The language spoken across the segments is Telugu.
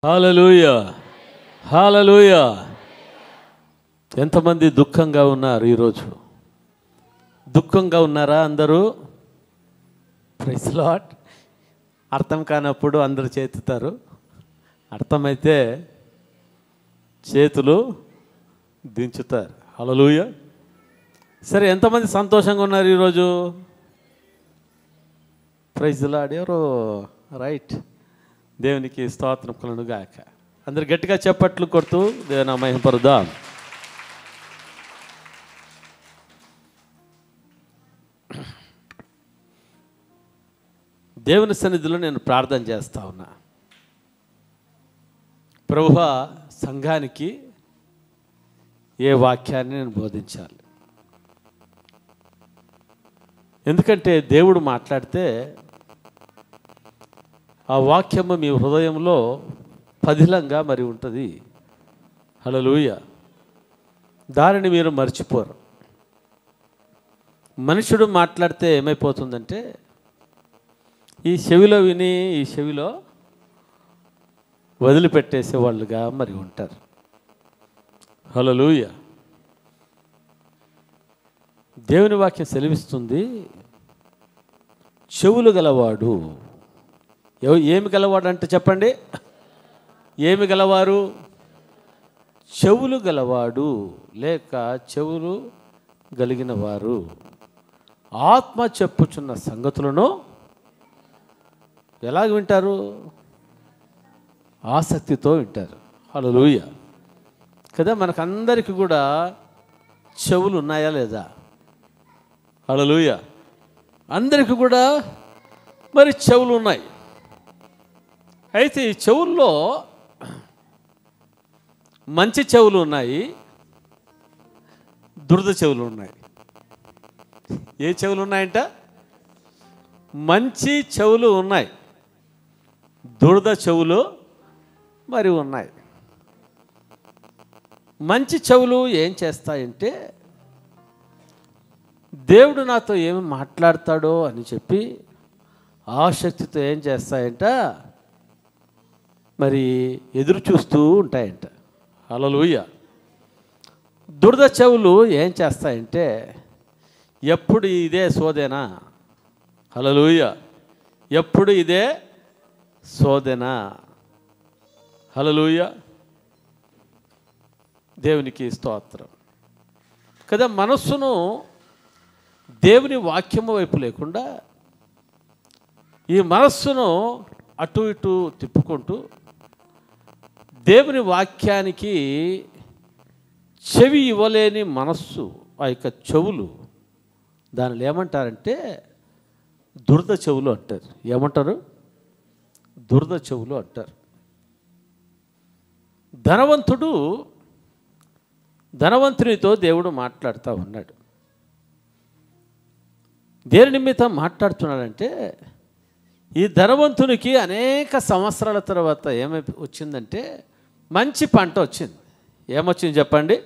హల్లెలూయా, హల్లెలూయా. ఎంతమంది దుఃఖంగా ఉన్నారు ఈరోజు? దుఃఖంగా ఉన్నారా అందరూ? Praise lord. అర్థం కానప్పుడు అందరూ చేతుతారు, అర్థమైతే చేతులు దించుతారు. హల్లెలూయా. సరే, ఎంతమంది సంతోషంగా ఉన్నారు ఈరోజు? Praise lord. ఎవరో రైట్. దేవునికి స్తోత్రం కలుగును గాక. అందరు గట్టిగా చప్పట్లు కొడుతూ దేవుని మహిమపరుద్దాం. దేవుని సన్నిధిలో నేను ప్రార్థన చేస్తా ఉన్నా. ప్రభువా, సంఘానికి ఏ వాక్యాన్ని నేను బోధించాలి? ఎందుకంటే దేవుడు మాట్లాడితే ఆ వాక్యము మీ హృదయంలో పదిలంగా మరి ఉంటుంది. హల్లెలూయా. దానిని మీరు మర్చిపోరు. మనుషుడు మాట్లాడితే ఏమైపోతుందంటే ఈ చెవిలో విని ఈ చెవిలో వదిలిపెట్టేసే వాళ్ళుగా మరి ఉంటారు. హల్లెలూయా. దేవుని వాక్యం సెలవిస్తుంది, చెవులు గలవాడు. ఏమి గలవాడు అంటే చెప్పండి? ఏమి గలవారు? చెవులు గలవాడు లేక చెవులు కలిగిన వారు ఆత్మ చెప్పుచున్న సంగతులను ఎలాగ వింటారు? ఆసక్తితో వింటారు. హల్లెలూయా కదా. మనకందరికీ కూడా చెవులు ఉన్నాయా లేదా? హల్లెలూయా. అందరికీ కూడా మరి చెవులు ఉన్నాయి. అయితే ఈ చెవుల్లో మంచి చెవులు ఉన్నాయి, దురద చెవులు ఉన్నాయి. ఏ చెవులు ఉన్నాయంట? మంచి చెవులు ఉన్నాయి, దురద చెవులు మరి ఉన్నాయి. మంచి చెవులు ఏం చేస్తాయంటే దేవుడు నాతో ఏమి మాట్లాడతాడో అని చెప్పి ఆసక్తితో ఏం చేస్తాయంట మరి ఎదురు చూస్తూ ఉంటాయంట. హల్లెలూయా. దురద చెవులు ఏం చేస్తాయంటే ఎప్పుడు ఇదే సోదేనా? హల్లెలూయా. ఎప్పుడు ఇదే సోదేనా? హల్లెలూయా. దేవునికి స్తోత్రం కదా. మనస్సును దేవుని వాక్యము వైపు లేకుండా ఈ మనస్సును అటు ఇటు తిప్పుకుంటూ దేవుని వాక్యానికి చెవి ఇవ్వలేని మనస్సు, ఆ యొక్క చెవులు, దానిలో ఏమంటారంటే దురద చెవులు అంటారు. ఏమంటారు? దురద చెవులు అంటారు. ధనవంతునితో దేవుడు మాట్లాడుతూ ఉన్నాడు. దేని నిమిత్తం మాట్లాడుతున్నాడంటే ఈ ధనవంతునికి అనేక సంవత్సరాల తర్వాత ఏమై వచ్చిందంటే మంచి పంట వచ్చింది. ఏమొచ్చింది చెప్పండి?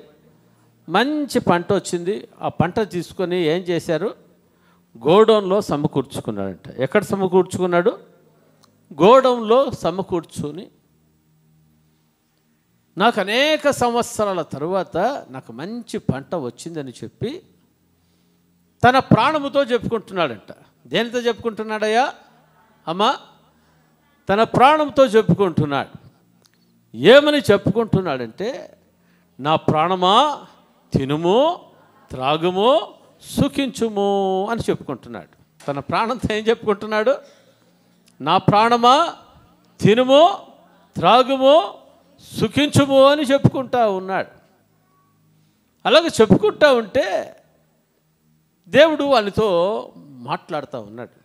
మంచి పంట వచ్చింది. ఆ పంట తీసుకొని ఏం చేశారు? గోడౌన్లో సమకూర్చుకున్నాడంట. ఎక్కడ సమకూర్చుకున్నాడు? గోడౌన్లో సమకూర్చుని నాకు అనేక సంవత్సరాల తరువాత నాకు మంచి పంట వచ్చిందని చెప్పి తన ప్రాణముతో చెప్పుకుంటున్నాడంట. దేనితో చెప్పుకుంటున్నాడయ్యా అమ్మా? తన ప్రాణంతో చెప్పుకుంటున్నాడు. ఏమని చెప్పుకుంటున్నాడంటే నా ప్రాణమా తినుము, త్రాగుము, సుఖించుము అని చెప్పుకుంటున్నాడు. తన ప్రాణంతో ఏం చెప్పుకుంటున్నాడు? నా ప్రాణమా తినుము, త్రాగుము, సుఖించుము అని చెప్పుకుంటా ఉన్నాడు. అలాగే చెప్పుకుంటా ఉంటే దేవుడు వానితో మాట్లాడుతూ ఉన్నాడు.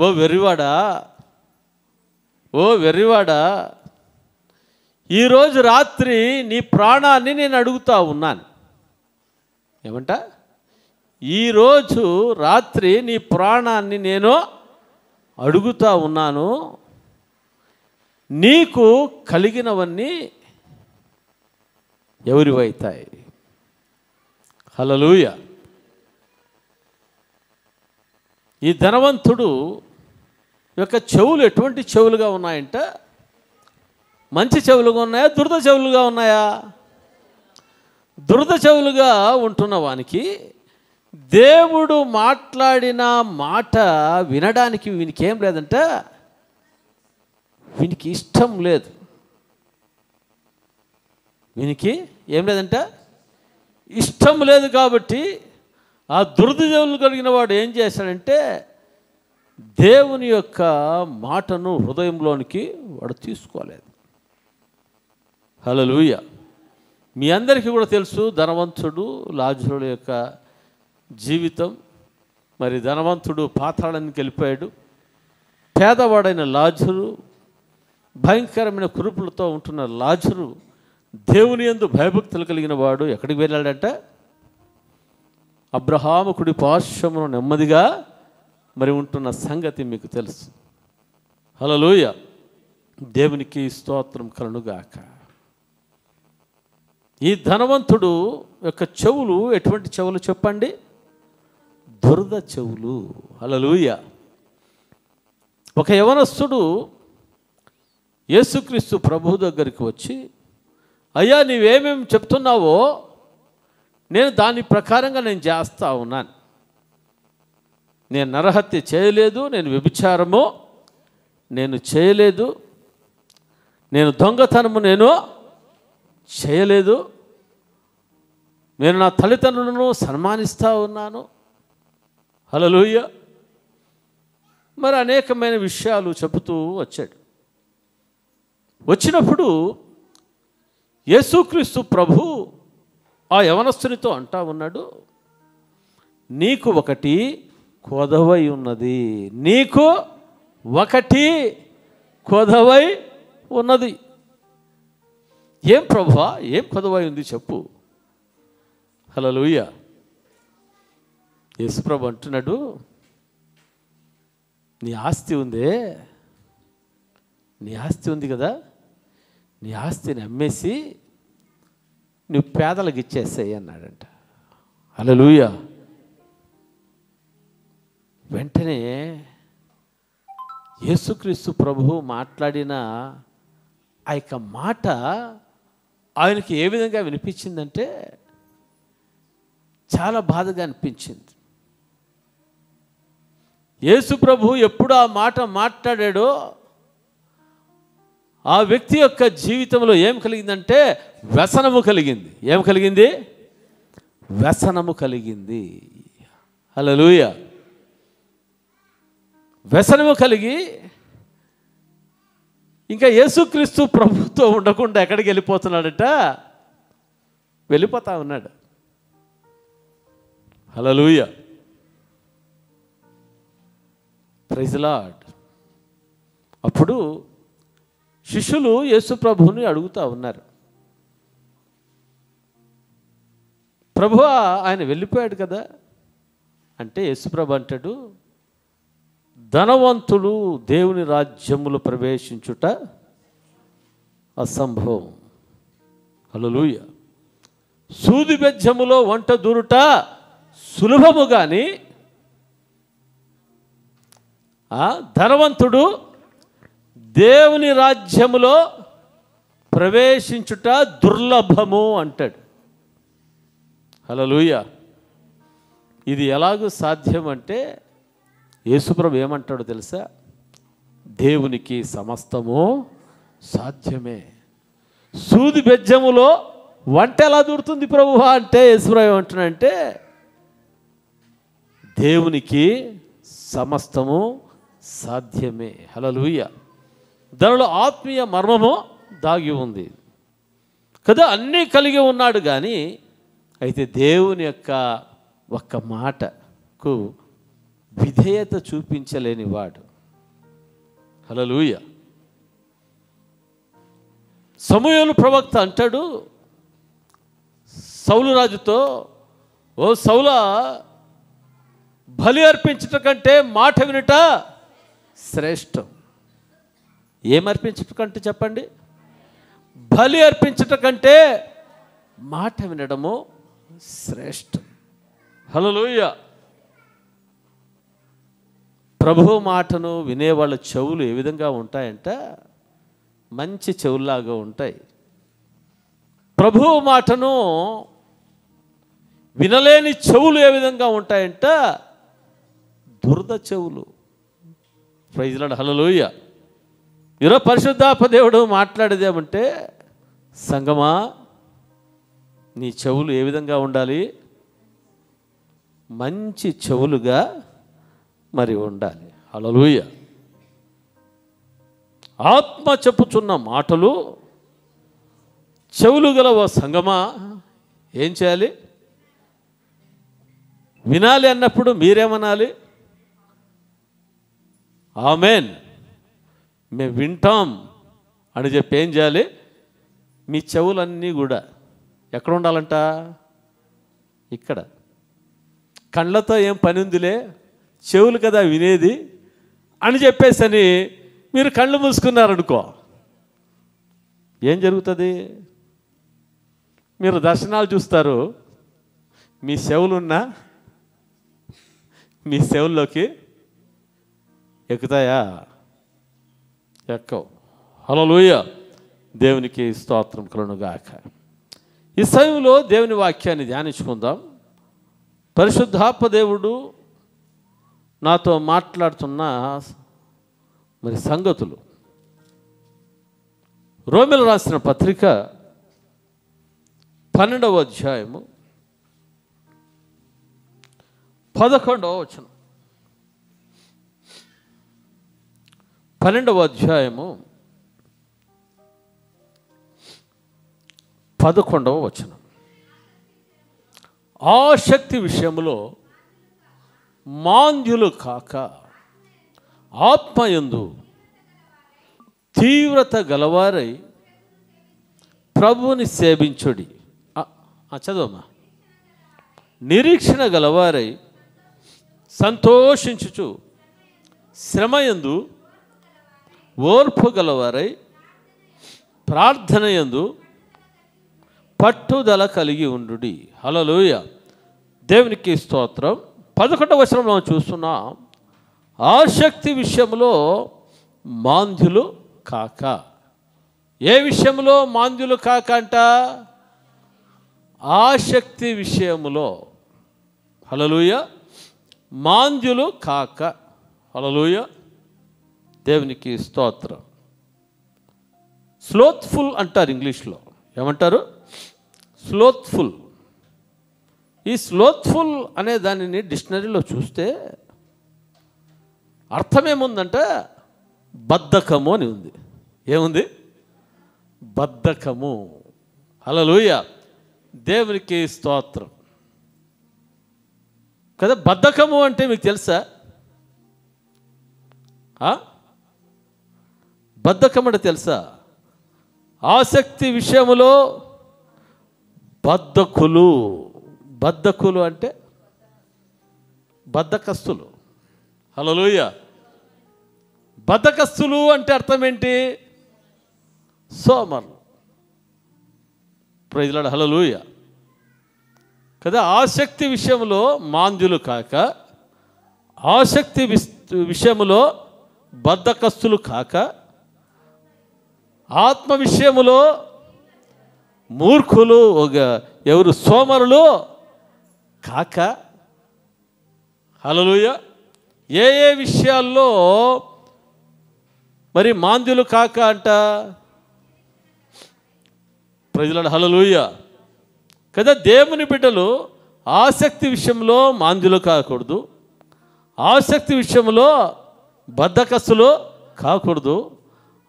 ఓ వెర్రివాడా, ఓ వెర్రివాడా, ఈరోజు రాత్రి నీ ప్రాణాన్ని నేను అడుగుతా ఉన్నాను. ఏమంట? ఈరోజు రాత్రి నీ ప్రాణాన్ని నేను అడుగుతా ఉన్నాను. నీకు కలిగినవన్నీ ఎవరివైతాయి? హల్లెలూయా. ఈ ధనవంతుడు యొక్క చెవులు ఎటువంటి చెవులుగా ఉన్నాయంట? మంచి చెవులుగా ఉన్నాయా, దురద చెవులుగా ఉన్నాయా? దురద చెవులుగా ఉంటున్న వానికి దేవుడు మాట్లాడిన మాట వినడానికి వీనికి ఏం లేదంట, వీనికి ఇష్టం లేదు. వీనికి ఏం లేదంట, ఇష్టం లేదు. కాబట్టి ఆ దురద చెవులు కలిగిన వాడు ఏం చేశాడంటే దేవుని యొక్క మాటను హృదయంలోనికి వాడు తీసుకోలేదు. హల్లెలూయా. మీ అందరికీ కూడా తెలుసు ధనవంతుడు లాజరు యొక్క జీవితం. మరి ధనవంతుడు పాతాళానికి వెళ్ళిపోయాడు. పేదవాడైన లాజరు, భయంకరమైన కురుపులతో ఉంటున్న లాజరు, దేవుని యందు భయభక్తులు కలిగిన వాడు ఎక్కడికి వెళ్ళాడంట? అబ్రహాము కుడి పార్శ్వమున నెమ్మదిగా మరి ఉంటున్న సంగతి మీకు తెలుసు. హల్లెలూయా. దేవునికి స్తోత్రం కలుగుగాక. ఈ ధనవంతుడు యొక్క చెవులు ఎటువంటి చెవులు చెప్పండి? దురద చెవులు. హల్లెలూయా. ఒక యవనస్తుడు యేసుక్రీస్తు ప్రభు దగ్గరికి వచ్చి, అయ్యా నీవేమేమి చెప్తున్నావో నేను దాని ప్రకారంగా నేను చేస్తూ ఉన్నాను. నేను నరహత్య చేయలేదు, నేను వ్యభిచారము నేను చేయలేదు, నేను దొంగతనము నేను చేయలేదు, నేను నా తల్లిదండ్రులను సన్మానిస్తూ ఉన్నాను. హల్లెలూయా. మరి అనేకమైన విషయాలు చెబుతూ వచ్చాడు. వచ్చినప్పుడు యేసుక్రీస్తు ప్రభు ఆ యవనస్తునితో అంటా ఉన్నాడు, నీకు ఒకటి కొదవై ఉన్నది, నీకు ఒకటి కొదవై ఉన్నది. ఏం ప్రభువా, ఏం కొదవై ఉంది చెప్పు. హల్లెలూయా. యేసుప్రభు అంటున్నాడు, నీ ఆస్తి ఉందే, నీ ఆస్తి ఉంది కదా, నీ ఆస్తిని అమ్మేసి నువ్వు పేదలకు ఇచ్చేసాయి అన్నాడంట. హల్లెలూయా. వెంటనే యేసుక్రీస్తు ప్రభువు మాట్లాడిన ఆ యొక్క మాట ఆయనకి ఏ విధంగా వినిపించిందంటే చాలా బాధగా అనిపించింది. యేసు ప్రభు ఎప్పుడు ఆ మాట మాట్లాడాడో ఆ వ్యక్తి యొక్క జీవితంలో ఏం కలిగిందంటే వ్యసనము కలిగింది. ఏం కలిగింది? వ్యసనము కలిగింది. హల్లెలూయా. వ్యసనము కలిగి ఇంకా యేసుక్రీస్తు ప్రభుతో ఉండకుండా ఎక్కడికి వెళ్ళిపోతున్నాడట? వెళ్ళిపోతా ఉన్నాడు. హల్లెలూయా. Praise the lord. అప్పుడు శిష్యులు యేసు ప్రభువుని అడుగుతూ ఉన్నారు, ప్రభువా ఆయన వెళ్ళిపోయాడు కదా అంటే యేసుప్రభు అంటాడు, ధనవంతుడు దేవుని రాజ్యములో ప్రవేశించుట అసంభవం. హల్లెలూయా. సూది బెజ్జములో వంట దూరుట సులభము కానీ ధనవంతుడు దేవుని రాజ్యములో ప్రవేశించుట దుర్లభము అంటాడు. హల్లెలూయా. ఇది ఎలాగూ సాధ్యం అంటే యేసుప్రభు ఏమంటాడో తెలుసా? దేవునికి సమస్తము సాధ్యమే. సూది బెజ్జములో వంట ఎలా దూరుతుంది ప్రభువా అంటే యేసుప్రభు ఏమంటున్నాడంటే దేవునికి సమస్తము సాధ్యమే. హల్లెలూయా. దానిలో ఆత్మీయ మర్మము దాగి ఉంది కదా. అన్నీ కలిగి ఉన్నాడు కానీ అయితే దేవుని యొక్క ఒక్క మాటకు విధేయత చూపించలేని వాడు. హల్లెలూయా. సమూయేలు ప్రవక్త అంటాడు సౌలు రాజుతో, ఓ సౌలా, బలి అర్పించుట కంటే మాట వినుట శ్రేష్టం. ఏమర్పించుట కంటే చెప్పండి? బలి అర్పించుట కంటే మాట వినడము శ్రేష్టం. హల్లెలూయా. ప్రభువు మాటను వినేవాళ్ళ చెవులు ఏ విధంగా ఉంటాయంట? మంచి చెవుల్లాగా ఉంటాయి. ప్రభువు మాటను వినలేని చెవులు ఏ విధంగా ఉంటాయంట? దురద చెవులు. ప్రైజ్ లార్డ్, హల్లెలూయా. ఈరోజు పరిశుద్ధాత్మ దేవుడు మాట్లాడేది ఏమంటే, సంగమా నీ చెవులు ఏ విధంగా ఉండాలి? మంచి చెవులుగా మరి ఉండాలి. హల్లెలూయా. ఆత్మ చెప్పుచున్న మాటలు చెవులు గల ఓ సంగమా ఏం చేయాలి? వినాలి అన్నప్పుడు మీరేమనాలి? ఆమేన్, మేము వింటాం అని చెప్పి ఏం చేయాలి? మీ చెవులన్నీ కూడా ఎక్కడ ఉండాలంట? ఇక్కడ. కళ్ళతో ఏం పని ఉందిలే, చెవులు కదా వినేది అని చెప్పేసని మీరు కళ్ళు మూసుకున్నారనుకో, ఏం జరుగుతుంది? మీరు దర్శనాలు చూస్తారు, మీ చెవులున్నా మీ చెవుల్లోకి ఎక్కుతాయా? ఎక్కవు. హల్లెలూయా. దేవునికి స్తోత్రం కలుగునుగాక. ఈ సమయంలో దేవుని వాక్యాన్ని ధ్యానించుకుందాం. పరిశుద్ధాత్మ దేవుడు నాతో మాట్లాడుతున్న మరి సంగతులు. రోమీయులకు రాసిన పత్రిక 12వ అధ్యాయము 11వ వచనం. 12వ అధ్యాయము 11వ వచనం. ఆసక్తి విషయంలో మాంద్యులు కాక ఆత్మయందు తీవ్రత గలవారై ప్రభువుని సేవించుడి. చదవమ్మా. నిరీక్షణ గలవారై సంతోషించుచు శ్రమయందు ఓర్పు గలవారై ప్రార్థనయందు పట్టుదల కలిగి ఉండుడి. హల్లెలూయా. దేవునికి స్తోత్రం. 11వ వచనంలో చూస్తున్నాం, ఆసక్తి విషయంలో మాంద్యులు కాక. ఏ విషయంలో మాంద్యులు కాక అంట? ఆసక్తి విషయములో. హల్లెలూయా. మాంద్యులు కాక. హల్లెలూయా. దేవునికి స్తోత్రం. స్లోత్ఫుల్ అంటారు ఇంగ్లీష్లో. ఏమంటారు? స్లోత్ఫుల్. ఈ స్లోత్ఫుల్ అనే దానిని డిక్షనరీలో చూస్తే అర్థమేముందంటే బద్ధకము అని ఉంది. ఏముంది? బద్ధకము. హల్లెలూయా. దేవునికి స్తోత్రం కదా. బద్ధకము అంటే మీకు తెలుసా? బద్ధకం అంటే తెలుసా? ఆసక్తి విషయములో బద్ధకులు. బద్ధకులు అంటే బద్ధకస్తులు. హల్లెలూయా. బద్ధకస్తులు అంటే అర్థం ఏంటి? సోమరులు. ప్రైజ్ లార్డ్, హల్లెలూయా కదా. ఆసక్తి విషయంలో మాంద్యులు కాక, ఆసక్తి విషయములో బద్ధకస్తులు కాక, ఆత్మ విషయములో మూర్ఖులు, ఎవరు? సోమరులు కాక. హల్లెలూయా. ఏ ఏ విషయాల్లో మరి మాంద్యులు కాక అంట? ప్రైజ్ లార్డ్, హల్లెలూయా కదా. దేవుని బిడ్డలు ఆసక్తి విషయంలో మాంద్యులు కాకూడదు, ఆసక్తి విషయంలో బద్ధకస్తులు కాకూడదు,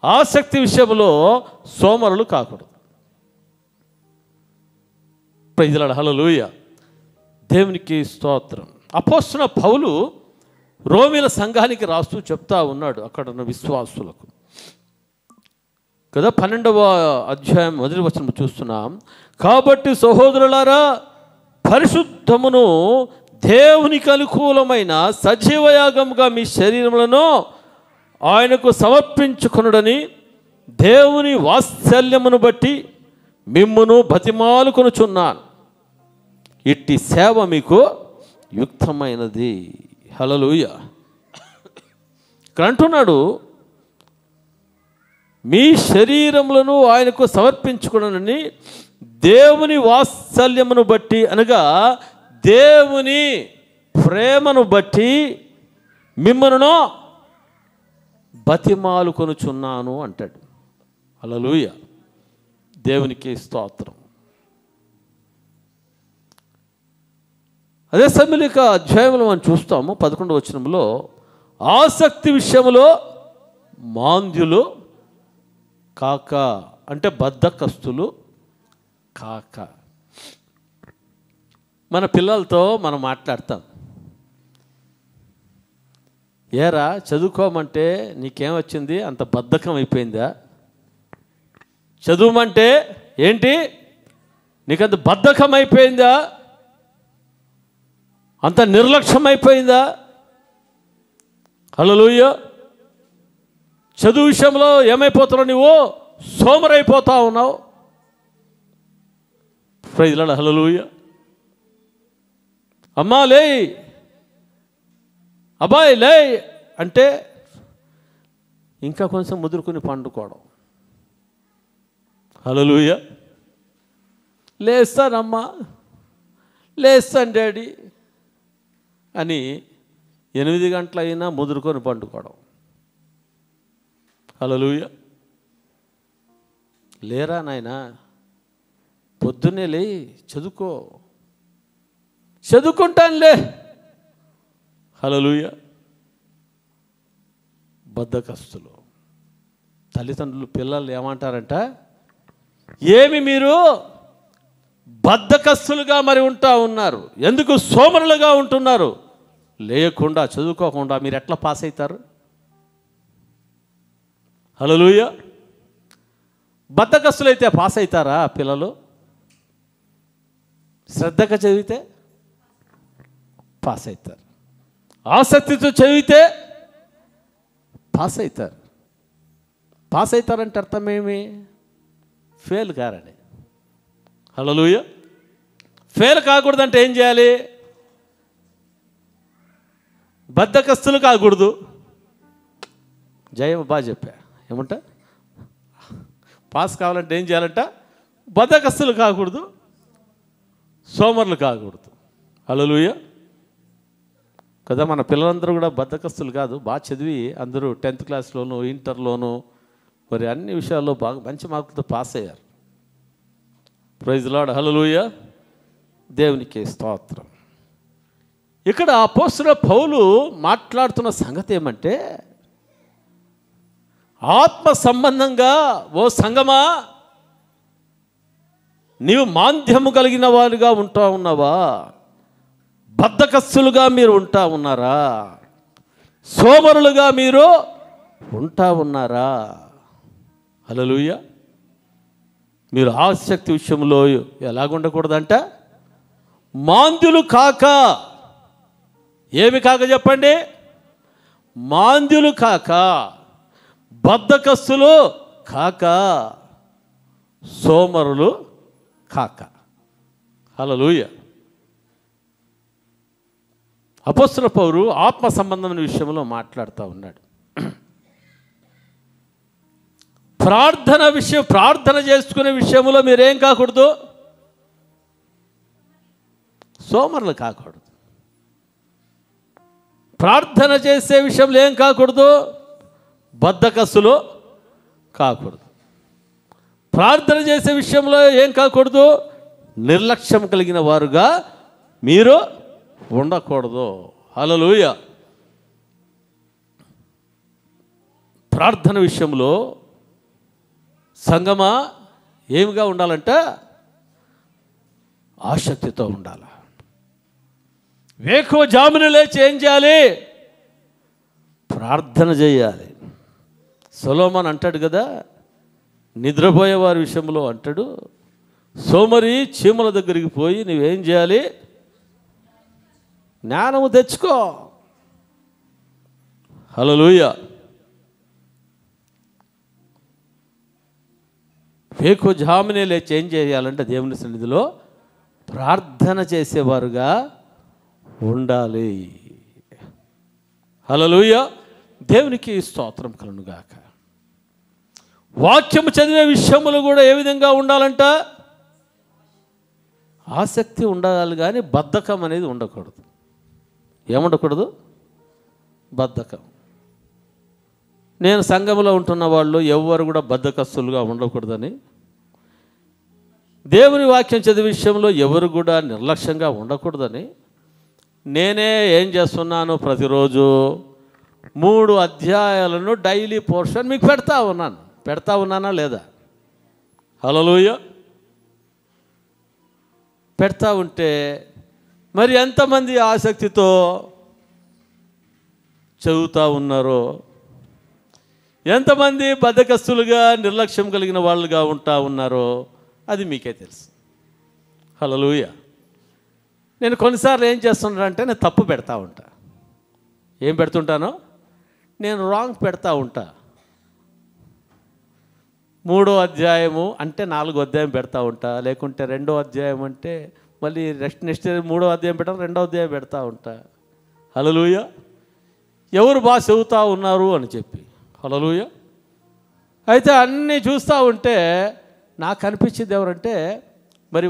ఆసక్తి విషయంలో సోమరులు కాకూడదు. Praise lord, hallelujah. దేవునికి స్తోత్రం. అపోస్తలుడైన పౌలు రోమీల సంఘానికి రాస్తూ చెప్తా ఉన్నాడు అక్కడ ఉన్న విశ్వాసులకు కదా. 12వ అధ్యాయం 1వ వచనం చూస్తున్నాం. కాబట్టి సహోదరులారా, పరిశుద్ధమును దేవునికి అనుకూలమైన సజీవయాగంగా మీ శరీరములను ఆయనకు సమర్పించుకొనుడని దేవుని వాత్సల్యమును బట్టి మిమ్మును బతిమాలుకొనుచున్నాను. ఇట్టి సేవ మీకు యుక్తమైనది. హల్లెలూయా. ఇక్కడ అంటున్నాడు, మీ శరీరములను ఆయనకు సమర్పించుకునని దేవుని వాత్సల్యమును బట్టి, అనగా దేవుని ప్రేమను బట్టి మిమ్మల్ని బతిమాలుకొనుచున్నాను అంటాడు. హల్లెలూయా, దేవునికి స్తోత్రం. అదే సమయలిక అధ్యాయంలో మనం చూస్తాము 11వ వచనంలో, ఆసక్తి విషయంలో మాంద్యులు కాక, అంటే బద్ధకస్తులు కాక. మన పిల్లలతో మనం మాట్లాడతాం, ఏరా చదువుకోమంటే నీకేమొచ్చింది, అంత బద్ధకం అయిపోయిందా? చదువుమంటే ఏంటి, నీకంత బద్ధకం అయిపోయిందా, అంత నిర్లక్ష్యం అయిపోయిందా? హల్లెలూయా. చదువు విషయంలో ఏమైపోతున్నావు, నువ్వు సోమరైపోతా ఉన్నావు. ప్రైజ్ లార్డ్, హల్లెలూయా. అమ్మా లే, అబ్బాయి లే అంటే ఇంకా కొంచెం ముదురుకుని పండుకోవడం. హల్లెలూయా. లేస్తానమ్మా, లేస్తాను డాడీ అని 8 గంటలైనా ముదురుకొని పండుకోవడం. హల్లెలూయా. లేరా నాయనా, పొద్దున్నే లే, చదువుకో. చదువుకుంటానులే. హల్లెలూయా. బద్ధకస్తులు. తల్లిదండ్రులు పిల్లలు ఏమంటారంట, ఏమి మీరు బద్ధకస్తులుగా మరి ఉంటా ఉన్నారు, ఎందుకు సోమరులుగా ఉంటున్నారు, లేకుండా చదువుకోకుండా మీరు ఎట్లా పాస్ అవుతారు? హల్లెలూయా. బద్ధకస్తులైతే పాస్ అవుతారా పిల్లలు? శ్రద్ధగా చదివితే పాస్ అవుతారు, ఆసక్తితో చదివితే పాస్ అవుతారు. పాస్ అవుతారంటే అర్థమేమి? ఫెయిల్ కారని. హల్లెలూయా. ఫెయిల్ కాకూడదంటే ఏం చేయాలి? బద్ధకస్తులు కాకూడదు. జయమ్మ బాగా చెప్పా, ఏమంట, పాస్ కావాలంటే ఏం చేయాలంట? బద్ధకస్తులు కాకూడదు, సోమరులు కాకూడదు. హల్లెలూయా కదా. మన పిల్లలందరూ కూడా బద్ధకస్తులు కాదు, బాగా చదివి అందరూ 10th క్లాస్లోను ఇంటర్లోను మరి అన్ని విషయాల్లో బాగా మంచి మార్కులతో పాస్ అయ్యారు. ప్రైజ్ లార్డ్, హల్లెలూయా, దేవునికి స్తోత్రం. ఇక్కడ అపోస్తలుడైన పౌలు మాట్లాడుతున్న సంగతి ఏమంటే, ఆత్మ సంబంధంగా ఓ సంగమా, నీవు మాంద్యము కలిగిన వారుగా ఉంటా ఉన్నావా? బద్ధకస్తులుగా మీరు ఉంటా ఉన్నారా? సోమరులుగా మీరు ఉంటా ఉన్నారా? హల్లెలూయా. మీరు ఆసక్తి విషయంలో ఎలాగుండకూడదంట? మాంద్యులు కాక. ఏమి కాక చెప్పండి? మాంద్యులు కాక, బద్ధకస్తులు కాక, సోమరులు కాక. హల్లెలూయా. అపోస్తలుడైన పౌలు ఆత్మ సంబంధమైన విషయంలో మాట్లాడుతూ ఉన్నాడు. ప్రార్థన చేసుకునే విషయంలో మీరేం కాకూడదు? సోమరులు కాకూడదు. ప్రార్థన చేసే విషయంలో ఏం కాకూడదు? బద్ధకస్తులు కాకూడదు. ప్రార్థన చేసే విషయంలో ఏం కాకూడదు? నిర్లక్ష్యం కలిగిన వారుగా మీరు ఉండకూడదు. హల్లెలూయా. ప్రార్థన విషయంలో సంగమా ఏమిగా ఉండాలంట? ఆసక్తితో ఉండాలి. వేకువ జామున లేచి ఏం చేయాలి? ప్రార్థన చేయాలి. సొలొమోను అంటాడు కదా, నిద్రపోయే వారి విషయంలో అంటాడు, సోమరి చీమల దగ్గరికి పోయి నువ్వేం చేయాలి? జ్ఞానము తెచ్చుకో. హల్లెలూయా. వేకువ జామునే లేచి ఏం చేయాలంటే దేవుని సన్నిధిలో ప్రార్థన చేసేవారుగా ఉండాలి. హల్లెలూయా. దేవునికి స్తోత్రం కలుగును గాక. వాక్యము చదివే విషయములు కూడా ఏ విధంగా ఉండాలంట? ఆసక్తి ఉండాలి, కానీ బద్ధకం అనేది ఉండకూడదు. ఏముండకూడదు? బద్ధకం. నేను సంఘంలో ఉంటున్న వాళ్ళు ఎవ్వరు కూడా బద్ధకస్తులుగా ఉండకూడదని, దేవుని వాక్యం చదివే విషయంలో ఎవరు కూడా నిర్లక్ష్యంగా ఉండకూడదని నేనే ఏం చేస్తున్నాను, ప్రతిరోజు 3 అధ్యాయాలను డైలీ పోర్షన్ మీకు పెడతా ఉన్నానా లేదా? హల్లెలూయా. పెడతా ఉంటే మరి ఎంతమంది ఆసక్తితో చదువుతూ ఉన్నారో, ఎంతమంది బద్ధకస్తులుగా నిర్లక్ష్యం కలిగిన వాళ్ళుగా ఉంటా ఉన్నారో అది మీకే తెలుసు. హల్లెలూయా. నేను కొన్నిసార్లు ఏం చేస్తున్నానంటే నేను తప్పు పెడతా ఉంటా. ఏం పెడుతుంటానో? నేను రాంగ్ పెడతా ఉంటా. 3వ అధ్యాయము అంటే 4వ అధ్యాయం పెడతా ఉంటా, లేకుంటే 2వ అధ్యాయం అంటే మళ్ళీ నెక్స్ట్ 3వ అధ్యాయం పెట్టాలి, 2వ అధ్యాయం పెడతా ఉంటా. హల్లెలూయా. ఎవరు బాగా చదువుతూ ఉన్నారు అని చెప్పి. హల్లెలూయా. అయితే అన్నీ చూస్తూ ఉంటే నాకు అనిపించింది ఎవరంటే, మరి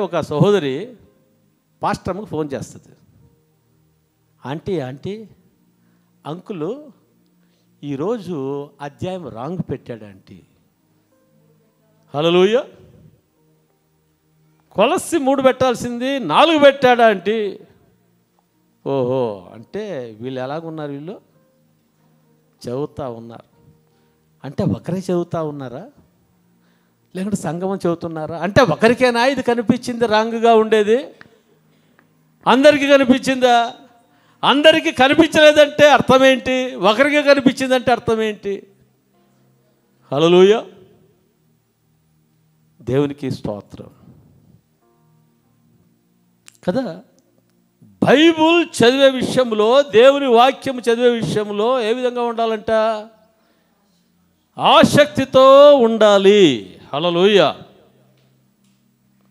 ఒక సహోదరి పాస్టర్కి ఫోన్ చేస్తుంది. ఆంటీ అంకులు ఈరోజు అధ్యాయం రాంగ్ పెట్టాడు ఆంటీ. హల్లెలూయా. కొలసి 3 పెట్టాల్సింది 4 పెట్టాడా ఆంటీ. ఓహో, అంటే వీళ్ళు ఎలాగున్నారు? వీళ్ళు చదువుతూ ఉన్నారు అంటే ఒకరే చదువుతూ ఉన్నారా, లేకుంటే సంగమం చదువుతున్నారా? అంటే ఒకరికేనా ఇది కనిపించింది రాంగ్గా ఉండేది? అందరికీ కనిపించిందా? అందరికీ కనిపించలేదంటే అర్థం ఏంటి? ఒకరికే కనిపించిందంటే అర్థం ఏంటి? హల్లెలూయా. దేవునికి స్తోత్రం కదా. బైబుల్ చదివే విషయంలో, దేవుని వాక్యం చదివే విషయంలో ఏ విధంగా ఉండాలంట? ఆసక్తితో ఉండాలి. హల్లెలూయా.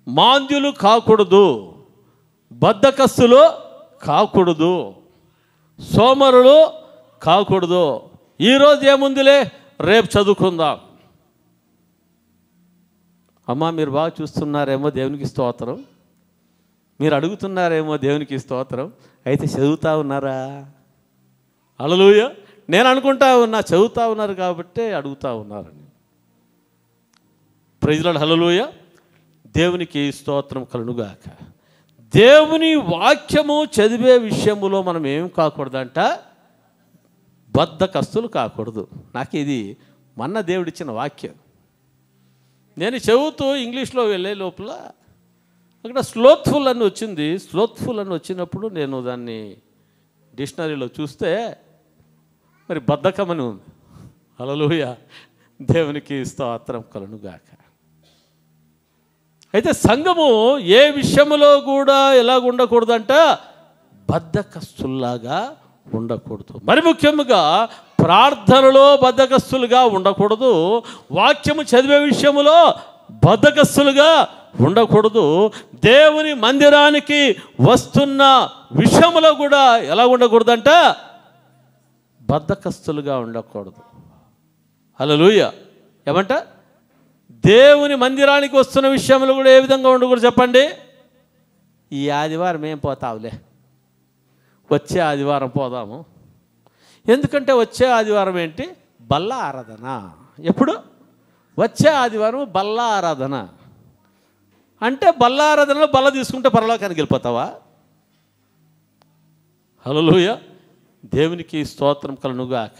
మాంద్యులు కాకూడదు, బద్ధకస్తులు కాకూడదు, సోమరులు కాకూడదు. ఈరోజు ఏముందిలే రేపు చదువుకుందాం. అమ్మా మీరు బాగా చూస్తున్నారేమో, దేవునికి స్తోత్రం. మీరు అడుగుతున్నారేమో, దేవునికి స్తోత్రం. అయితే చదువుతూ ఉన్నారా? హల్లెలూయా. నేను అనుకుంటా ఉన్నా చదువుతూ ఉన్నారు కాబట్టి అడుగుతూ ఉన్నారని. Praise lord. హల్లెలూయా. దేవునికి స్తోత్రం కలుగుగాక. దేవుని వాక్యము చదివే విషయములో మనం ఏం కాకూడదంట? బద్ధకస్తులు కాకూడదు. నాకు ఇది మొన్న దేవుడిచ్చిన వాక్యం. నేను చదువుతూ ఇంగ్లీష్లో వెళ్ళే లోపల అక్కడ స్లోత్ఫుల్ అని వచ్చింది. స్లోత్ఫుల్ అని వచ్చినప్పుడు నేను దాన్ని డిక్షనరీలో చూస్తే మరి బద్ధకం అని ఉంది. హల్లెలూయా. దేవునికి స్తోత్రం కలుగుగాక. అయితే సంఘము ఏ విషయంలో కూడా ఎలాగ ఉండకూడదంట? బద్ధకస్తుల్లాగా ఉండకూడదు. మరి ముఖ్యంగా ప్రార్థనలో బద్ధకస్తులుగా ఉండకూడదు, వాక్యము చదివే విషయములో బద్ధకస్తులుగా ఉండకూడదు, దేవుని మందిరానికి వస్తున్న విషయంలో కూడా ఎలా ఉండకూడదంట? బద్ధకస్తులుగా ఉండకూడదు. హల్లెలూయా. ఏమంట? దేవుని మందిరానికి వస్తున్న విషయంలో కూడా ఏ విధంగా ఉండకూడదు చెప్పండి? ఈ ఆదివారం ఏం పోతావులే, వచ్చే ఆదివారం పోదాము. ఎందుకంటే వచ్చే ఆదివారం ఏంటి? బల్ల ఆరాధన. ఎప్పుడు? వచ్చే ఆదివారం బల్ల ఆరాధన. అంటే బల్ల ఆరాధనలో బల్ల తీసుకుంటే పరలోకానికి వెళ్ళిపోతావా? హల్లెలూయా. దేవునికి స్తోత్రం కలుగుగాక.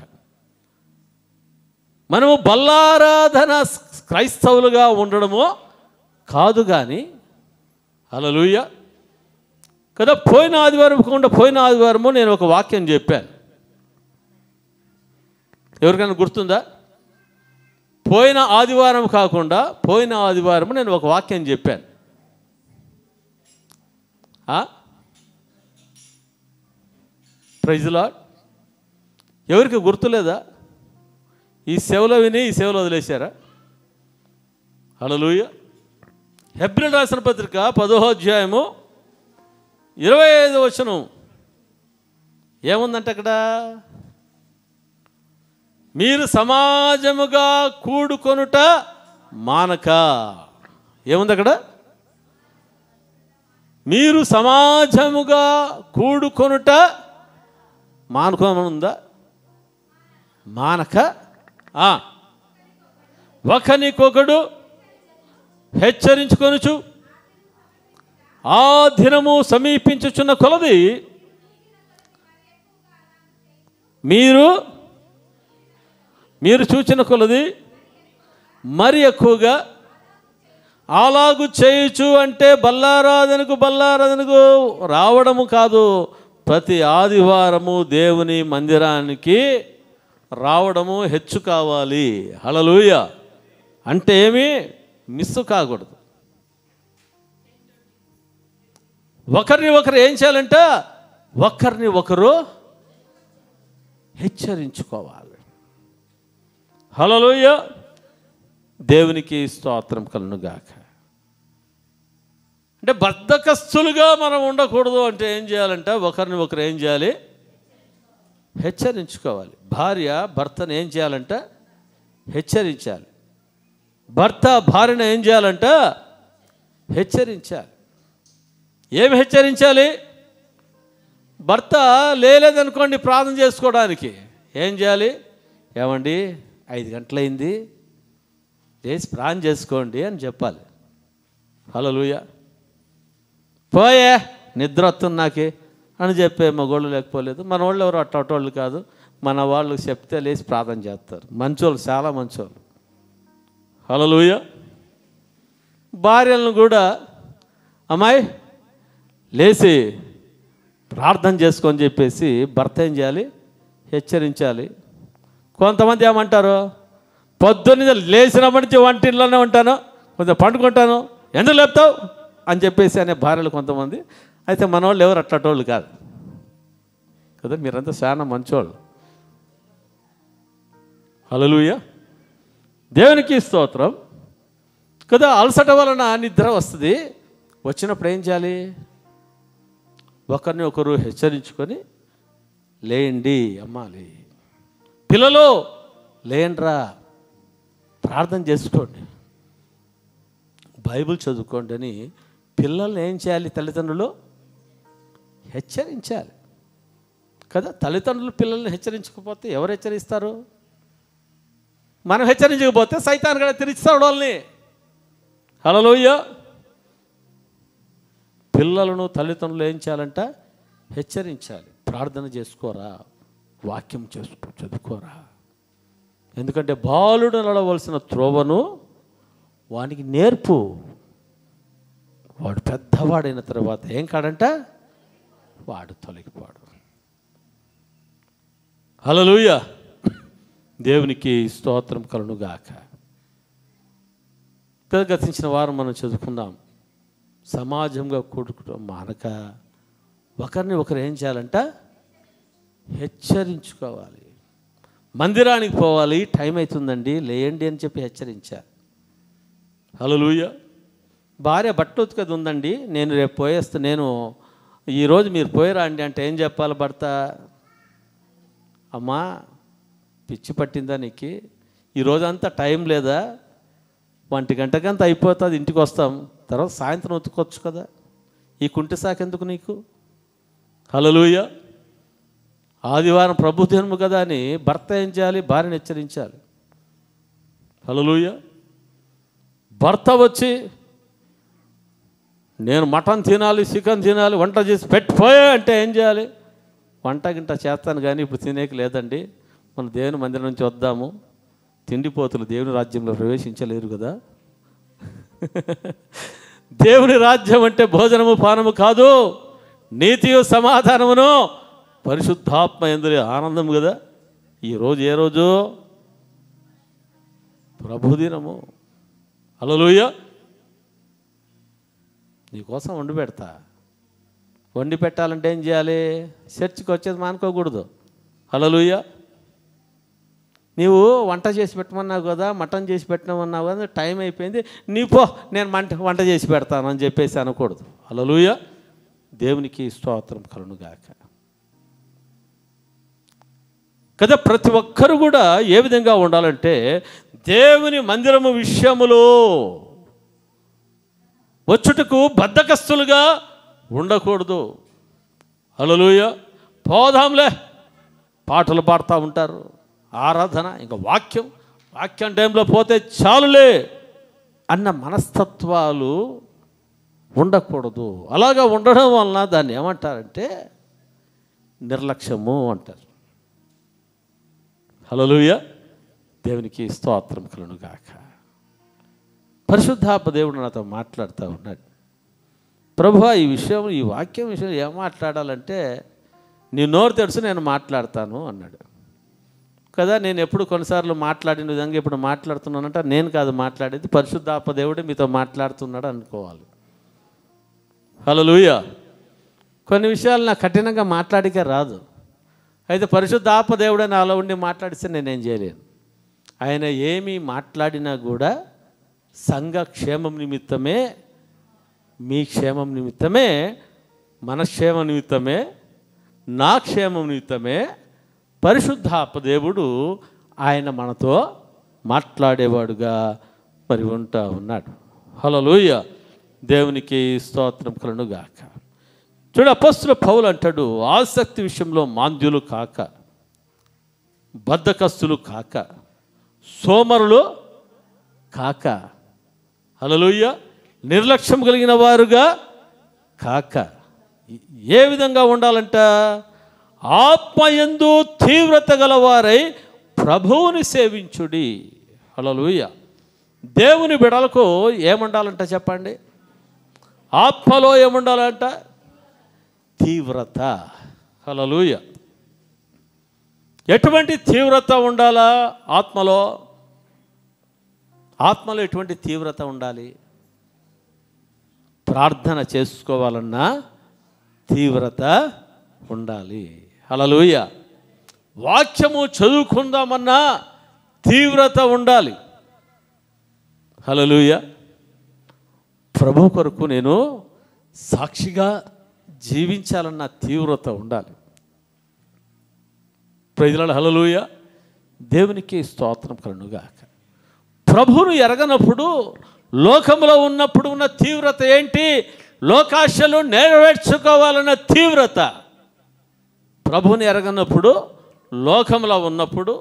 మనము బల్లారాధన క్రైస్తవులుగా ఉండడమో కాదు కానీ, హల్లెలూయా కదా. పోయిన ఆదివారము నేను ఒక వాక్యం చెప్పాను. ఎవరికైనా గుర్తుందా? పోయిన ఆదివారం కాకుండా పోయిన ఆదివారం నేను ఒక వాక్యం చెప్పాను. Praise Lord. ఎవరికి గుర్తులేదా? ఈ సేవలో విని ఈ సేవలో వదిలేశారా? హల్లెలూయా. హెబ్రీయులకు రాసిన పత్రిక 10వ అధ్యాయము 25వ వచనం ఏముందంటే అక్కడ, మీరు సమాజముగా కూడుకొనుట మానక. ఏముంది అక్కడ? మీరు సమాజముగా కూడుకొనుట మానుకోనుందా? మానక ఒకనికొకడు హెచ్చరించుకొనుచు ఆ దినము సమీపించుచున్న కొలది మీరు చూచిన కొలది మరి ఎక్కువగా అలాగు చేయుచు. అంటే బల్లారాధనకు రావడము కాదు, ప్రతి ఆదివారము దేవుని మందిరానికి రావడము హెచ్చు కావాలి. హల్లెలూయా. అంటే ఏమి మిస్ కాకూడదు. ఒకరిని ఒకరు ఏం చేయాలంట? ఒకరిని ఒకరు హెచ్చరించుకోవాలి. హల్లెలూయా. దేవునికి స్తోత్రం కలుగునుగాక. అంటే బద్ధకస్తులుగా మనం ఉండకూడదు. అంటే ఏం చేయాలంట? ఒకరిని ఒకరు ఏం చేయాలి? హెచ్చరించుకోవాలి. భార్య భర్తను ఏం చేయాలంట? హెచ్చరించాలి. భర్త భార్యను ఏం చేయాలంట? హెచ్చరించాలి. ఏమి హెచ్చరించాలి? భర్త లేదనుకోండి ప్రార్థన చేసుకోవడానికి ఏం చేయాలి? ఏమండి 5 గంటలైంది, చేసి ప్రార్థన చేసుకోండి అని చెప్పాలి. హల్లెలూయా. పోయే నిద్ర వస్తుంది నాకే అని చెప్పే మగోళ్ళు లేకపోలేదు. మన వాళ్ళు ఎవరు అట్టోళ్ళు కాదు. మన వాళ్ళు చెప్తే లేచి ప్రార్థన చేస్తారు. మంచోళ్ళు, చాలా మంచోళ్ళు. హల్లెలూయా. భార్యలను కూడా అమ్మాయి లేచి ప్రార్థన చేసుకొని చెప్పేసి భర్త ఏం చేయాలి? హెచ్చరించాలి. కొంతమంది ఏమంటారు? పొద్దున్న లేచినప్పటి నుంచి వంటింట్లోనే ఉంటాను, కొంచెం పండుకుంటాను, ఎందుకు లేపుతావు అని చెప్పేసి అనే భార్యలు కొంతమంది. అయితే మన వాళ్ళు ఎవరు అట్టోళ్ళు కాదు కదా, మీరంతా చాలా మంచోళ్ళు. హల్లెలూయా. దేవునికి స్తోత్రం కదా. అలసట వలన నిద్ర వస్తుంది. వచ్చినప్పుడు ఏం చేయాలి? ఒకరిని ఒకరు హెచ్చరించుకొని లేండి అమ్మాలి. పిల్లలు లేండ్రా, ప్రార్థన చేసుకోండి, బైబిల్ చదువుకోండి అని పిల్లల్ని ఏం చేయాలి? తల్లిదండ్రులు హెచ్చరించాలి కదా. తల్లిదండ్రులు పిల్లల్ని హెచ్చరించకపోతే ఎవరు హెచ్చరిస్తారు? మనం హెచ్చరించకపోతే సైతాన్ కూడా తిరిగిస్తాడు వాళ్ళని. హల్లెలూయా. పిల్లలను తల్లిదండ్రులు ఏం చేయాలంట? హెచ్చరించాలి. ప్రార్థన చేసుకోరా, వాక్యం చదువుకోరా. ఎందుకంటే బాలుడు నడవలసిన త్రోవను వానికి నేర్పు. వాడు పెద్దవాడైన తర్వాత ఏం కాడంట? వాడు తొలగిపోడు. హల్లెలూయా. దేవునికి స్తోత్రం కలుగునుగాక. గతించిన వారం మనం చదువుకుందాం. సమాజంగా కూడుకోవడం మానక ఒకరిని ఒకరు ఏం చేయాలంట? హెచ్చరించుకోవాలి. మందిరానికి పోవాలి, టైం అవుతుందండి, లేయండి అని చెప్పి హెచ్చరించాలి. హల్లెలూయా. భార్య బట్టలు ఉతికేది ఉందండి, నేను రేపు పోయేస్తా, నేను ఈరోజు మీరు పోయిరా అండి అంటే ఏం చెప్పాలి? భర్త, అమ్మా పిచ్చి పట్టిందా నీకు? ఈరోజంతా టైం లేదా? 1 గంటకంతా అయిపోతుంది, ఇంటికి వస్తాం, తర్వాత సాయంత్రం ఉతుకోవచ్చు కదా, ఈ కుంటి సాకెందుకు నీకు? హల్లెలూయా. ఆదివారం ప్రభు దినము కదా అని భర్త ఏం చేయాలి? భార్యను హెచ్చరించాలి. హల్లెలూయా. భర్త వచ్చి నేను మటన్ తినాలి, చికెన్ తినాలి, వంట చేసి పెట్టిపోయా అంటే ఏం చేయాలి? వంట గింట చేస్తాను కానీ ఇప్పుడు తినేకి లేదండి, మన దేవుని మందిరం నుంచి వద్దాము. తిండిపోతులు దేవుని రాజ్యంలో ప్రవేశించలేరు కదా. దేవుని రాజ్యం అంటే భోజనము పానము కాదు, నీతియు సమాధానమును పరిశుద్ధాత్మ యందు ఆనందం కదా. ఈరోజు ఏ రోజు? ప్రభుదినము. హల్లెలూయా. నీకోసం వండి పెడతా. వండి పెట్టాలంటే ఏం చేయాలి? చర్చికి వచ్చేది మానుకోకూడదు. హల్లెలూయా. నీవు వంట చేసి పెట్టమన్నావు కదా, మటన్ చేసి పెట్టమన్నావు కదా, టైం అయిపోయింది, నీ పో, నేను వంట చేసి పెడతాను అని చెప్పేసి అనకూడదు. హల్లెలూయా. దేవునికి స్తోత్రం కలుగునుగాక. కదా. ప్రతి ఒక్కరు కూడా ఏ విధంగా ఉండాలంటే దేవుని మందిరము విషయములో వచ్చుటకు బద్ధకస్తులుగా ఉండకూడదు. హల్లెలూయా. పోదాంలే, పాటలు పాడుతూ ఉంటారు, ఆరాధన, ఇంకా వాక్యం టైంలో పోతే చాలులే అన్న మనస్తత్వాలు ఉండకూడదు. అలాగా ఉండడం వలన దాన్ని ఏమంటారంటే నిర్లక్ష్యము అంటారు. హల్లెలూయా. దేవునికి స్తోత్రం కలుగును గాక. పరిశుద్ధాత్మ దేవుడు నాతో మాట్లాడుతూ ఉన్నాడు. ప్రభువా, ఈ విషయం, ఈ వాక్యం విషయం ఏం మాట్లాడాలంటే నీ నోరు తెలుసు, నేను మాట్లాడతాను అన్నాడు కదా. నేను ఎప్పుడు కొన్నిసార్లు మాట్లాడిన విధంగా ఇప్పుడు మాట్లాడుతున్నానంటే నేను కాదు మాట్లాడేది, పరిశుద్ధాత్మ దేవుడే మీతో మాట్లాడుతున్నాడు అనుకోవాలి. హల్లెలూయా. కొన్ని విషయాలు నాకు కఠినంగా మాట్లాడికే రాదు. అయితే పరిశుద్ధాత్మ దేవుడే నాలో ఉండి మాట్లాడిస్తే నేనేం చేయలేను. ఆయన ఏమీ మాట్లాడినా కూడా సంఘ క్షేమం నిమిత్తమే, మీ క్షేమం నిమిత్తమే, మన క్షేమం నిమిత్తమే, నా క్షేమం నిమిత్తమే పరిశుద్ధాత్మ దేవుడు ఆయన మనతో మాట్లాడేవాడుగా మరి ఉంటా ఉన్నాడు. హల్లెలూయా. దేవునికి స్తోత్రం కలుగును గాక. చూడు, అపోస్తలుడు పౌలు అంటాడు, ఆసక్తి విషయంలో మాంద్యులు కాక, బద్ధకస్తులు కాక, సోమరులు కాక, హల్లెలూయా, నిర్లక్ష్యం కలిగిన వారుగా కాక, ఏ విధంగా ఉండాలంట? ఆత్మయందు తీవ్రత గలవారై ప్రభువుని సేవించుడి. హల్లెలూయా. దేవుని బిడలకు ఏముండాలంట చెప్పండి? ఆత్మలో ఏముండాలంట? తీవ్రత. హల్లెలూయా. ఎటువంటి తీవ్రత ఉండాలా ఆత్మలో? ఆత్మలో ఎటువంటి తీవ్రత ఉండాలి? ప్రార్థన చేసుకోవాలన్నా తీవ్రత ఉండాలి. హల్లెలూయా. వాక్యము చదువుకుందామన్నా తీవ్రత ఉండాలి. హల్లెలూయా. ప్రభు కొరకు నేను సాక్షిగా జీవించాలన్న తీవ్రత ఉండాలి. ప్రజల హల్లెలూయా. దేవునికి స్తోత్రం కలుగును గాక. ప్రభువును ఎరగనప్పుడు, లోకంలో ఉన్నప్పుడు ఉన్న తీవ్రత ఏంటి? లోకాశలు నెరవేర్చుకోవాలన్న తీవ్రత. ప్రభువుని ఎరగనప్పుడు, లోకంలో ఉన్నప్పుడు,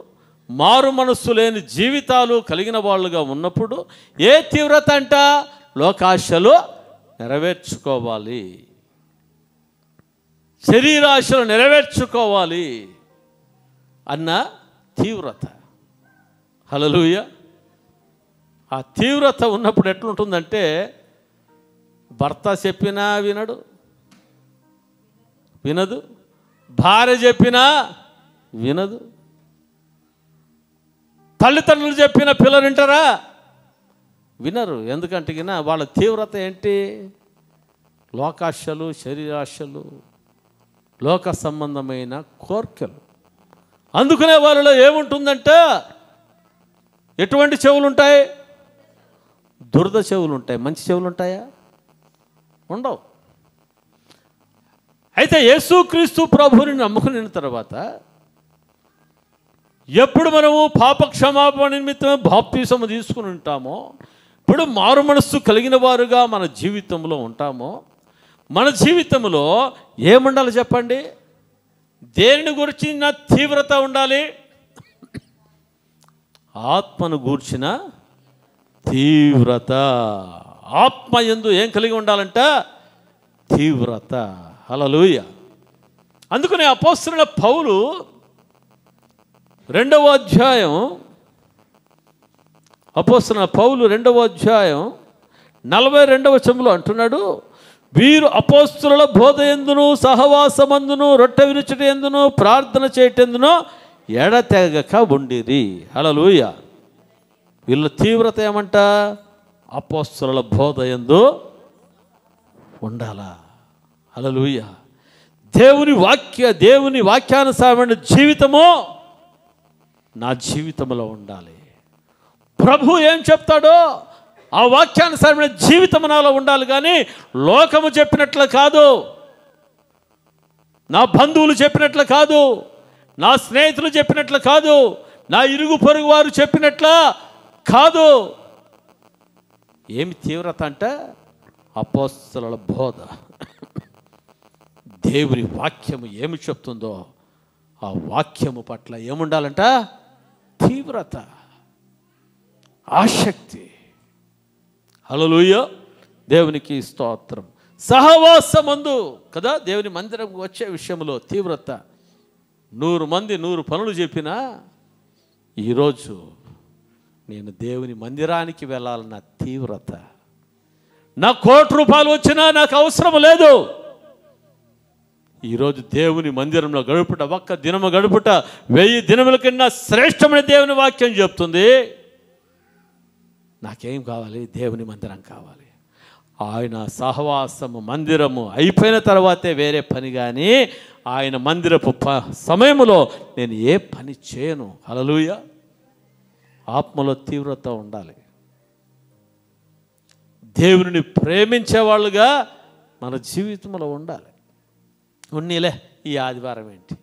మారు మనస్సు లేని జీవితాలు కలిగిన వాళ్ళుగా ఉన్నప్పుడు ఏ తీవ్రత అంట? లోకాశలు నెరవేర్చుకోవాలి, శరీరాశలు నెరవేర్చుకోవాలి అన్న తీవ్రత. హల్లెలూయా. ఆ తీవ్రత ఉన్నప్పుడు ఎట్లుంటుందంటే, భర్త చెప్పినా వినదు, భార్య చెప్పినా వినదు, తల్లిదండ్రులు చెప్పిన పిల్లలు వింటారా? వినరు. ఎందుకంటే వాళ్ళ తీవ్రత ఏంటి? లోకాశలు, శరీరాశలు, లోక సంబంధమైన కోర్కెలు. అందుకనే వాళ్ళలో ఏముంటుందంటే, ఎటువంటి చెవులు ఉంటాయి? దురద చెవులు ఉంటాయి. మంచి చెవులు ఉంటాయా? ఉండవు. అయితే యేసుక్రీస్తు ప్రభువుని నమ్ముకున్న తర్వాత ఎప్పుడు మనము పాపక్షమాపణ నిమిత్తం బాప్తిసము తీసుకుని ఉంటామో, ఇప్పుడు మారు మనస్సు కలిగిన వారుగా మన జీవితంలో ఉంటామో, మన జీవితంలో ఏముండాలి చెప్పండి? దేనిని గురించిన తీవ్రత ఉండాలి? ఆత్మను గూర్చిన తీవ్రత. ఆత్మ యందు ఏం కలిగి ఉండాలంట? తీవ్రత. హల్లెలూయా. అందుకనే అపోస్తలుడైన పౌలు 2వ అధ్యాయం, అపోస్తలుడైన పౌలు 2వ అధ్యాయం 42వ వచనంలో అంటున్నాడు, వీరు అపోస్తలుల బోధ యందును, సహవాసమందును, రొట్టె విరుచుట యందును, ప్రార్థన చేయటందును ఎడతెగక ఉండిరి. హల్లెలూయా. వీళ్ళ తీవ్రత ఏమంట? అపోస్తలుల బోధ యందు ఉండాలా. హల్లెలూయా. దేవుని వాక్యానుసారమైన జీవితము నా జీవితంలో ఉండాలి. ప్రభు ఏం చెప్తాడో ఆ వాక్యానుసారమైన జీవితం నాలో ఉండాలి. కానీ లోకము చెప్పినట్లు కాదు, నా బంధువులు చెప్పినట్లు కాదు, నా స్నేహితులు చెప్పినట్లు కాదు, నా ఇరుగు పొరుగు వారు చెప్పినట్లా కాదు. ఏమి తీవ్రత అంటే అపోస్తలుల బోధ. దేవుని వాక్యము ఏమి చెప్తుందో ఆ వాక్యము పట్ల ఏముండాలంట? తీవ్రత, ఆసక్తి. హల్లెలూయా, దేవునికి స్తోత్రం. సహవాసమందు కదా దేవుని మందిరం వచ్చే విషయంలో తీవ్రత. 100 మంది 100 పనులు చెప్పినా ఈరోజు నేను దేవుని మందిరానికి వెళ్ళాలన్న తీవ్రత. నా 1 కోటి రూపాయలు వచ్చినా నాకు అవసరం లేదు. ఈరోజు దేవుని మందిరంలో గడుపుట, ఒక్క దినము గడుపుట 1000 దినముల కన్నా శ్రేష్టమైన దేవుని వాక్యం చెప్తుంది. నాకేం కావాలి? దేవుని మందిరం కావాలి. ఆయన సహవాసము మందిరము అయిపోయిన తర్వాతే వేరే పని, కానీ ఆయన మందిరపు సమయంలో నేను ఏ పని చేయను. హల్లెలూయా. ఆత్మలో తీవ్రత ఉండాలి. దేవుని ప్రేమించే వాళ్ళుగా మన జీవితంలో ఉండాలి. ఉన్నీలే ఈ ఆదివారం ఏంటి?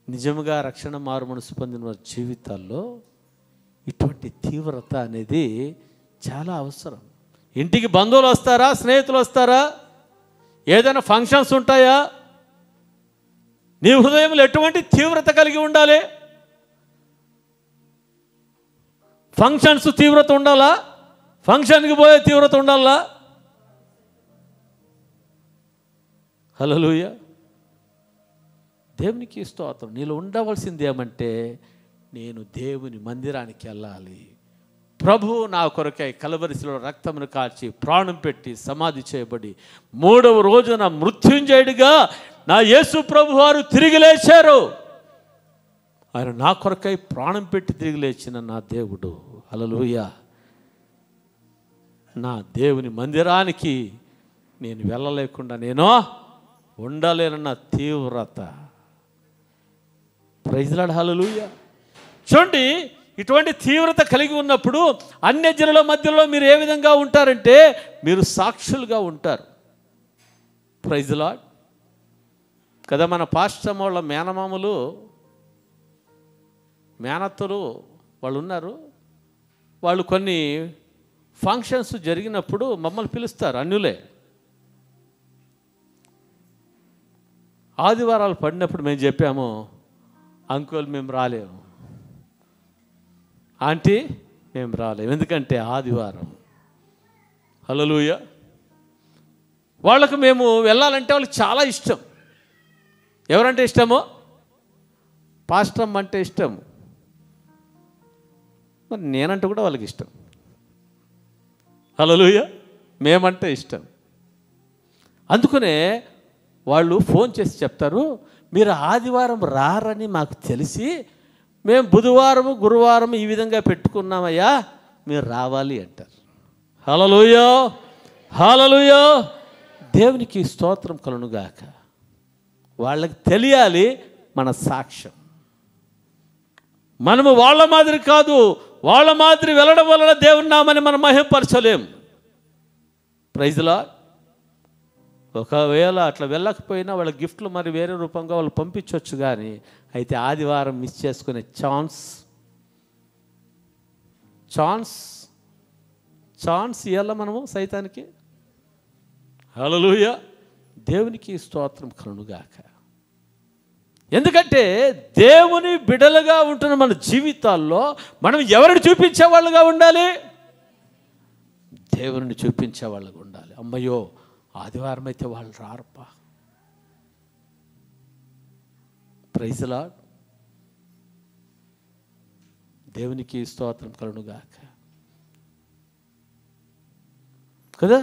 నిజంగా రక్షణ మారు మనసు పొందిన వారి జీవితాల్లో ఇటువంటి తీవ్రత అనేది చాలా అవసరం. ఇంటికి బంధువులు వస్తారా? స్నేహితులు వస్తారా? ఏదైనా ఫంక్షన్స్ ఉంటాయా? నీ హృదయంలో ఎటువంటి తీవ్రత కలిగి ఉండాలి? ఫంక్షన్స్ తీవ్రత ఉండాలా? ఫంక్షన్కి పోయే తీవ్రత ఉండాలా? హల్లెలూయా, దేవునికి స్తోత్రం. నీలో ఉండవలసింది ఏమంటే, నేను దేవుని మందిరానికి వెళ్ళాలి. ప్రభువు నా కొరకై కలవరిశిలో రక్తమును కాల్చి ప్రాణం పెట్టి సమాధి చేయబడి 3వ రోజున మృత్యుంజయుడిగా నా యేసు ప్రభు వారు తిరిగి లేచారు. ఆయన నా కొరకై ప్రాణం పెట్టి తిరిగి లేచిన నా దేవుడు. హల్లెలూయా. నా దేవుని మందిరానికి నేను వెళ్ళలేకుండా నేను ఉండలేనన్న తీవ్రత. Praise lord. హల్లెలూయా. చూడండి, ఇటువంటి తీవ్రత కలిగి ఉన్నప్పుడు అన్యజనుల మధ్యలో మీరు ఏ విధంగా ఉంటారంటే, మీరు సాక్షులుగా ఉంటారు. Praise Lord. కదా, మన పాస్టర్ వాళ్ళ మేనమామలు మేనత్తలు వాళ్ళు ఉన్నారు. వాళ్ళు కొన్ని ఫంక్షన్స్ జరిగినప్పుడు మమ్మల్ని పిలుస్తారు, అన్యులే. ఆదివారాలు పడినప్పుడు మేము చెప్పాము, అంకుల్ మేము రాలేము, ఆంటీ మేము రాలేము, ఎందుకంటే ఆదివారం. హల్లెలూయా. వాళ్ళకు మేము వెళ్ళాలంటే వాళ్ళకి చాలా ఇష్టం. ఎవరంటే ఇష్టమో? పాస్టర్ అంటే ఇష్టం. మరి నేనంటే కూడా వాళ్ళకి ఇష్టం. హల్లెలూయా. మేమంటే ఇష్టం. అందుకనే వాళ్ళు ఫోన్ చేసి చెప్తారు, మీరు ఆదివారం రారని మాకు తెలిసి మేము బుధవారము గురువారం ఈ విధంగా పెట్టుకున్నామయ్యా, మీరు రావాలి అంటారు. హల్లెలూయా, హల్లెలూయా. దేవునికి స్తోత్రం కలుగునుగాక. వాళ్ళకి తెలియాలి మన సాక్ష్యం. మనము వాళ్ళ మాదిరి కాదు. వాళ్ళ మాదిరి వెళ్ళడం వలన దేవుని నామని మనం మహిమపరచలేం. Praise lord. ఒకవేళ అట్లా వెళ్ళకపోయినా వాళ్ళ గిఫ్ట్లు మరి వేరే రూపంగా వాళ్ళు పంపించవచ్చు, కానీ అయితే ఆదివారం మిస్ చేసుకునే ఛాన్స్ ఇవ్వాల మనము సైతానికి. హల్లెలూయా. దేవునికి స్తోత్రం కలుగునుగాక. ఎందుకంటే దేవుని బిడలుగా ఉంటున్న మన జీవితాల్లో మనం ఎవరిని చూపించే వాళ్ళుగా ఉండాలి? దేవుని చూపించే వాళ్ళగా ఉండాలి. అమ్మయ్యో, ఆదివారం అయితే వాళ్ళు రారప్పా. Praise lord. దేవునికి స్తోత్రం కలుగునుగాక. కదా,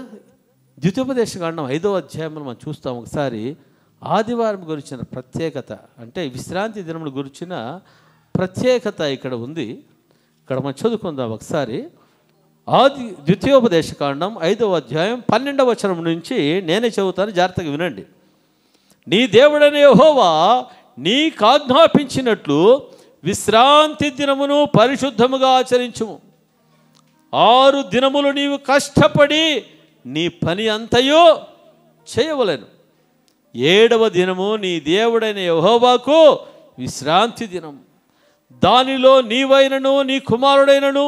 ద్వితీయోపదేశకాండం 5వ అధ్యాయంలో మనం చూస్తాం. ఒకసారి ఆదివారం గురించిన ప్రత్యేకత, అంటే విశ్రాంతి దినముల గురించిన ప్రత్యేకత ఇక్కడ ఉంది. ఇక్కడ మనం చదువుకుందాం ఒకసారి. ద్వితీయోపదేశకాండం 5వ అధ్యాయం 12వ వచనం నుంచి నేనే చదువుతాను, జాగ్రత్తగా వినండి. నీ దేవుడైన యెహోవా నీకు ఆజ్ఞాపించినట్లు విశ్రాంతి దినమును పరిశుద్ధముగా ఆచరించుము. 6 దినములు నీవు కష్టపడి నీ పని అంతయు చేయవలెను. 7వ దినము నీ దేవుడైన యెహోవాకు విశ్రాంతి దినం. దానిలో నీవైనను, నీ కుమారుడైనను,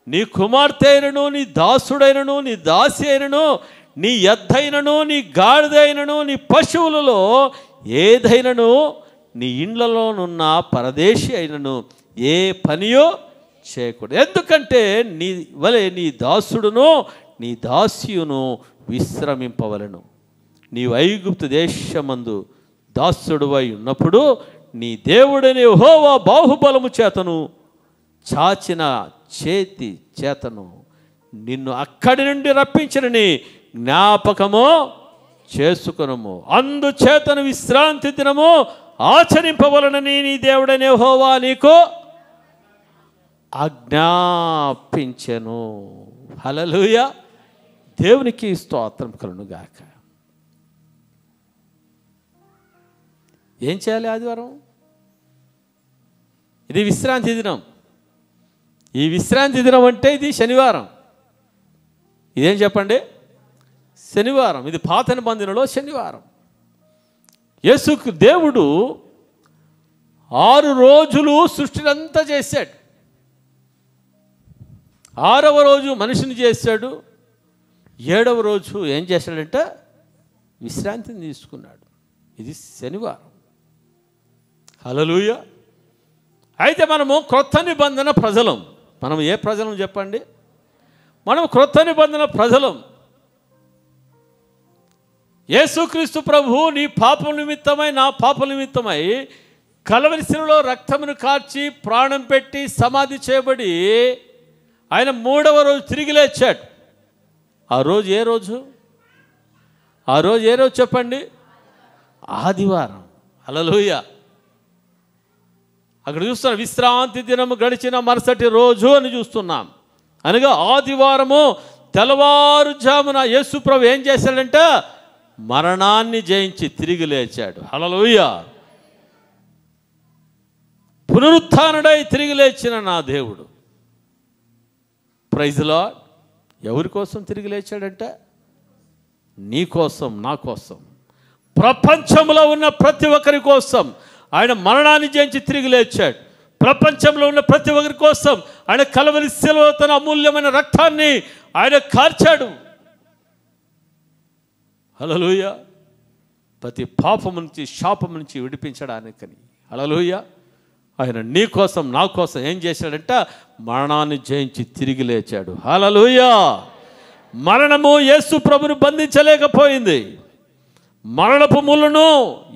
నీ కుమార్తె అయినను, నీ దాసుడైనను, నీ దాసి అయినను, నీ ఎద్దైనను, నీ గాడిదైనను, నీ పశువులలో ఏదైనను, నీ ఇండ్లలోనున్న పరదేశి అయినను ఏ పనియో చేయకూడదు. ఎందుకంటే నీ వలె నీ దాసుడును నీ దాసియును విశ్రమింపవలను. నీవు ఐగుప్తు దేశమందు దాసుడువై ఉన్నప్పుడు నీ దేవుడైన యెహోవా బాహుబలము చేతను చాచిన చేతి చేతను నిన్ను అక్కడి నుండి రప్పించనని జ్ఞాపకము చేసుకొనుము. అందుచేతను విశ్రాంతి దినము ఆచరింపవలనని నీ దేవుడైన యెహోవా నీకు ఆజ్ఞాపించెను. హల్లెలూయా. దేవునికి స్తోత్రం కలుగును గాక. ఏం చేయాలి ఆదివారం? ఇది విశ్రాంతి దినం. ఈ విశ్రాంతి దినం అంటే ఇది శనివారం. ఇదేం చెప్పండి? శనివారం. ఇది పాత నిబంధనలో శనివారం. యేసుకు దేవుడు 6 రోజులు సృష్టినంతా చేశాడు. 6వ రోజు మనిషిని చేశాడు. 7వ రోజు ఏం చేశాడంటే విశ్రాంతిని తీసుకున్నాడు. ఇది శనివారం. హల్లెలూయా. అయితే మనము క్రొత్త నిబంధన ప్రజలం. మనం ఏ ప్రజలం చెప్పండి? మనం క్రొత్త నిబంధన ప్రజలం. యేసుక్రీస్తు ప్రభువు నీ పాపం నిమిత్తమై, నా పాపం నిమిత్తమై కల్వరి శిలువలో రక్తమును కార్చి ప్రాణం పెట్టి సమాధి చేయబడి ఆయన 3వ రోజు తిరిగి లేచాడు. ఆ రోజు ఏ రోజు? ఆ రోజు ఏ రోజు చెప్పండి? ఆదివారం. హల్లెలూయా. అక్కడ చూస్తున్నాం విశ్రాంతి దినము గడిచిన మరుసటి రోజు అని చూస్తున్నాం. అనగా ఆదివారము తెల్లవారుజామున యేసు ప్రభు ఏం చేశాడంటే మరణాన్ని జయించి తిరిగి లేచాడు. హల్లెలూయా. పునరుత్థానుడై తిరిగి లేచిన నా దేవుడు. Praise Lord. ఎవరి కోసం తిరిగి లేచాడంటే నీ కోసం, నా కోసం, ప్రపంచంలో ఉన్న ప్రతి ఒక్కరి కోసం ఆయన మరణాన్ని జయించి తిరిగి లేచాడు. ప్రపంచంలో ఉన్న ప్రతి ఒక్కరి కోసం ఆయన కల్వరి శిలువలో తన అమూల్యమైన రక్తాన్ని ఆయన కార్చాడు. హల్లెలూయా. ప్రతి పాపం నుంచి, శాపం నుంచి విడిపించడానికని. హల్లెలూయా. ఆయన నీ కోసం, నా కోసం ఏం చేశాడంటే మరణాన్ని జయించి తిరిగి లేచాడు. హల్లెలూయా. మరణము యేసు ప్రభుని బంధించలేకపోయింది. మరణపు ముళ్ళను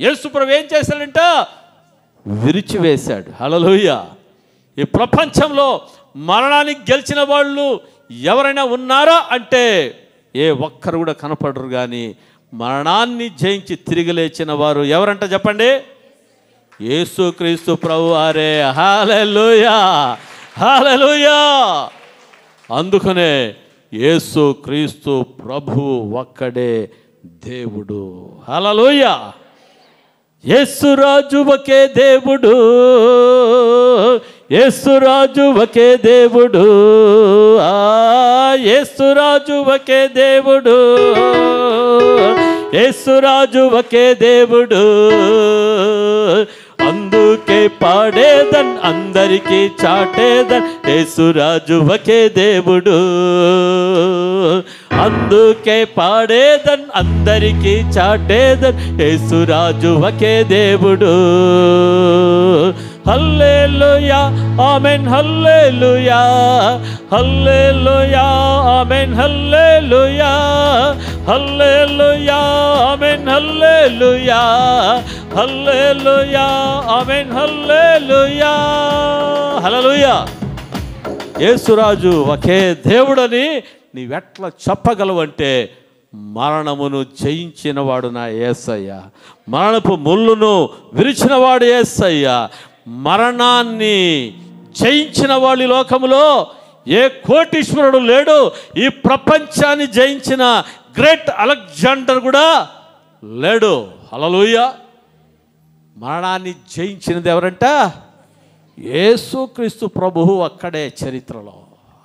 యేసు ప్రభు ఏం చేశాడంటే విరిచివేశాడు. హల్లెలూయా. ఈ ప్రపంచంలో మరణాన్ని గెలిచిన వాళ్ళు ఎవరైనా ఉన్నారా అంటే ఏ ఒక్కరు కూడా కనపడరు. కానీ మరణాన్ని జయించి తిరిగి లేచిన వారు ఎవరంట చెప్పండి? యేసుక్రీస్తు ప్రభు వారే. హల్లెలూయా. హల్లెలూయా. అందుకనే యేసుక్రీస్తు ప్రభు ఒక్కడే దేవుడు. హల్లెలూయా. యేసురాజు ఒకే దేవుడు, యేసురాజు ఒకే దేవుడు, యేసురాజు ఒకే దేవుడు, యేసురాజు ఒకే దేవుడు. అందుకే పాడేదన్, అందరికీ చాటేదన్, యేసురాజు ఒకే దేవుడు. అందుకే పాడేదన్, అందరికీ చాటేదన్, యేసురాజు ఒకే దేవుడు. హల్లెలూయా. ఆమేన్. హల్లెలూయా. హల్లెలూయా. ఆమేన్. హల్లెలూయా. హల్లెలూయా. ఆమేన్. హల్లెలూయా. హల్లెలూయా. ఆమేన్. హల్లెలూయా. హల్లెలూయా. యేసురాజు ఒకే దేవుడని నీవెట్లా చెప్పగలవంటే మరణమును జయించినవాడు నా యేసయ్య. మరణపు ముళ్ళును విరిచినవాడు యేసయ్య. మరణాన్ని జయించిన వాళ్ళు లోకములో ఏ కోటీశ్వరుడు లేడు. ఈ ప్రపంచాన్ని జయించిన గ్రేట్ అలెగ్జాండర్ కూడా లేడు. హల్లెలూయా. మరణాన్ని జయించినది ఎవరంట? యేసుక్రీస్తు ప్రభువు అక్కడే చరిత్రలో.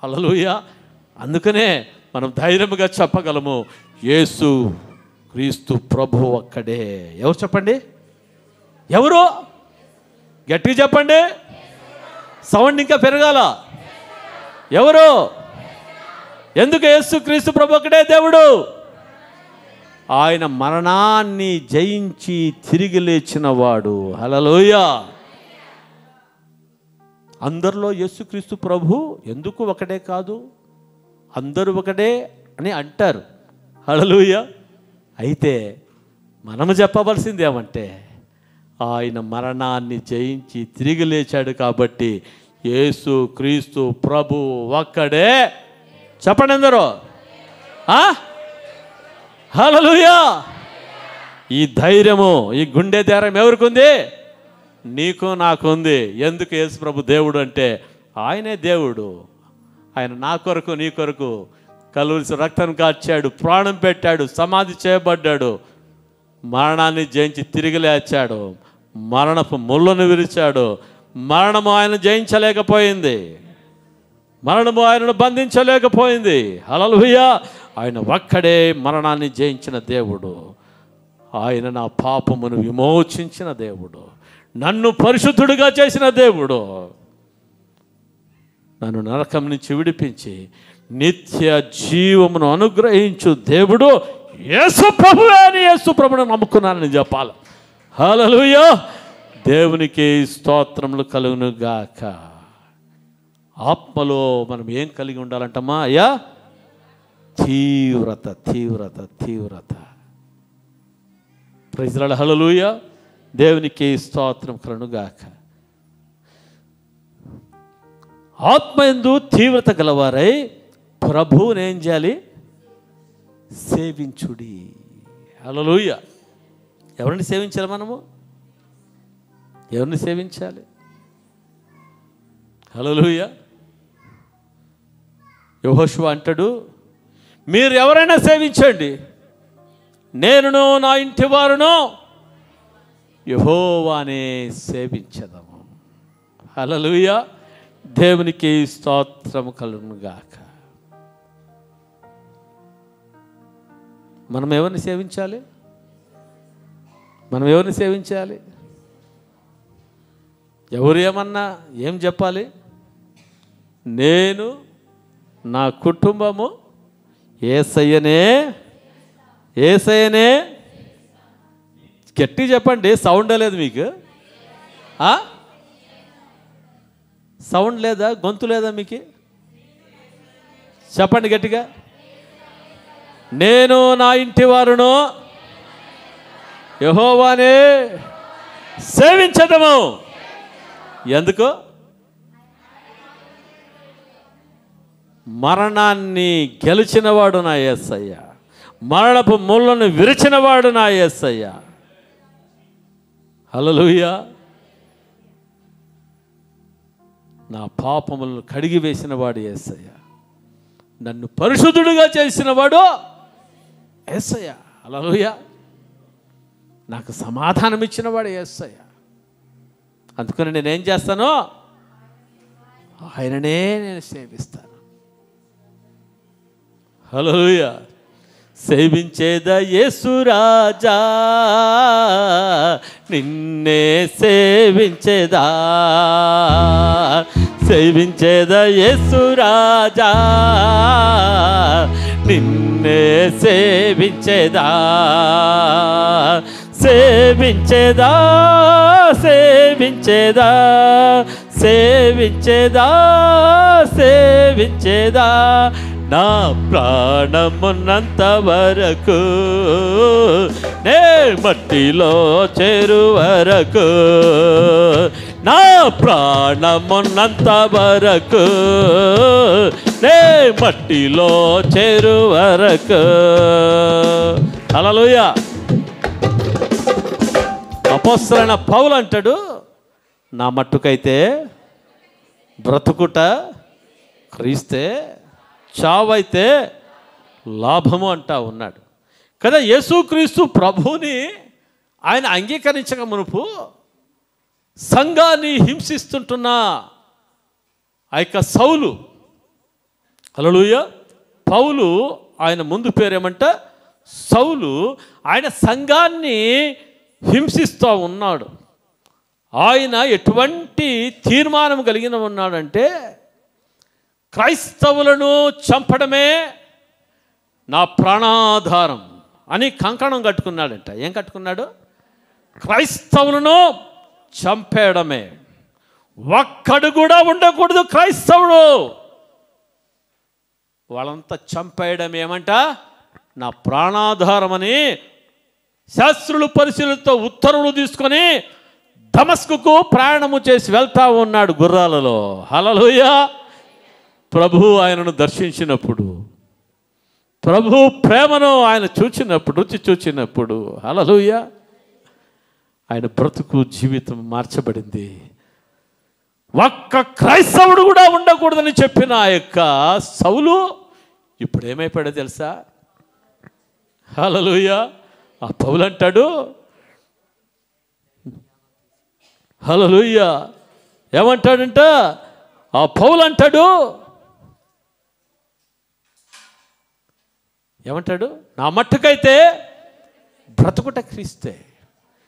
హల్లెలూయా. అందుకనే మనం ధైర్యంగా చెప్పగలము యేసు క్రీస్తు ప్రభు ఒక్కడే. ఎవరు చెప్పండి? ఎవరు? గట్టిగా చెప్పండి, సౌండ్ ఇంకా పెరగాల. ఎవరు? ఎందుకు? యేసు క్రీస్తు ప్రభు ఒక్కడే దేవుడు. ఆయన మరణాన్ని జయించి తిరిగి లేచిన వాడు. హల్లెలూయా. అందరిలో యేసుక్రీస్తు ప్రభు ఎందుకు ఒకటే కాదు, అందరూ ఒకటే అని అంటారు. హల్లెలూయా. అయితే మనము చెప్పవలసింది ఏమంటే, ఆయన మరణాన్ని జయించి తిరిగి లేచాడు కాబట్టి యేసు క్రీస్తు ప్రభు ఒక్కడే. చెప్పండి అందరూ. హల్లెలూయా. ఈ ధైర్యము, ఈ గుండె ధైర్యం ఎవరికి ఉంది? నీకు నాకు ఉంది. ఎందుకు? యేసు ప్రభు దేవుడు అంటే ఆయనే దేవుడు. ఆయన నా కొరకు నీ కొరకు కలువరి రక్తం కార్చాడు, ప్రాణం పెట్టాడు, సమాధి చేయబడ్డాడు, మరణాన్ని జయించి తిరిగి లేచాడు, మరణపు ముళ్ళను విరిచాడు. మరణము ఆయన జయించలేకపోయింది, మరణము ఆయనను బంధించలేకపోయింది. హల్లెలూయా. ఆయన ఒక్కడే మరణాన్ని జయించిన దేవుడు. ఆయన నా పాపమును విమోచించిన దేవుడు, నన్ను పరిశుద్ధుడిగా చేసిన దేవుడు, నన్ను నరకం నుంచి విడిపించి నిత్య జీవమును అనుగ్రహించు దేవుడు యేసు ప్రభువే అని యేసు ప్రభువును నమ్ముకున్నానని చెప్పాలి. హల్లెలూయా. దేవునికి స్తోత్రములు కలుగును గాక. ఆత్మలో మనం ఏం కలిగి ఉండాలంటమ్మా? అయ్యా, తీవ్రత, తీవ్రత, తీవ్రత. Praise the lord. హల్లెలూయా. దేవునికి స్తోత్రం కలుగును గాక. ఆత్మయందు తీవ్రత గలవారై ప్రభువుని ఏం చేయాలి? సేవించుడి. హల్లెలూయా. ఎవరిని సేవించాలి మనము? ఎవరిని సేవించాలి? హల్లెలూయా. యెహోషువ అంటాడు, మీరు ఎవరైనా సేవించండి, నేనును నా ఇంటి వారును యెహోవానే సేవించదము. హల్లెలూయా. దేవునికి స్తోత్రము కలుగును గాక. మనం ఎవరిని సేవించాలి? మనం ఎవరిని సేవించాలి? ఎవరు ఏమన్నా ఏం చెప్పాలి? నేను, నా కుటుంబము యేసయ్యనే, యేసయ్యనే. గట్టి చెప్పండి, సౌండ్ లేదు మీకు? సౌండ్ లేదా? గొంతు లేదా మీకు? చెప్పండి గట్టిగా. నేను నా ఇంటి వారును యెహోవానే సేవించదము. ఎందుకు? మరణాన్ని గెలిచినవాడు నా యేసయ్య, మరణపు ముళ్ళను విరిచినవాడు నా యేసయ్య. హల్లెలూయా. నా పాపములను కడిగి వేసినవాడు యేసయ్య, నన్ను పరిశుద్ధుడిగా చేసినవాడు యేసయ్య. హల్లెలూయా. నాకు సమాధానం ఇచ్చినవాడు యేసయ్య. అందుకని నేనేం చేస్తాను? ఆయననే నేను సేవిస్తాను. హల్లెలూయా. సేవించేదా యేసు రాజా, నిన్నే సేవించేదా, సేవించేదా యేసు రాజా, నిన్నే సేవించేదా, సేవించేదా, సేవించేదా, సేవించేదా, సేవించేదా, నా ప్రాణమున్నంత వరకు, నే మట్టిలో చేరు వరకు, నా ప్రాణమున్నంత వరకు, నే మట్టిలో చేరు వరకు. హల్లెలూయా. అపోస్తలుడైన పౌలు అంటాడు, నా మట్టుకైతే బ్రతుకుట క్రీస్తే, చావైతే లాభము అంటా ఉన్నాడు కదా. యేసుక్రీస్తు ప్రభువుని ఆయన అంగీకరించక మునుపు సంఘాన్ని హింసిస్తుంటున్న ఆ యొక్క సౌలు, హల్లెలూయా, పౌలు ఆయన ముందు పేరేమంట? సౌలు ఆయన సంఘాన్ని హింసిస్తూ ఉన్నాడు. ఆయన ఎటువంటి తీర్మానం కలిగిన ఉన్నాడంటే, క్రైస్తవులను చంపడమే నా ప్రాణాధారం అని కంకణం కట్టుకున్నాడంట. ఏం కట్టుకున్నాడు? క్రైస్తవులను చంపేయడమే. ఒక్కడు కూడా ఉండకూడదు క్రైస్తవుడు. వాళ్ళంతా చంపేయడం ఏమంట? నా ప్రాణాధారమని శాస్త్రులు పరిశీలనతో ఉత్తర్వులు తీసుకొని దమస్కుకు ప్రయాణము చేసి వెళ్తా ఉన్నాడు గుర్రాలలో. హల్లెలూయా. ప్రభు ఆయనను దర్శించినప్పుడు, ప్రభు ప్రేమను ఆయన చూచినప్పుడు, రుచి చూచినప్పుడు, హల్లెలూయా, ఆయన బ్రతుకు జీవితం మార్చబడింది. ఒక్క క్రైస్తవుడు కూడా ఉండకూడదని చెప్పిన ఆ యొక్క సౌలు ఇప్పుడు ఏమైపోయాడో తెలుసా? హల్లెలూయా. ఆ పౌలు అంటాడు, హల్లెలూయా, ఏమంటాడంట? ఆ పౌలు అంటాడు, ఏమంటాడు? నా మట్టుకైతే బ్రతుకుట క్రీస్తే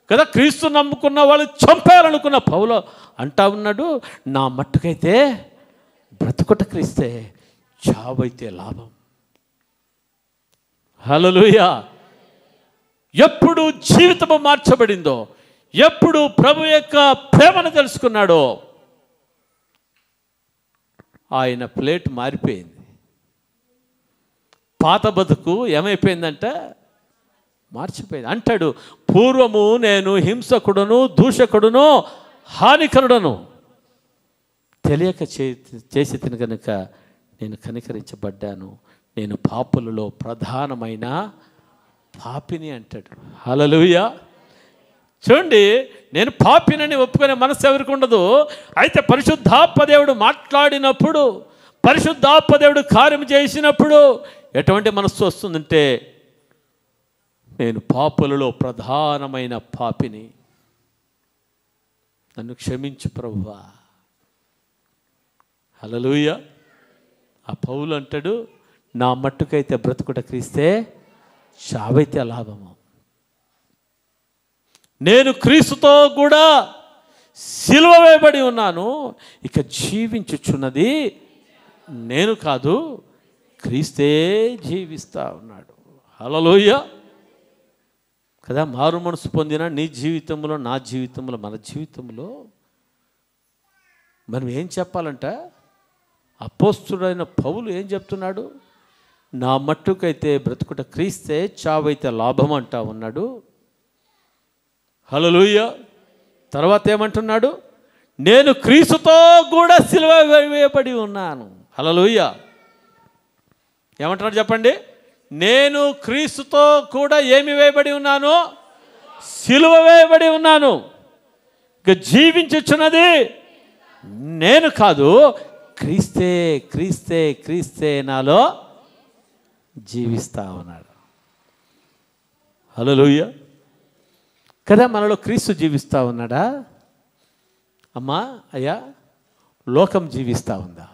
కదా. క్రీస్తు నమ్ముకున్న వాళ్ళు చంపాలనుకున్న పౌలు అంటా ఉన్నాడు, నా మట్టుకైతే బ్రతుకుట క్రీస్తే, చావైతే లాభం. హల్లెలూయా. ఎప్పుడు జీవితము మార్చబడిందో, ఎప్పుడు ప్రభు యొక్క ప్రేమను తెలుసుకున్నాడో, ఆయన ప్లేట్ మారిపోయింది. పాత బతుకు ఏమైపోయిందంటే మార్చిపోయింది. అంటాడు, పూర్వము నేను హింసకుడును, దూషకుడును, హానికరుడను, తెలియక చేసి తిన కనుక నేను కనికరించబడ్డాను, నేను పాపులలో ప్రధానమైన పాపిని అంటాడు. హల్లెలూయా. చూడండి, నేను పాపినని ఒప్పుకునే మనసు ఎవరికి ఉండదు. అయితే పరిశుద్ధాత్మ దేవుడు మాట్లాడినప్పుడు, పరిశుద్ధాత్మ దేవుడు కార్యం చేసినప్పుడు ఎటువంటి మనస్సు వస్తుందంటే, నేను పాపులలో ప్రధానమైన పాపిని, నన్ను క్షమించు ప్రభువా. హల్లెలూయా. ఆ పౌలు అంటాడు, నా మట్టుకైతే బ్రతుకుట క్రీస్తే, చావైతే లాభము. నేను క్రీస్తుతో కూడా సిలువ వేయబడి ఉన్నాను, ఇక జీవించుచున్నది నేను కాదు, క్రీస్తే జీవిస్తా ఉన్నాడు. హల్లెలూయా కదా. మారు మనసు పొందిన నీ జీవితంలో, నా జీవితంలో, మన జీవితంలో మనం ఏం చెప్పాలంట? అపోస్తుడైన పౌలు ఏం చెప్తున్నాడు? నా మట్టుకైతే బ్రతుకుట క్రీస్తే, చావైతే లాభం అంటా ఉన్నాడు. హల్లెలూయా. తర్వాత ఏమంటున్నాడు? నేను క్రీస్తుతో కూడా సిలువ వేయబడి ఉన్నాను. హల్లెలూయా. ఏమంటున్నాడు చెప్పండి? నేను క్రీస్తుతో కూడా ఏమి వేయబడి ఉన్నాను? సిలువ వేయబడి ఉన్నాను. ఇక జీవించుచున్నది నేను కాదు, క్రీస్తే, క్రీస్తే, క్రీస్తే నాలో జీవిస్తా ఉన్నాడు. హల్లెలూయా కదా. మనలో క్రీస్తు జీవిస్తూ ఉన్నాడా? అమ్మా, అయ్యా, లోకం జీవిస్తూ ఉందా?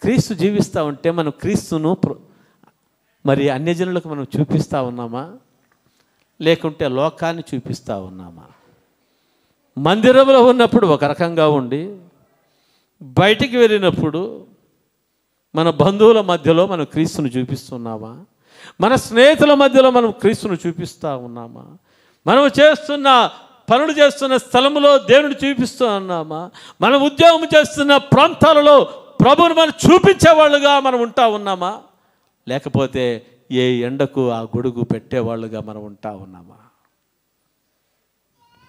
క్రీస్తు జీవిస్తూ ఉంటే మనం క్రీస్తును మరి అన్యజనులకు మనం చూపిస్తూ ఉన్నామా, లేకుంటే లోకాన్ని చూపిస్తూ ఉన్నామా? మందిరంలో ఉన్నప్పుడు ఒక రకంగా ఉండి, బయటికి వెళ్ళినప్పుడు మన బంధువుల మధ్యలో మనం క్రీస్తును చూపిస్తున్నామా? మన స్నేహితుల మధ్యలో మనం క్రీస్తును చూపిస్తూ ఉన్నామా? మనం చేస్తున్న పనులు చేస్తున్న స్థలంలో దేవుని చూపిస్తూ ఉన్నామా? మనం ఉద్యోగం చేస్తున్న ప్రాంతాలలో ప్రభువుని మనం చూపించేవాళ్ళుగా మనం ఉంటా ఉన్నామా? లేకపోతే ఏ ఎండకు ఆ గొడుగు పెట్టేవాళ్ళుగా మనం ఉంటా ఉన్నామా?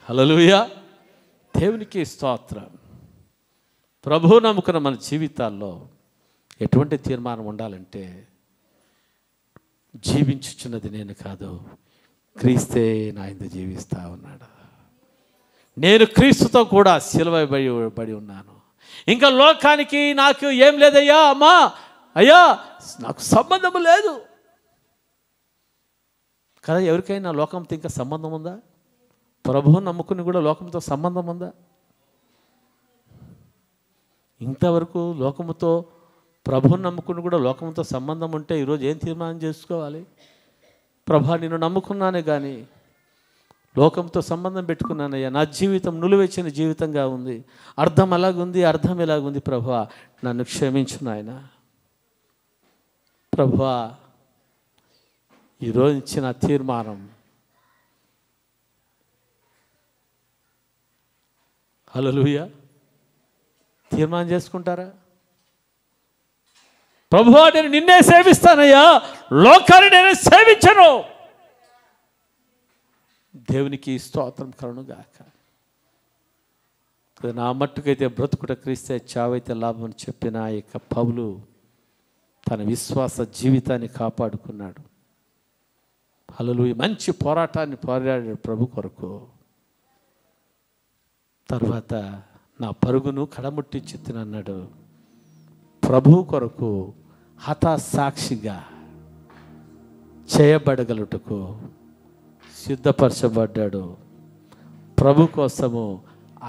హల్లెలూయా. దేవునికి స్తోత్రం. ప్రభువు నమ్ముకున్న మన జీవితాల్లో ఎటువంటి తీర్మానం ఉండాలంటే, జీవించుచున్నది నేను కాదు, క్రీస్తే నా యందు జీవిస్తూ ఉన్నాడు. నేను క్రీస్తుతో కూడా సిలువ వేయబడి ఉన్నాను. ఇంకా లోకానికి నాకు ఏం లేదయ్యా, అమ్మా, అయ్యా, నాకు సంబంధం లేదు కదా. ఎవరికైనా లోకంతో ఇంకా సంబంధం ఉందా? ప్రభువు నమ్ముకుని కూడా లోకంతో సంబంధం ఉందా? ఇంతవరకు లోకముతో ప్రభువుని నమ్ముకుని కూడా లోకంతో సంబంధం ఉంటే ఈరోజు ఏం తీర్మానం చేసుకోవాలి? ప్రభా, నిన్ను నమ్ముకున్నానే కానీ లోకంతో సంబంధం పెట్టుకున్నానయ్యా, నా జీవితం నులివెచ్చిన జీవితంగా ఉంది, అర్థం అలాగుంది, అర్థం ఎలాగుంది ప్రభా, నన్ను క్షమించు నాయనా. ప్రభా, ఈరోజు ఇచ్చిన తీర్మానం హల్లెలూయా, తీర్మానం చేసుకుంటారా? ప్రభువా, నేను నిన్నే సేవిస్తానయ్యా, లోకాన్ని నేను సేవించను. దేవునికి స్తోత్రం కలుగునుగాక. నా మట్టుకైతే బ్రతుకుట క్రీస్తే, చావైతే లాభం అని చెప్పిన ఆ యొక్క పౌలు తన విశ్వాస జీవితాన్ని కాపాడుకున్నాడు. హల్లెలూయా, మంచి పోరాటాన్ని పోరాడాడు ప్రభు కొరకు. తర్వాత నా పరుగును కడముట్టించితినన్నాడు. ప్రభు కొరకు హతసాక్షిగా చేయబడగలుటకు సిద్ధపరచబడ్డాడు. ప్రభు కోసము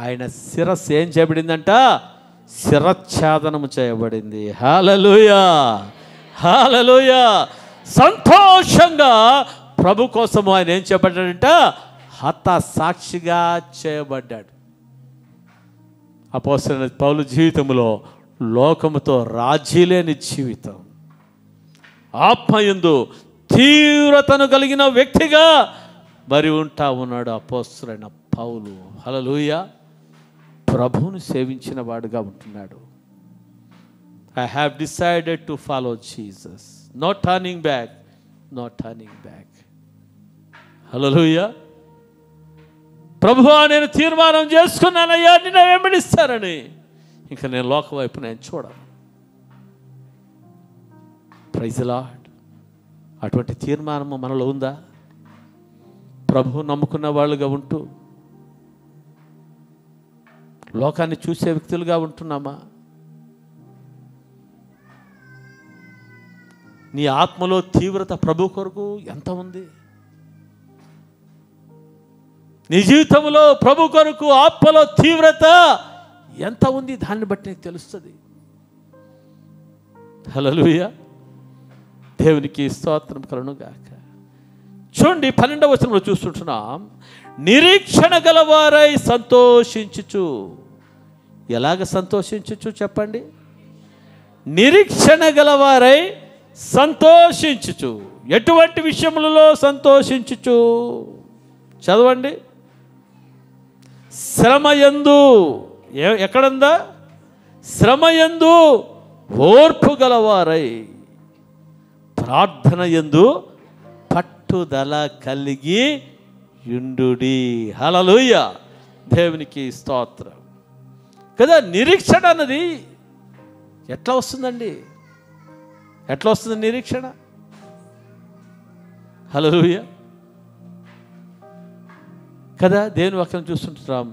ఆయన శిరస్సు ఏం చేయబడిందంట? శిరఛేదనము చేయబడింది. హల్లెలూయా, హల్లెలూయా. సంతోషంగా ప్రభు కోసము ఆయన ఏం చేయబడ్డాడంట? హతసాక్షిగా చేయబడ్డాడు. అపోస్తలుడైన పౌలు జీవితంలో లోకముతో రాజీ లేని జీవితం, ఆత్మయందు తీవ్రతను కలిగిన వ్యక్తిగా మరి ఉంటా ఉన్నాడు అపోస్తలుడైన పౌలు. హల్లెలూయా, ప్రభువును సేవించిన వాడుగా ఉంటున్నాడు. I have decided to follow Jesus, no turning back, no turning back. Hallelujah. ప్రభువా, నేను తీర్మానం చేసుకున్నానయ్యా నిన్ను వెంబడిస్తానని, ఇంకా నేను లోక వైపు నేను చూడను. Praise the Lord. అటువంటి తీర్మానము మనలో ఉందా? ప్రభువు నమ్ముకున్న వాళ్ళుగా ఉంటూ లోకాన్ని చూసే వ్యక్తులుగా ఉంటున్నామా? నీ ఆత్మలో తీవ్రత ప్రభు కొరకు ఎంత ఉంది? నీ జీవితంలో ప్రభు కొరకు ఆత్మలో తీవ్రత ఎంత ఉంది? దాన్ని బట్టి నీకు తెలుస్తుంది. హల్లెలూయా, దేవునికి స్తోత్రం కలుగునుగాక. చూడండి, 12వ వచనంలో చూస్తుంటున్నాం, నిరీక్షణ గలవారై సంతోషించుచు. ఎలాగ సంతోషించుచు చెప్పండి? నిరీక్షణ గలవారై సంతోషించుచు. ఎటువంటి విషయములలో సంతోషించుచు? చదవండి. శ్రమయందు, ఎక్కడుందా? శ్రమయందు ఓర్పు గలవారై, ప్రార్థన యందు పట్టుదల కలిగి యుండుడి. హల్లెలూయా, దేవునికి స్తోత్రం. కదా, నిరీక్షణ అన్నది ఎట్లా వస్తుందండి? ఎట్లా వస్తుంది నిరీక్షణ? హల్లెలూయా. కదా, దేవుని వాక్యం చూస్తుంటాం,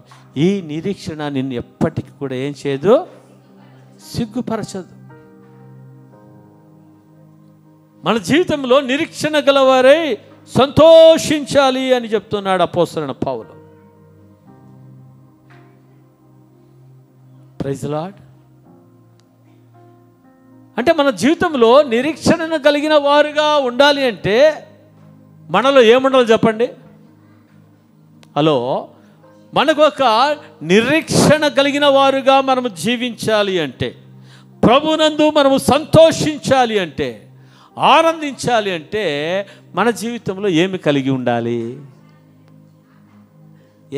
ఈ నిరీక్షణ నిన్ను ఎప్పటికీ కూడా ఏం చేయదు? సిగ్గుపరచదు. మన జీవితంలో నిరీక్షణ గలవారై సంతోషించాలి అని చెప్తున్నాడు అపోస్తలుడైన పౌలు. Praise the lord. అంటే మన జీవితంలో నిరీక్షణ కలిగిన వారుగా ఉండాలి అంటే మనలో ఏముండాలి చెప్పండి? హలో, మనకు ఒక నిరీక్షణ కలిగిన వారుగా మనము జీవించాలి అంటే, ప్రభునందు మనము సంతోషించాలి అంటే, ఆనందించాలి అంటే మన జీవితంలో ఏమి కలిగి ఉండాలి?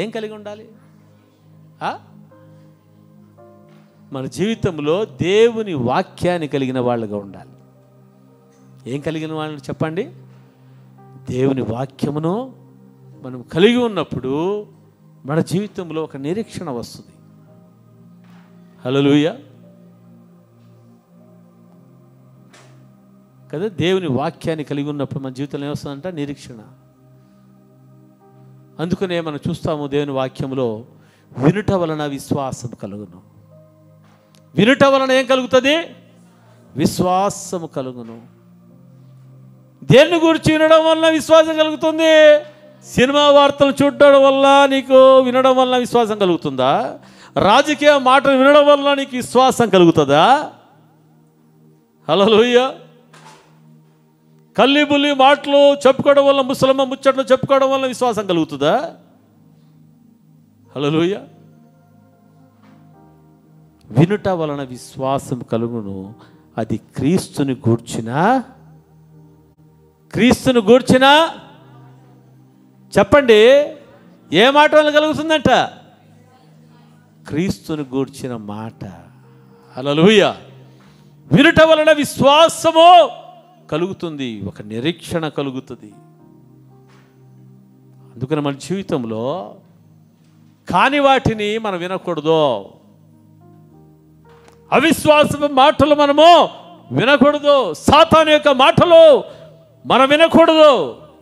ఏం కలిగి ఉండాలి? మన జీవితంలో దేవుని వాక్యాన్ని కలిగిన వాళ్ళుగా ఉండాలి. ఏం కలిగిన వాళ్ళని చెప్పండి? దేవుని వాక్యమును మనం కలిగి ఉన్నప్పుడు మన జీవితంలో ఒక నిరీక్షణ వస్తుంది. హల్లెలూయా. కదా, దేవుని వాక్యాన్ని కలిగి ఉన్నప్పుడు మన జీవితంలో ఏమొస్తుందంట? నిరీక్షణ. అందుకనే మనం చూస్తాము దేవుని వాక్యంలో, వినుట వలన విశ్వాసం కలుగును. వినుట వలన ఏం కలుగుతుంది? విశ్వాసము కలుగును. దేని గురించి వినడం వలన విశ్వాసం కలుగుతుంది? సినిమా వార్తలు చూడడం వల్ల నీకు వినడం వలన విశ్వాసం కలుగుతుందా? రాజకీయ మాటలు వినడం వల్ల నీకు విశ్వాసం కలుగుతుందా? హల్లెలూయా. కల్లిబుల్లి మాటలు చెప్పుకోవడం వల్ల, ముసలమ్మ ముచ్చట్లు చెప్పుకోవడం వల్ల విశ్వాసం కలుగుతుందా? హల్లెలూయా. వినుట వలన విశ్వాసం కలుగును, అది క్రీస్తుని గూర్చిన చెప్పండి, ఏ మాట వల్ల కలుగుతుందంట? క్రీస్తుని గూర్చిన మాట. హల్లెలూయా. వినుట వలన విశ్వాసము కలుగుతుంది, ఒక నిరీక్షణ కలుగుతుంది. అందుకని మన జీవితంలో కాని వాటిని మనం వినకూడదు. అవిశ్వాసపు మాటలు మనము వినకూడదు. సాతాను యొక్క మాటలు మనం వినకూడదు.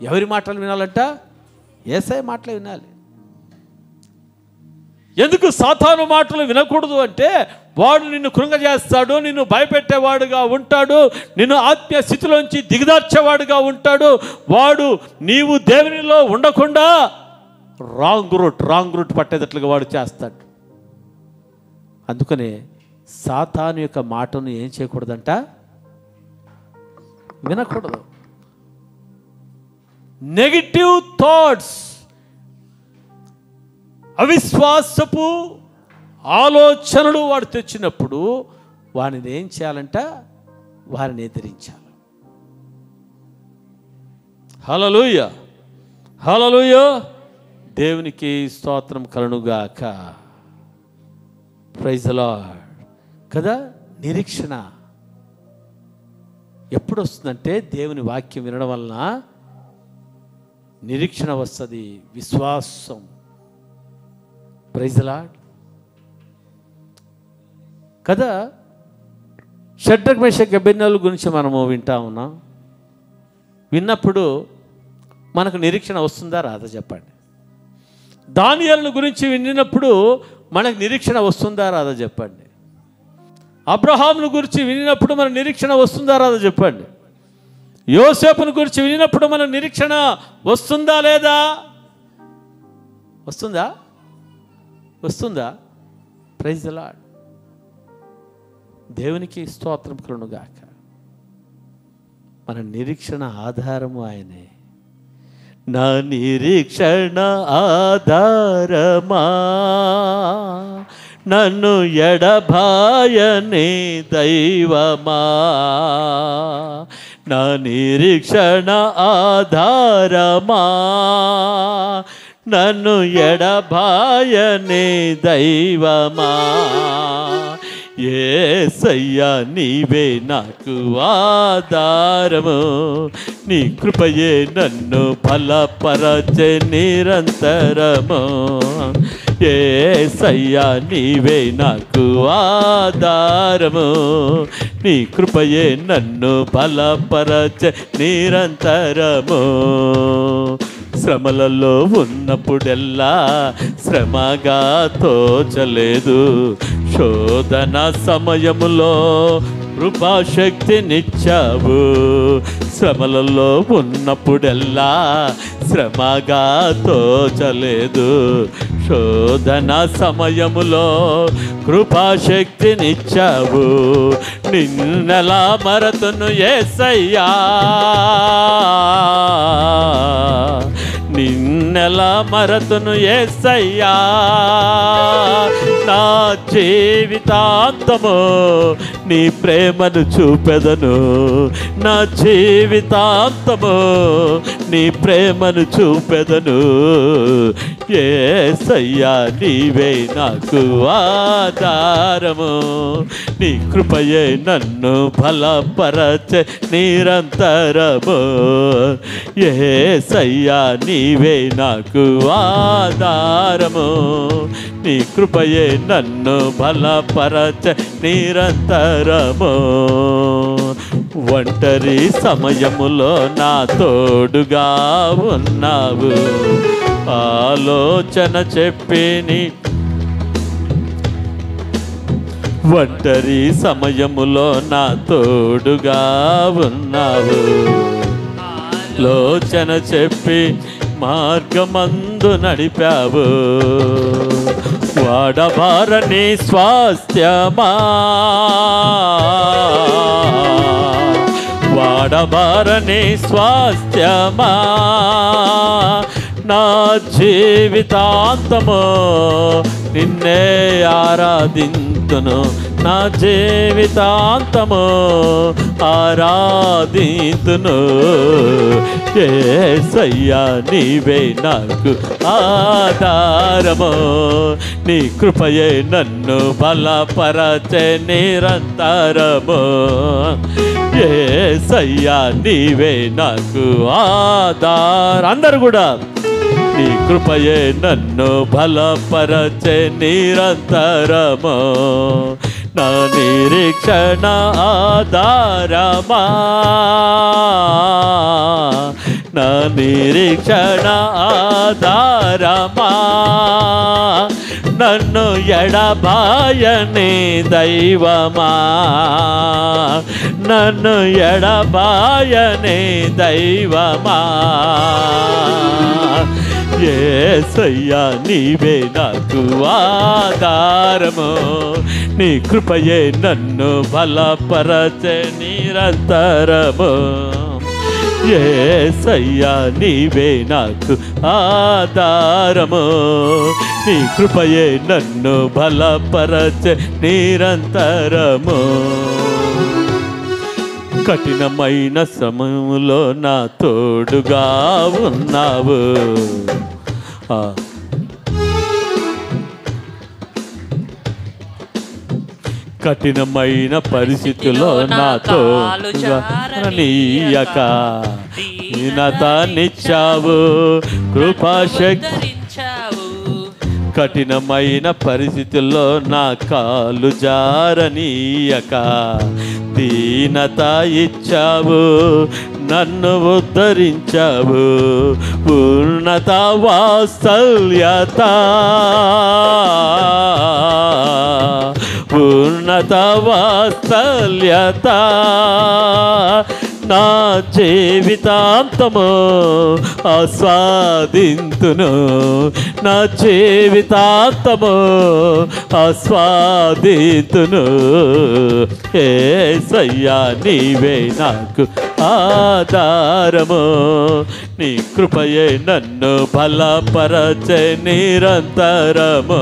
ఎవరి మాటలు వినాలంట? యేసయ్య మాటలు వినాలి. ఎందుకు సాతాను మాటలు వినకూడదు అంటే, వాడు నిన్ను కృంగజేస్తాడు, నిన్ను భయపెట్టేవాడుగా ఉంటాడు, నిన్ను ఆత్మీయ స్థితిలోంచి దిగదార్చేవాడుగా ఉంటాడు. వాడు నీవు దేవునిలో ఉండకుండా రాంగ్ రూట్ పట్టేటట్లుగా వాడు చేస్తాడు. అందుకనే సాతాను యొక్క మాటను ఏం చేయకూడదంట? వినకూడదు. నెగిటివ్ థాట్స్, అవిశ్వాసపు ఆలోచనలు వాడు తెచ్చినప్పుడు వారిని ఏం చేయాలంట? వారిని ఎదిరించాలి. హల్లెలూయా, హల్లెలూయా. దేవునికి స్తోత్రం కలుగుగాక. Praise the lord. కదా, నిరీక్షణ ఎప్పుడు వస్తుందంటే, దేవుని వాక్యం వినడం వలన నిరీక్షణ వస్తుంది, విశ్వాసం. Praise the lord. కదా, షడ్రక్ మేషక్ అబేద్నెగోల గురించి మనము వింటా ఉన్నాం. విన్నప్పుడు మనకు నిరీక్షణ వస్తుందా రాదా చెప్పండి? దానియేలు గురించి విన్నప్పుడు మనకు నిరీక్షణ వస్తుందా రాదా చెప్పండి? అబ్రహామును గురించి వినినప్పుడు మన నిరీక్షణ వస్తుందా రాదా చెప్పండి? యోసేపును గురించి వినినప్పుడు మన నిరీక్షణ వస్తుందా లేదా? వస్తుందా? Praise the Lord. దేవునికి స్తోత్రం కలుగుగాక. మన నిరీక్షణ ఆధారము ఆయనే. నా నిరీక్షణ ఆధారమా, నన్ను ఎడబాయని దైవమా. నా నిరీక్షణ ఆధారమా, నన్ను ఎడబాయని దైవమా. యేసయ్యా నీవే నాకు ఆధారము, నీ కృపయే నన్ను బలపరచే నిరంతరము. యేసయ్యా నీవే నాకు ఆధారము, నీ కృపయే నన్ను బలపరచే నిరంతరము. శ్రమలలో ఉన్నప్పుడెల్లా శ్రమగా తోచలేదు, శోధన సమయములో కృపాశక్తినిచ్చావు. శ్రమలలో ఉన్నప్పుడెల్లా శ్రమగా తోచలేదు, శోధన సమయములో కృపాశక్తినిచ్చావు. నిన్నెలా మరతును యేసయ్యా, నిన్నెలా మరతును యేసయ్యా. నా జీవితాంతము నీ ప్రేమను చూపెదను, నా జీవితాంతము నీ ప్రేమను చూపెదను. యేసయ్యా నీవే నాకు ఆధారము, నీ కృపయే నన్ను బలపరచే నిరంతరము. యేసయ్యా నీవే నాకు ఆధారము, నీ కృపయే నన్ను బలపరచే నిరంతరము. ఒంటరి సమయములో నా తోడుగా ఉన్నావు, ఆలోచన చెప్పిని. ఒంటరి సమయములో నా తోడుగా ఉన్నావు, ఆలోచన చెప్పి మార్గమందు నడిపావు. వాడబారని స్వాస్థ్యమా, వాడబారని స్వాస్థ్యమా, నా జీవితాంతము నిన్నే ఆరాధింతును, నా జీవితాంతము ఆరాధింతును. యేసయ్యా నీవే నాకు ఆధారము, నీ కృపయే నన్ను బలపరచే నిరంతరము. యేసయ్యా నీవే నాకు ఆధారం. అందరూ కూడా నీ కృపయే నన్ను బలపరచే నిరంతరము, నా నిరీక్షణ ఆధారమా, నా నిరీక్షణ ఆధారమా, నన్ను ఎడబాయని దైవమా, నన్ను ఎడబాయని దైవమా. యేసయ్యా నీవే నాకు ఆధారము, నీ కృపయే నన్ను బలపరచే నిరంతరము. యేసయ్యా నీవే నాకు ఆధారము, నీ కృపయే నన్ను బలపరచే నిరంతరము. కఠినమైన సమయంలో నా తోడుగా ఉన్నావు, కఠినమైన పరిస్థితుల్లో నాతో నీయక దీనతనిచ్చావు, కృపాశక్తి. కఠినమైన పరిస్థితుల్లో నా కాలు జారనీయక దీనత ఇచ్చావు, నన్ను ఉద్ధరించావు. పూర్ణత వాత్సల్యత, పూర్ణత వాత్సల్యత, నా జీవితాంతము ఆస్వాదింతును, నా జీవితాంతము ఆస్వాదింతును. యేసయ్యా నీవే నాకు ఆధారము, నీ కృపయే నన్ను బలపరచే నిరంతరము.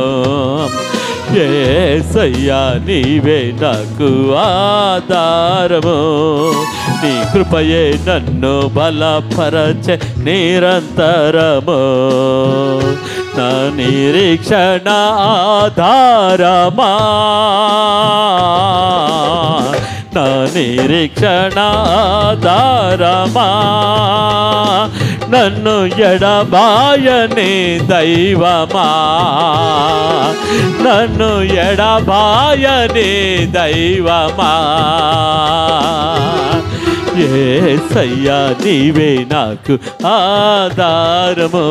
యేసయ్యా నీవే నాకు ఆధారము, నీ కృపయే నన్ను బలపరచే నిరంతరము. నా నిరీక్షణ ఆధారమా, నా నిరీక్షణ ఆధారమా, నన్ను ఎడబాయని దైవమా, నన్ను ఎడబాయని దైవమా. యేసయ్యా నీవే నాకు ఆధారము,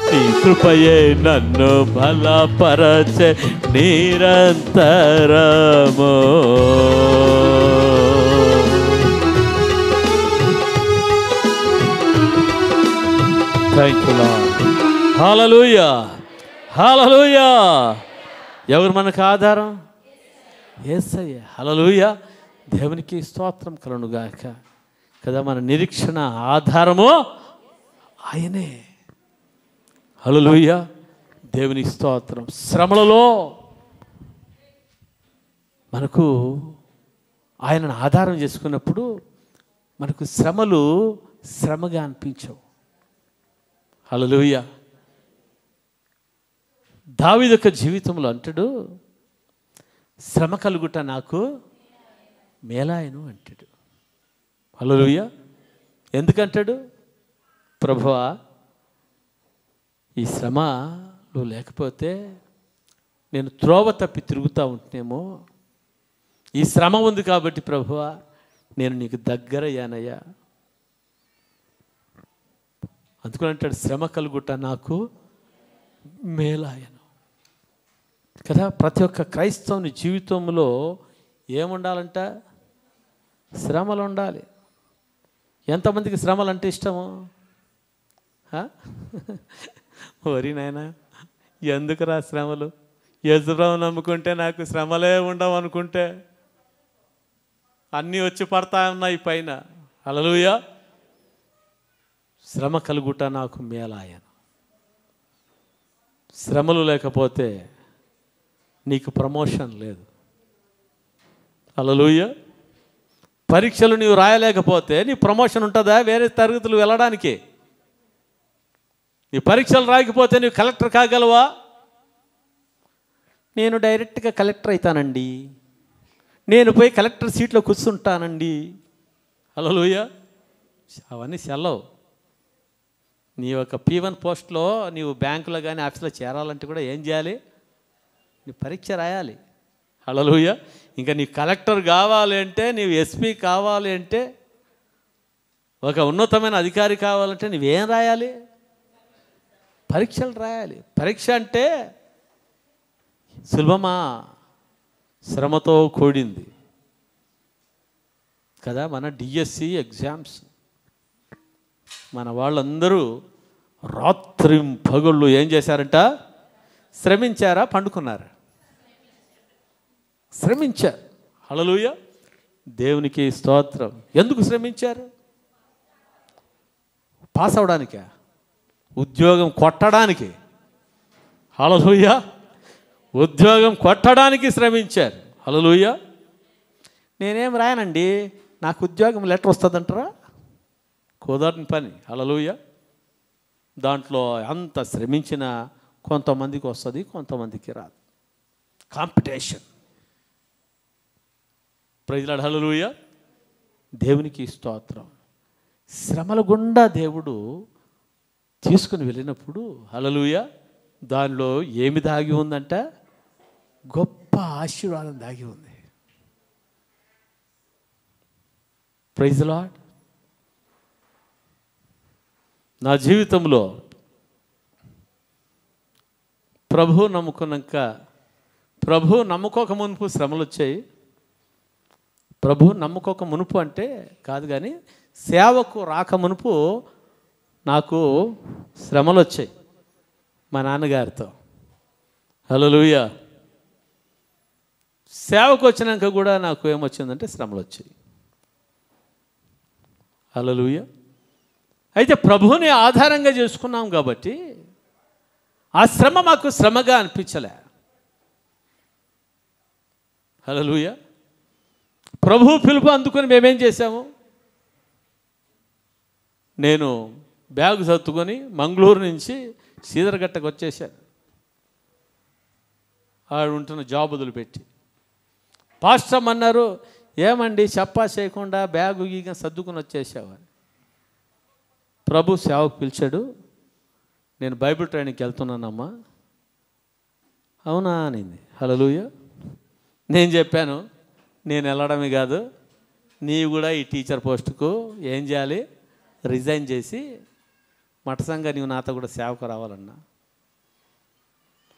నీ కృపయే నన్ను బలపరచే నిరంతరము. Thank you lord. Hallelujah, hallelujah. ఎవరు మనకు ఆధారం? యేసయ్య. హల్లెలూయా. దేవునికి స్తోత్రం కలుగునుగాక. కదా, మన నిరీక్షణ ఆధారము ఆయనే. హల్లెలూయా. దేవునికి స్తోత్రం. శ్రమలలో మనకు ఆయనను ఆధారం చేసుకున్నప్పుడు మనకు శ్రమలు శ్రమగా అనిపించవు. హల్లెలూయా. దావీదు యొక్క జీవితంలో అంటాడు, శ్రమ కలుగుట నాకు మేలాయను అంటాడు. హల్లెలూయా. ఎందుకంటాడు? ప్రభువా, ఈ శ్రమ నువ్వు లేకపోతే నేను త్రోవ తప్పి తిరుగుతూ ఉంటేనేమో, ఈ శ్రమ ఉంది కాబట్టి ప్రభువా నేను నీకు దగ్గరయ్యానయ్యా. అందుకని అంటాడు, శ్రమ కలుగుట నాకు మేలాయను. కదా, ప్రతి ఒక్క క్రైస్తవుని జీవితంలో ఏముండాలంట? శ్రమలు ఉండాలి. ఎంతమందికి శ్రమలు అంటే ఇష్టము? వరి నాయనా, ఎందుకురా శ్రమలు? యేసుప్రభువుని నమ్ముకుంటే నాకు శ్రమలే ఉండవు అనుకుంటే అన్నీ వచ్చి పడతా ఉన్నాయి పైన. హల్లెలూయా. శ్రమ కలుగుట నాకు మేలాయను. శ్రమలు లేకపోతే నీకు ప్రమోషన్ లేదు. హల్లెలూయా. పరీక్షలు నీవు రాయలేకపోతే నీ ప్రమోషన్ ఉంటుందా వేరే తరగతులు వెళ్ళడానికి? నీ పరీక్షలు రాయకపోతే నీవు కలెక్టర్ కాగలవా? నేను డైరెక్ట్గా కలెక్టర్ అవుతానండి, నేను పోయి కలెక్టర్ సీట్లో కూర్చుంటానండి. హల్లెలూయా. అవన్నీ సెలవు. నీ యొక్క P1 పోస్ట్లో నీవు బ్యాంకులో కానీ ఆఫీస్లో చేరాలంటే కూడా ఏం చేయాలి? నీ పరీక్ష రాయాలి. హల్లెలూయా. ఇంకా నీ కలెక్టర్ కావాలి అంటే, నీవు SP కావాలి అంటే, ఒక ఉన్నతమైన అధికారి కావాలంటే నువ్వేం రాయాలి? పరీక్షలు రాయాలి. పరీక్ష అంటే సులభమా? శ్రమతో కూడింది కదా. మన DSC ఎగ్జామ్స్ మన వాళ్ళందరూ రాత్రి పగళ్ళు ఏం చేశారంట? శ్రమించారా? పండుకున్నారా? శ్రమించారు. హల్లెలూయా. దేవునికి స్తోత్రం. ఎందుకు శ్రమించారు? పాస్ అవడానికా? ఉద్యోగం కొట్టడానికి? హల్లెలూయా. ఉద్యోగం కొట్టడానికి శ్రమించారు. హల్లెలూయా. నేనేం రాయనండి, నాకు ఉద్యోగం లెటర్ వస్తుందంటారా? కుదరని పని. హల్లెలూయా. దాంట్లో అంత శ్రమించినా కొంతమందికి వస్తుంది, కొంతమందికి రాదు. కాంపిటీషన్. Praise lord. హల్లెలూయా. దేవునికి స్తోత్రం. శ్రమల గుండా దేవుడు తీసుకుని వెళ్ళినప్పుడు హల్లెలూయా, దానిలో ఏమి దాగి ఉందంట? గొప్ప ఆశీర్వాదం దాగి ఉంది. Praise Lord. నా జీవితంలో ప్రభు నమ్ముకున్నాక, ప్రభు నమ్ముకోక మునుపు శ్రమలు వచ్చాయి. ప్రభు నమ్ముకోక మునుపు అంటే కాదు, కానీ సేవకు రాక మునుపు నాకు శ్రమలు వచ్చాయి మా నాన్నగారితో. హల్లెలూయా. సేవకు వచ్చినాక కూడా నాకు ఏమొచ్చిందంటే శ్రమలు వచ్చాయి. హల్లెలూయా. అయితే ప్రభువుని ఆధారంగా చేసుకున్నాం కాబట్టి ఆ శ్రమ మాకు శ్రమగా అనిపించలే. హల్లెలూయా. ప్రభు పిలుపు అందుకొని మేమేం చేశాము? నేను బ్యాగ్ సర్దుకొని మంగళూరు నుంచి సీదరగట్టకు వచ్చేసాను. ఆడు ఉంటున్న జాబ్ వదిలిపెట్టి. పాస్టర్ అన్నారు, ఏమండి చెప్పా చేయకుండా బ్యాగు గీగా సర్దుకుని వచ్చేసావు అని. ప్రభు సేవకు పిలిచాడు. నేను బైబిల్ ట్రైనింగ్కి వెళ్తున్నానమ్మా. అవునా అనింది. హల్లెలూయా. నేను చెప్పాను, నేను వెళ్ళడమే కాదు, నీవు కూడా ఈ టీచర్ పోస్టుకు ఏం చేయాలి? రిజైన్ చేసి మఠసంగా నీవు నాతో కూడా సేవకు రావాలన్నా.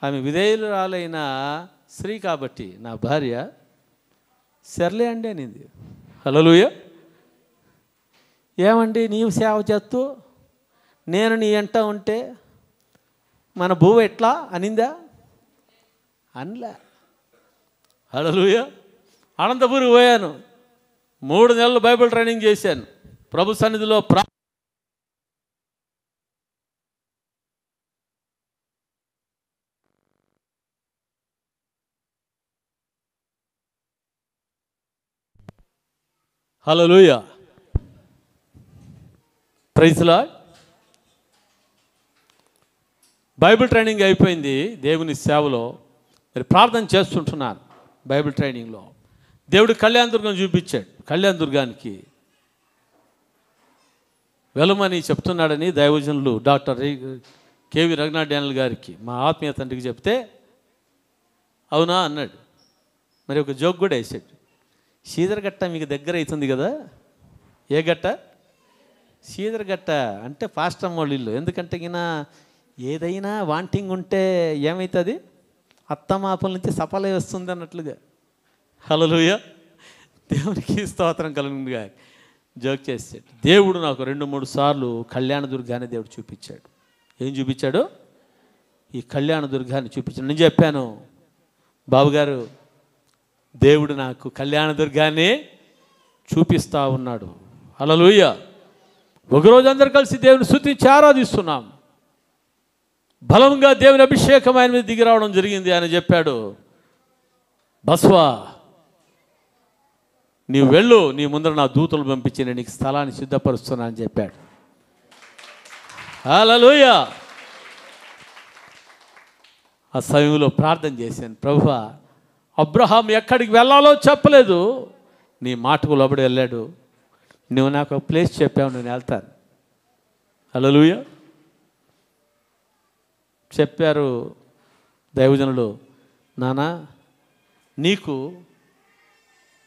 ఆమె విధేయురాలైన స్త్రీ కాబట్టి నా భార్య, సర్లే అండి అనింది. హల్లెలూయా. ఏమండి నీవు సేవ చేస్తూ నేను నీ ఎంట ఉంటే మన భూవ ఎట్లా అనిందా? అనలే. హల్లెలూయా. అనంతపురికి పోయాను. 3 నెలలు బైబిల్ ట్రైనింగ్ చేశాను. ప్రభు సన్నిధిలో hallelujah. Praise lord. Bible training అయిపోయింది. దేవుని సేవలో మరి ప్రార్థన చేస్తుంటున్నాను. బైబిల్ ట్రైనింగ్లో దేవుడు కళ్యాణదుర్గం చూపించాడు. కళ్యాణదుర్గానికి వెళ్ళమని చెప్తున్నాడని దైవజనులు డాక్టర్ కేవి రఘునాథ్ డానియల్ గారికి, మా ఆత్మీయ తండ్రికి చెప్తే అవునా అన్నాడు. మరి ఒక జోక్ కూడా వేసాడు. సీదరగట్ట మీకు దగ్గర అవుతుంది కదా. ఏ గట్ట? సీదరగట్ట అంటే పాస్టర్ వాళ్ళ ఇల్లు. ఎందుకంటే ఏదైనా వాంటింగ్ ఉంటే ఏమవుతుంది? అత్తమాపల నుంచి సఫలే వస్తుంది అన్నట్లుగా. హల్లెలూయా. దేవునికి స్తోత్రం కలుగునుగా. జోక్ చేసాడు. దేవుడు నాకు 2-3 సార్లు కళ్యాణదుర్గాన్ని దేవుడు చూపించాడు. ఏం చూపించాడు? ఈ కళ్యాణదుర్గాన్ని చూపించాడు. నేను చెప్పాను, బాబుగారు, దేవుడు నాకు కళ్యాణదుర్గాన్ని చూపిస్తూ ఉన్నాడు. హల్లెలూయా. ఒకరోజు అందరు కలిసి దేవుని స్తుతించి ఆరాధిస్తున్నాం. బలంగా దేవుని అభిషేకం ఆయన మీద దిగి రావడం జరిగింది. ఆయన చెప్పాడు, బస్వా నీవు వెళ్ళు, నీ ముందర నా దూతలు పంపించి నేను నీకు స్థలాన్ని సిద్ధపరుస్తున్నా అని చెప్పాడు. హల్లెలూయా. ఆ సమయంలో ప్రార్థన చేశాను, ప్రభువా అబ్రహాం ఎక్కడికి వెళ్ళాలో చెప్పలేదు, నీ మాటకు లోబడి వెళ్ళాడు, నువ్వు నాకు ఒక ప్లేస్ చెప్పావు, నేను వెళ్తాను. హల్లెలూయా. చెప్పారు దైవజనులు, నానా నీకు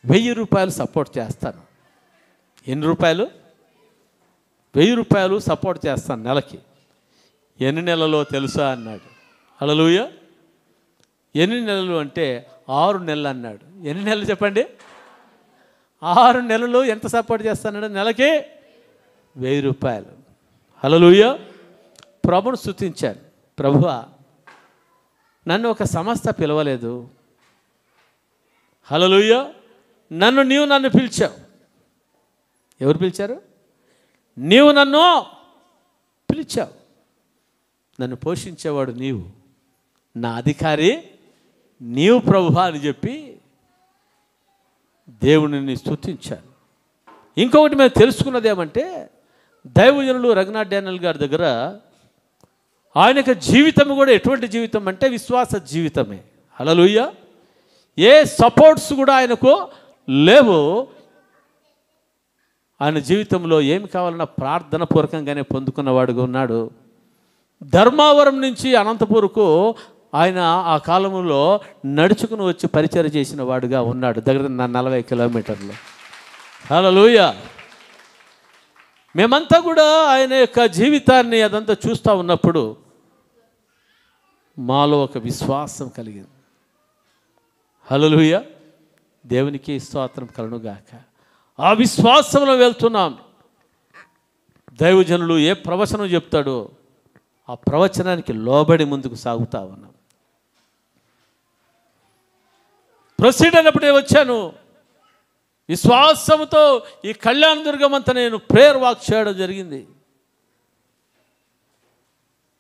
1000 రూపాయలు సపోర్ట్ చేస్తాను. ఎన్ని రూపాయలు? 1000 రూపాయలు సపోర్ట్ చేస్తాను నెలకి. ఎన్ని నెలలో తెలుసా అన్నాడు. హల్లెలూయా. ఎన్ని నెలలు అంటే 6 నెలలు అన్నాడు. ఎన్ని నెలలు చెప్పండి? 6 నెలలు ఎంత సపోర్ట్ చేస్తానంటే నెలకి 1000 రూపాయలు. హల్లెలూయా. ప్రభువును స్తుతించాను. ప్రభువా నన్ను ఒక సంస్థ పిలవలేదు. హల్లెలూయా. నన్ను పిలిచావు. ఎవరు పిలిచారు? నీవు నన్ను పిలిచావు. నన్ను పోషించేవాడు నీవు, నా అధికారి నీవు ప్రభువా అని చెప్పి దేవునిని స్తుతించాను. ఇంకొకటి మేము తెలుసుకున్నది ఏమంటే, దైవజనులు రఘునాథ్ డానియల్ గారి దగ్గర ఆయన యొక్క జీవితం కూడా ఎటువంటి జీవితం అంటే విశ్వాస జీవితమే. హల్లెలూయా. ఏ సపోర్ట్స్ కూడా ఆయనకు లేవు. ఆయన జీవితంలో ఏమి కావాలన్నా ప్రార్థన పూర్వకంగానే పొందుకున్నవాడుగా ఉన్నాడు. ధర్మావరం నుంచి అనంతపూర్కు ఆయన ఆ కాలంలో నడుచుకుని వచ్చి పరిచయం చేసిన వాడుగా ఉన్నాడు, దగ్గర 40 కిలోమీటర్లు. హల్లెలూయా. మేమంతా కూడా ఆయన యొక్క జీవితాన్ని అదంతా చూస్తూ ఉన్నప్పుడు మాలో ఒక విశ్వాసం కలిగింది. హల్లెలూయా. దేవునికి స్తోత్రం కలుగునుగాక. ఆ విశ్వాసంలో వెళ్తున్నాం. దైవజనులు ఏ ప్రవచనం చెప్తాడో ఆ ప్రవచనానికి లోబడి ముందుకు సాగుతా ఉన్నాం. ప్రొసీడ్ అయినప్పుడే వచ్చాను. విశ్వాసంతో ఈ కళ్యాణదుర్గం అంతా నేను ప్రేయర్ వాక్ చేయడం జరిగింది.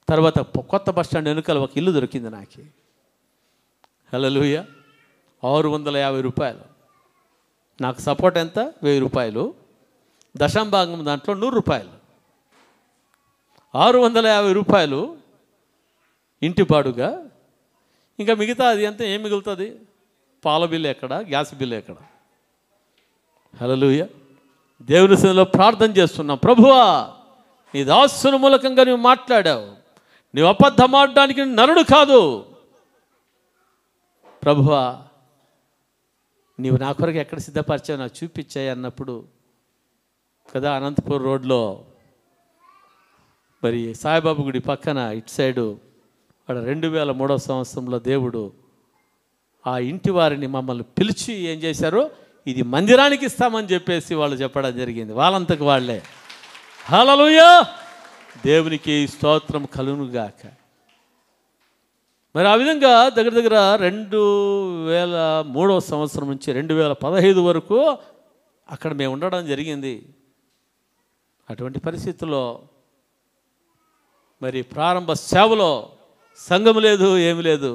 తర్వాత కొత్త బస్ స్టాండ్ వెనుకల ఒక ఇల్లు దొరికింది నాకు. హల్లెలూయా. 650 రూపాయలు. నాకు సపోర్ట్ ఎంత? 1000 రూపాయలు. దశంభాగం దాంట్లో 100 రూపాయలు. 650 రూపాయలు ఇంటి పాడుగా. ఇంకా మిగతా అది ఎంత ఏం మిగులుతుంది? పాల బిల్లు ఎక్కడ, గ్యాస్ బిల్లు ఎక్కడ? హల్లెలూయా. దేవుని సన్నిధిలో ప్రార్థన చేస్తున్నాం. ప్రభువా నీ దాసుని మూలకంగా నువ్వు మాట్లాడావు, నువ్వు అబద్ధం ఆడడానికి నరుడు కాదు. ప్రభువా నీవు నా కొరకు ఎక్కడ సిద్ధపరిచావు నాకు చూపించాయి అన్నప్పుడు కదా, అనంతపూర్ రోడ్లో మరి సాయిబాబు గుడి పక్కన ఇటు సైడు వాడు 2003వ సంవత్సరంలో దేవుడు ఆ ఇంటి వారిని మమ్మల్ని పిలిచి ఏం చేశారు, ఇది మందిరానికి ఇస్తామని చెప్పేసి వాళ్ళు చెప్పడం జరిగింది. వాళ్ళంతకు వాళ్ళే. హల్లెలూయా. దేవునికి స్తోత్రం కలుగునుగాక. మరి ఆ విధంగా దగ్గర దగ్గర 2003వ సంవత్సరం నుంచి 2015 వరకు అక్కడ మేము ఉండడం జరిగింది. అటువంటి పరిస్థితుల్లో మరి ప్రారంభ సేవలో సంఘం లేదు, ఏమి లేదు.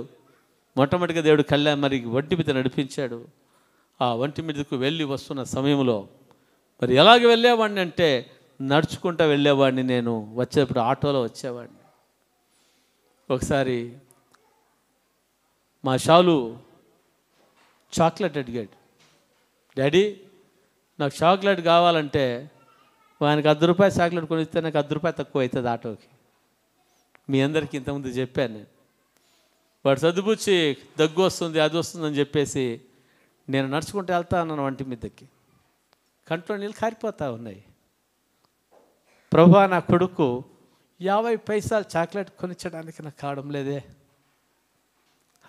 మొట్టమొదటిగా దేవుడు మరి ఒంటి మీద నడిపించాడు. ఆ ఒంటి మీదకు వెళ్ళి వస్తున్న సమయంలో మరి ఎలాగ వెళ్ళేవాడిని అంటే నడుచుకుంటూ వెళ్ళేవాడిని. నేను వచ్చేటప్పుడు ఆటోలో వచ్చేవాడిని. ఒకసారి మా షాలు చాక్లెట్ అడిగాడు. డాడీ నాకు చాక్లెట్ కావాలంటే ఆయనకు 10 రూపాయలు చాక్లెట్ కొనిస్తే నాకు 10 రూపాయలు తక్కువ అవుతుంది ఆటోకి. మీ అందరికీ ఇంతకుముందు చెప్పాను నేను. వాడు చదువుచ్చి దగ్గు వస్తుంది అది వస్తుందని చెప్పేసి నేను నడుచుకుంటూ వెళ్తా అన్నాను వంటి మీదకి. కంట్లో నీళ్ళు కారిపోతూ ఉన్నాయి. ప్రభా నా కొడుకు 50 పైసలు చాక్లెట్ కొనిచ్చడానికి నాకు కావడం లేదే.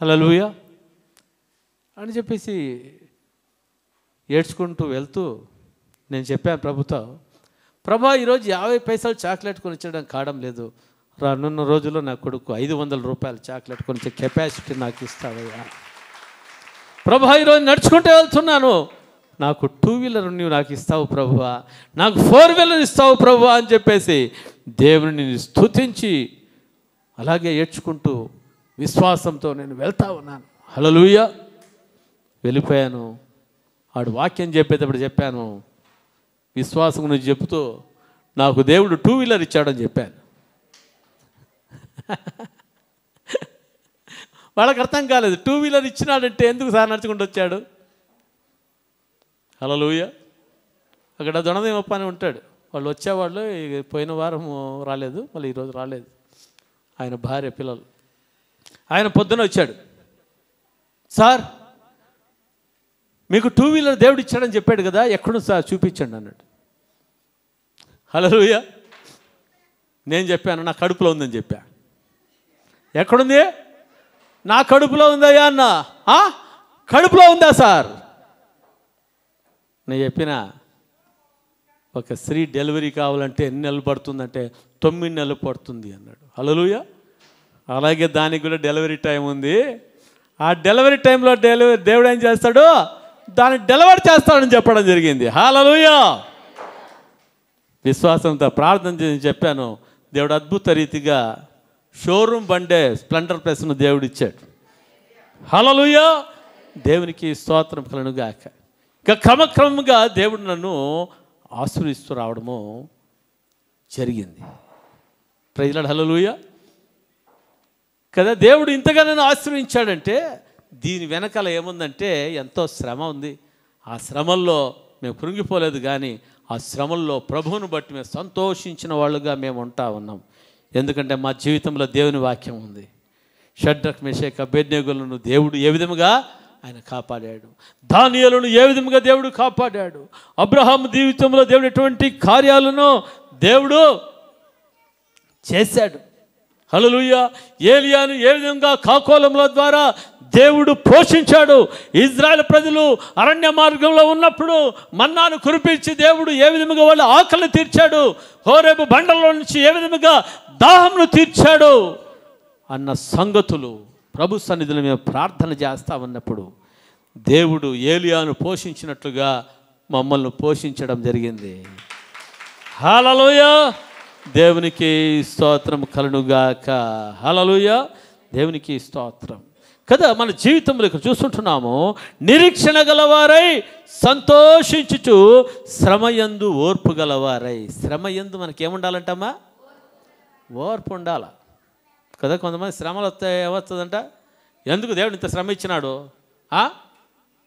హల్లెలూయా అని చెప్పేసి ఏడ్చుకుంటూ వెళ్తూ నేను చెప్పాను ప్రభుతో, ప్రభా ఈరోజు 50 పైసలు చాక్లెట్ కొనిచ్చడం కావడం లేదు, రానున్న రోజుల్లో నా కొడుకు 500 రూపాయలు చాక్లెట్ కొనిచ్చే కెపాసిటీ నాకు ఇస్తావయ్యా. ప్రభువా ఈరోజు నడుచుకుంటూ వెళ్తున్నాను, నాకు 2 వీలర్ నువ్వు నాకు ఇస్తావు ప్రభువా, నాకు 4 వీలర్ ఇస్తావు ప్రభువా అని చెప్పేసి దేవుని స్తుతించి అలాగే ఏడ్చుకుంటూ విశ్వాసంతో నేను వెళ్తా ఉన్నాను. హల్లెలూయా. వెళ్ళిపోయాను. ఆడు వాక్యం చెప్పేటప్పుడు చెప్పాను, విశ్వాసం నువ్వు చెప్తూ నాకు దేవుడు 2 వీలర్ ఇచ్చాడని చెప్పాను. వాళ్ళకి అర్థం కాలేదు, 2 వీలర్ ఇచ్చినాడంటే ఎందుకు సార్ నడుచుకుంటూ వచ్చాడు. హల్లెలూయా. అక్కడ దొనదేమప్ప అని ఉంటాడు, వాళ్ళు వచ్చేవాళ్ళు. పోయిన వారం రాలేదు, మళ్ళీ ఈరోజు రాలేదు. ఆయన భార్య పిల్లలు. ఆయన పొద్దున వచ్చాడు, సార్ మీకు 2 వీలర్ దేవుడు ఇచ్చాడని చెప్పాడు కదా, ఎక్కడుంది సార్ చూపించండి అన్నాడు. హల్లెలూయా. నేను చెప్పాను నా కడుపులో ఉందని చెప్పా. ఎక్కడుంది? నా కడుపులో ఉందయ్యా అన్న. కడుపులో ఉందా సార్? నేను చెప్పిన ఒక స్త్రీ డెలివరీ కావాలంటే ఎన్ని నెలలు పడుతుందంటే 9 నెలలు పడుతుంది అన్నాడు. హల్లెలూయా. అలాగే దానికి కూడా డెలివరీ టైం ఉంది. ఆ డెలివరీ టైంలో దేవుడు ఏం చేస్తాడు, దాన్ని డెలివరీ చేస్తాడని చెప్పడం జరిగింది. హల్లెలూయా. విశ్వాసంతో ప్రార్థన చేసి చెప్పాను. దేవుడు అద్భుత రీతిగా షోరూమ్ బండే స్ప్లెండర్ ప్లస్ను దేవుడు ఇచ్చాడు. హల్లెలూయా. దేవునికి స్తోత్రం కలుగుగాక. ఇక క్రమక్రమంగా దేవుడు నన్ను ఆశీర్వదిస్తూ రావడము జరిగింది. Praise lord. హల్లెలూయా కదా. దేవుడు ఇంతగా నన్ను ఆశీర్వదించాడంటే దీని వెనకాల ఏముందంటే ఎంతో శ్రమ ఉంది. ఆ శ్రమల్లో మేము కృంగిపోలేదు, కానీ ఆ శ్రమల్లో ప్రభువును బట్టి మేము సంతోషించిన వాళ్ళుగా మేము ఉంటా ఉన్నాం. ఎందుకంటే మా జీవితంలో దేవుని వాక్యం ఉంది. షడ్రక్ మెషక్ అబేద్నెగోలను దేవుడు ఏ విధముగా ఆయన కాపాడాడు, దానియేలును ఏ విధముగా దేవుడు కాపాడాడు, అబ్రహాము జీవితంలో దేవుడు ఎటువంటి కార్యాలను దేవుడు చేశాడు. హల్లెలూయా. ఏలియాను ఏ విధంగా కాకోలముల ద్వారా దేవుడు పోషించాడు. ఇజ్రాయెల్ ప్రజలు అరణ్య మార్గంలో ఉన్నప్పుడు మన్నాను కురిపించి దేవుడు ఏ విధముగా వాళ్ళ ఆకలిని తీర్చాడు, హోరేబు బండలో నుంచి ఏ విధముగా దాహంను తీర్చాడు అన్న సంగతులు ప్రభు సన్నిధిలో మేము ప్రార్థన చేస్తా ఉన్నప్పుడు దేవుడు ఏలియాను పోషించినట్లుగా మమ్మల్ని పోషించడం జరిగింది. హల్లెలూయా. దేవునికి స్తోత్రం కలుగుగాక. హల్లెలూయా. దేవునికి స్తోత్రం కదా. మన జీవితంలో ఇక్కడ చూస్తుంటున్నాము, నిరీక్షణ గలవారై సంతోషించుచు శ్రమయందు ఓర్పు గలవారై. శ్రమయందు మనకేముండాలంటమ్మా? ఓర్పు ఉండాల కదా. కొంతమంది శ్రమలు వస్తాయి, ఏమొస్తుందంట, ఎందుకు దేవుడు ఇంత శ్రమ ఇచ్చినాడు,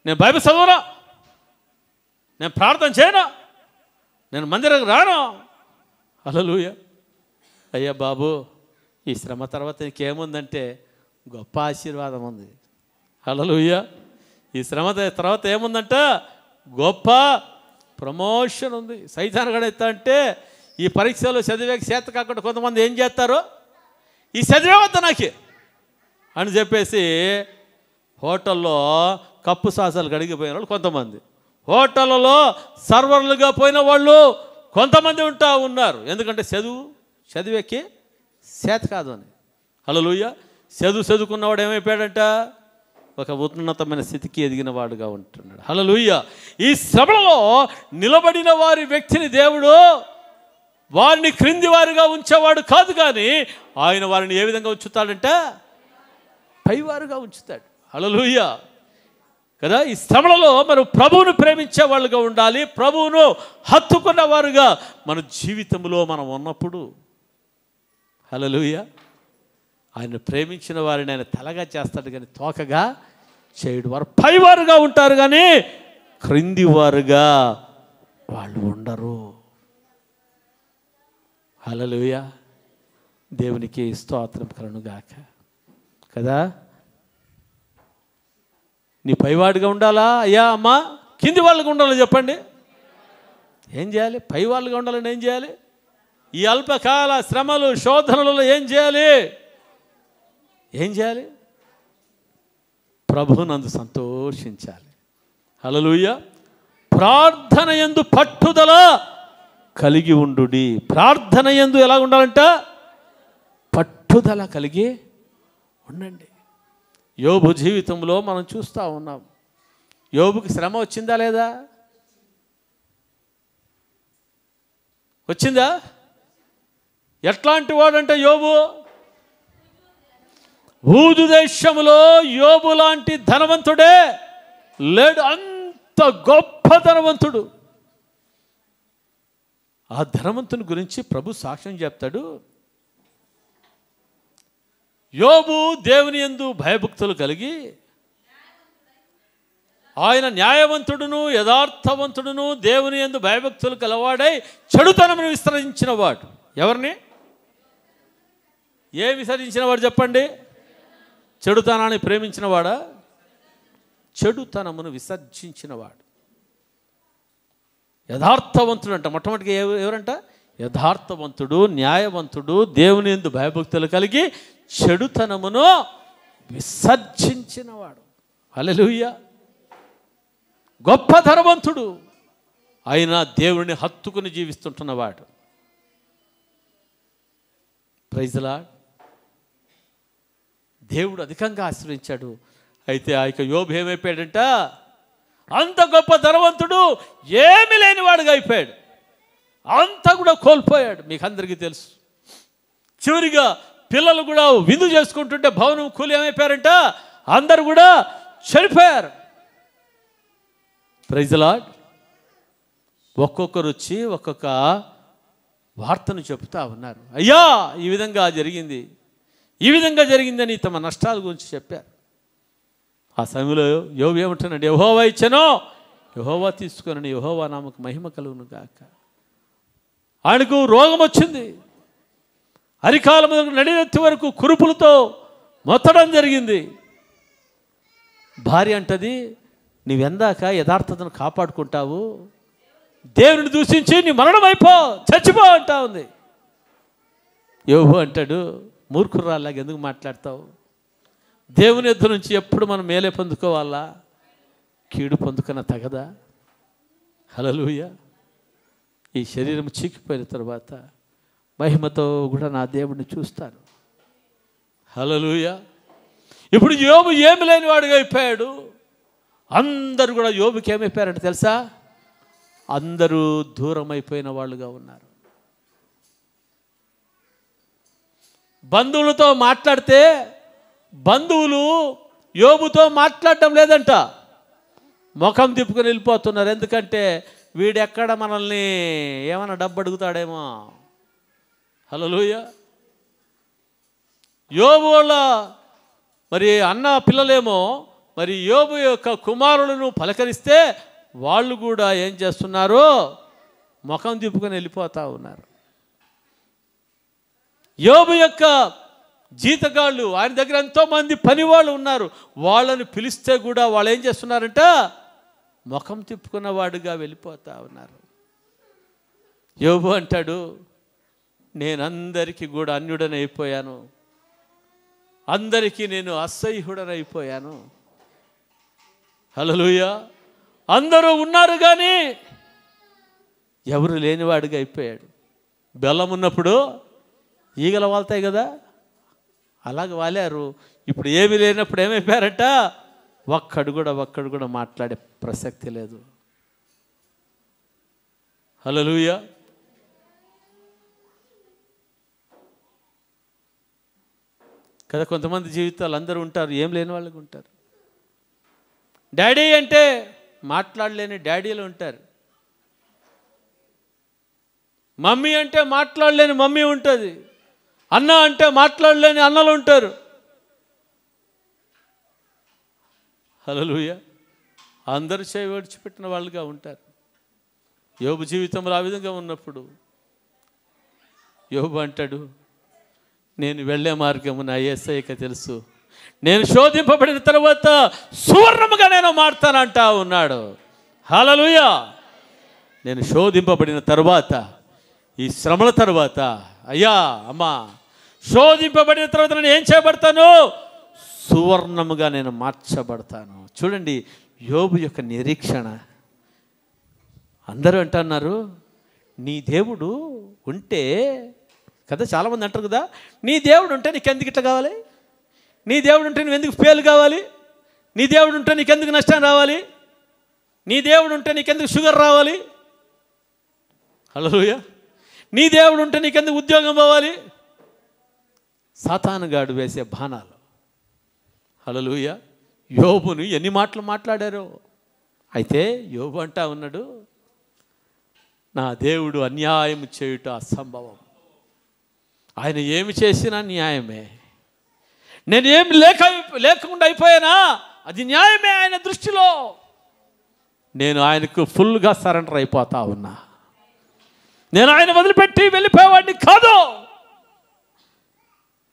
నేను బైబిల్ చదవను, నేను ప్రార్థన చేయను, నేను మందిరం రాను. హల్లెలూయా. అయ్యా బాబు, ఈ శ్రమ తర్వాత నీకేముందంటే గొప్ప ఆశీర్వాదం ఉంది. హల్లెలూయా. ఈ శ్రమ తర్వాత ఏముందంట? గొప్ప ప్రమోషన్ ఉంది. సైతాన్ గడైతే అంటే ఈ పరీక్షలో చదివే చేత కాకుండా కొంతమంది ఏం చేస్తారు, ఈ చదివేవద్ద నాకే అని చెప్పేసి హోటల్లో కప్పు సాసాలు కడిగిపోయిన వాళ్ళు కొంతమంది, హోటళ్ళలో సర్వర్లుగా పోయిన వాళ్ళు కొంతమంది ఉంటా ఉన్నారు. ఎందుకంటే చదివేకి చేత కాదు అని. హల్లెలూయా. చదువుకున్నవాడు ఏమైపోయాడంట? ఒక ఉన్నతమైన స్థితికి ఎదిగిన వాడుగా ఉంటున్నాడు. హల్లెలూయా. ఈ శ్రమలో నిలబడిన వారి వ్యక్తిని దేవుడు వారిని క్రింది వారుగా ఉంచేవాడు కాదు, కానీ ఆయన వారిని ఏ విధంగా ఉంచుతాడంట? పైవారుగా ఉంచుతాడు. హల్లెలూయా కదా. ఈ శ్రమలలో మనం ప్రభువును ప్రేమించే వాళ్ళుగా ఉండాలి. ప్రభువును హత్తుకున్న వారుగా మన జీవితంలో మనం ఉన్నప్పుడు, హల్లెలూయా, ఆయన ప్రేమించిన వారిని ఆయన తలగా చేస్తాడు కానీ తోకగా చేయడు. వారు పైవారుగా ఉంటారు కానీ క్రింది వారుగా వాళ్ళు ఉండరు. హల్లెలూయా. దేవునికి స్తోత్రం కలుగుగాక కదా. నీ పైవాడిగా ఉండాలా అయ్యా అమ్మా? కింది వాళ్ళగా ఉండాలి చెప్పండి. ఏం చేయాలి? పై వాళ్ళగా ఉండాలని ఏం చేయాలి? ఈ అల్పకాల శ్రమలు శోధనలలో ఏం చేయాలి? ప్రభువునందు సంతోషించాలి. హల్లెలూయా. ప్రార్థన యందు పట్టుదల కలిగి ఉండుడి. ప్రార్థన యందు ఎలా ఉండాలంట? పట్టుదల కలిగి ఉండండి. యోబు జీవితంలో మనం చూస్తూ ఉన్నాం. యోబుకి శ్రమ వచ్చిందా లేదా? వచ్చిందా? ఎట్లాంటి వాడంటే యోబు, ఊదు దేశములో యోబు లాంటి ధనవంతుడే లేడు. అంత గొప్ప ధనవంతుడు. ఆ ధనవంతుని గురించి ప్రభు సాక్ష్యం చెప్తాడు. యోబు దేవుని యందు భయభక్తులు కలిగి ఆయన న్యాయవంతుడును యథార్థవంతుడును దేవుని యందు భయభక్తులు కలవాడై చెడుతనమును విసర్జించిన వాడు. ఎవరిని? ఏ విసర్జించిన వాడు చెప్పండి? చెడుతనాన్ని ప్రేమించినవాడా? చెడుతనమును విసర్జించినవాడు. యథార్థవంతుడు అంట. మొట్టమొదటిగా ఎవరంట? యథార్థవంతుడు, న్యాయవంతుడు, దేవుని యందు భయభక్తులు కలిగి చెడుతనమును విసర్జించినవాడు. హల్లెలూయా. గొప్ప ధనవంతుడు అయినా దేవుడిని హత్తుకుని జీవిస్తుంటున్నవాడు. Praise the lord. దేవుడు అధికంగా ఆశ్రయించాడు. అయితే ఆ యొక్క యోబు ఏమైపోయాడంట? అంత గొప్ప ధనవంతుడు ఏమీ లేనివాడుగా అయిపోయాడు. అంతా కూడా కోల్పోయాడు. మీకు అందరికీ తెలుసు. చివరిగా పిల్లలు కూడా విందు చేసుకుంటుంటే భవనం కూలి ఏమైపోయారంట? అందరు కూడా చనిపోయారు. Praise the Lord. ఒక్కొక్కరు వచ్చి ఒక్కొక్క వార్తను చెబుతూ ఉన్నారు. అయ్యా ఈ విధంగా జరిగింది, ఈ విధంగా జరిగిందని తమ నష్టాల గురించి చెప్పారు. ఆ సమయంలో యోబు ఏమంటున్నాడు? యెహోవా ఇచ్చెనో యెహోవా తీసుకొనని యెహోవా నామకు మహిమ కలుగును గాక. ఆయనకు రోగం వచ్చింది. అరికాలం నడినెత్తి వరకు కురుపులతో మొత్తడం జరిగింది. భార్య అంటది, నీవెందాక యథార్థతను కాపాడుకుంటావు, దేవుని దూషించి నీ మరణం అయిపో, చచ్చిపో అంటా ఉంది. యోబు అంటాడు, మూర్ఖురాల్లాగా ఎందుకు మాట్లాడతావు? దేవుని యొద్ద నుంచి ఎప్పుడు మనం మేలే పొందుకోవాలా, కీడు పొందుకున్న తగదా? హల్లెలూయా. ఈ శరీరం చీకిపోయిన తర్వాత మహిమతో కూడా నా దేవుడిని చూస్తాను. హల్లెలూయా. ఇప్పుడు యోబు ఏమి లేని వాడిగా అయిపోయాడు. అందరూ కూడా యోబుకి ఏమైపోయారంటే తెలుసా? అందరూ దూరం అయిపోయిన వాళ్ళుగా ఉన్నారు. బంధువులతో మాట్లాడితే బంధువులు యోబుతో మాట్లాడటం లేదంట, ముఖం తిప్పుకొని వెళ్ళిపోతున్నారు. ఎందుకంటే వీడెక్కడ మనల్ని ఏమైనా డబ్బు అడుగుతాడేమో. హల్లెలూయా. యోబు వాళ్ళ మరి అన్న పిల్లలేమో మరి యోబు యొక్క కుమారులను పలకరిస్తే వాళ్ళు కూడా ఏం చేస్తున్నారు? ముఖం తిప్పుకొని వెళ్ళిపోతూ ఉన్నారు. యోబు యొక్క జీతగాళ్ళు, ఆయన దగ్గర ఎంతోమంది పని వాళ్ళు ఉన్నారు, వాళ్ళని పిలిస్తే కూడా వాళ్ళు ఏం చేస్తున్నారంట? ముఖం తిప్పుకున్న వాడుగా వెళ్ళిపోతూ ఉన్నారు. యోబు అంటాడు, నేనందరికీ కూడా అన్యుడనైపోయాను, అందరికీ నేను అసహ్యుడనైపోయాను. హల్లెలూయా. అందరూ ఉన్నారు కానీ ఎవరు లేనివాడిగా అయిపోయాడు. బెల్లం ఉన్నప్పుడు ఈగలు వాళ్తాయి కదా, అలాగే వాలారు. ఇప్పుడు ఏమీ లేనప్పుడు ఏమైపోయారట? ఒక్కడు కూడా మాట్లాడే ప్రసక్తి లేదు. హల్లెలూయా. కదా కొంతమంది జీవితాలు అందరూ ఉంటారు, ఏం లేని వాళ్ళకి ఉంటారు. డాడీ అంటే మాట్లాడలేని డాడీలు ఉంటారు. మమ్మీ అంటే మాట్లాడలేని మమ్మీ ఉంటుంది. అన్న అంటే మాట్లాడలేని అన్నలు ఉంటారు. హల్లెలూయా. అందరూ చేయి విడిచిపెట్టిన వాళ్ళుగా ఉంటారు. యోబు జీవితంలో ఆ విధంగా ఉన్నప్పుడు యోబు అంటాడు, నేను వెళ్ళే మార్గము నా యేసయ్యకే తెలుసు, నేను శోధింపబడిన తర్వాత సువర్ణముగా నేను మారుతానంటా ఉన్నాడు. హల్లెలూయా. నేను శోధింపబడిన తర్వాత, ఈ శ్రమల తర్వాత, అయ్యా అమ్మా, శోధింపబడిన తర్వాత నేను ఏం చేయబడతాను? సువర్ణముగా నేను మార్చబడతాను. చూడండి యోబు యొక్క నిరీక్షణ. అందరూ అంటున్నారు, నీ దేవుడు ఉంటే కదా, చాలామంది అంటారు కదా, నీ దేవుడు ఉంటే నీకెందుకు ఇట్లా కావాలి, నీ దేవుడు ఉంటే నువ్వు ఎందుకు ఫెయిల్ కావాలి, నీ దేవుడు ఉంటే నీకెందుకు నష్టం రావాలి. నీ దేవుడు ఉంటే నీకెందుకు షుగర్ రావాలి? హల్లెలూయా. నీ దేవుడు ఉంటే నీకెందుకు ఉద్యోగం పోవాలి? సాతానుగాడు వేసే బాణాలు. హల్లెలూయా. యోబును ఎన్ని మాటలు మాట్లాడారో. అయితే యోబు అంటా ఉన్నాడు, నా దేవుడు అన్యాయం చేయుట అసంభవం. ఆయన ఏమి చేసినా న్యాయమే. నేనేమి లేకుండా అయిపోయానా, అది న్యాయమే ఆయన దృష్టిలో. నేను ఆయనకు ఫుల్గా సరెండర్ అయిపోతా ఉన్నా. నేను ఆయన వదిలిపెట్టి వెళ్ళిపోయేవాడిని కాదు.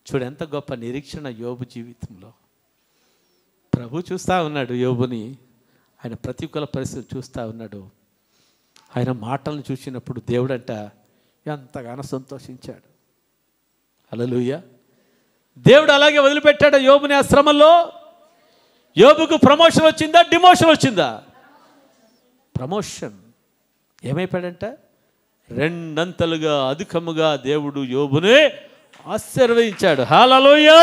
చూడు ఎంత గొప్ప నిరీక్షణ యోబు జీవితంలో. ప్రభు చూస్తూ ఉన్నాడు యోబుని. ఆయన ప్రతికూల పరిస్థితి చూస్తూ ఉన్నాడు. ఆయన మాటలను చూసినప్పుడు దేవుడంట ఎంతగానో సంతోషించాడు. హల్లెలూయా. దేవుడు అలాగే వదిలిపెట్టాడు యోబుని ఆ శ్రమల్లో. యోబుకు ప్రమోషన్ వచ్చిందా, డిమోషన్ వచ్చిందా? ప్రమోషన్. ఏమైపోయాడంట? రెండంతలుగా అధికముగా దేవుడు యోబుని ఆశీర్వదించాడు. హల్లెలూయా.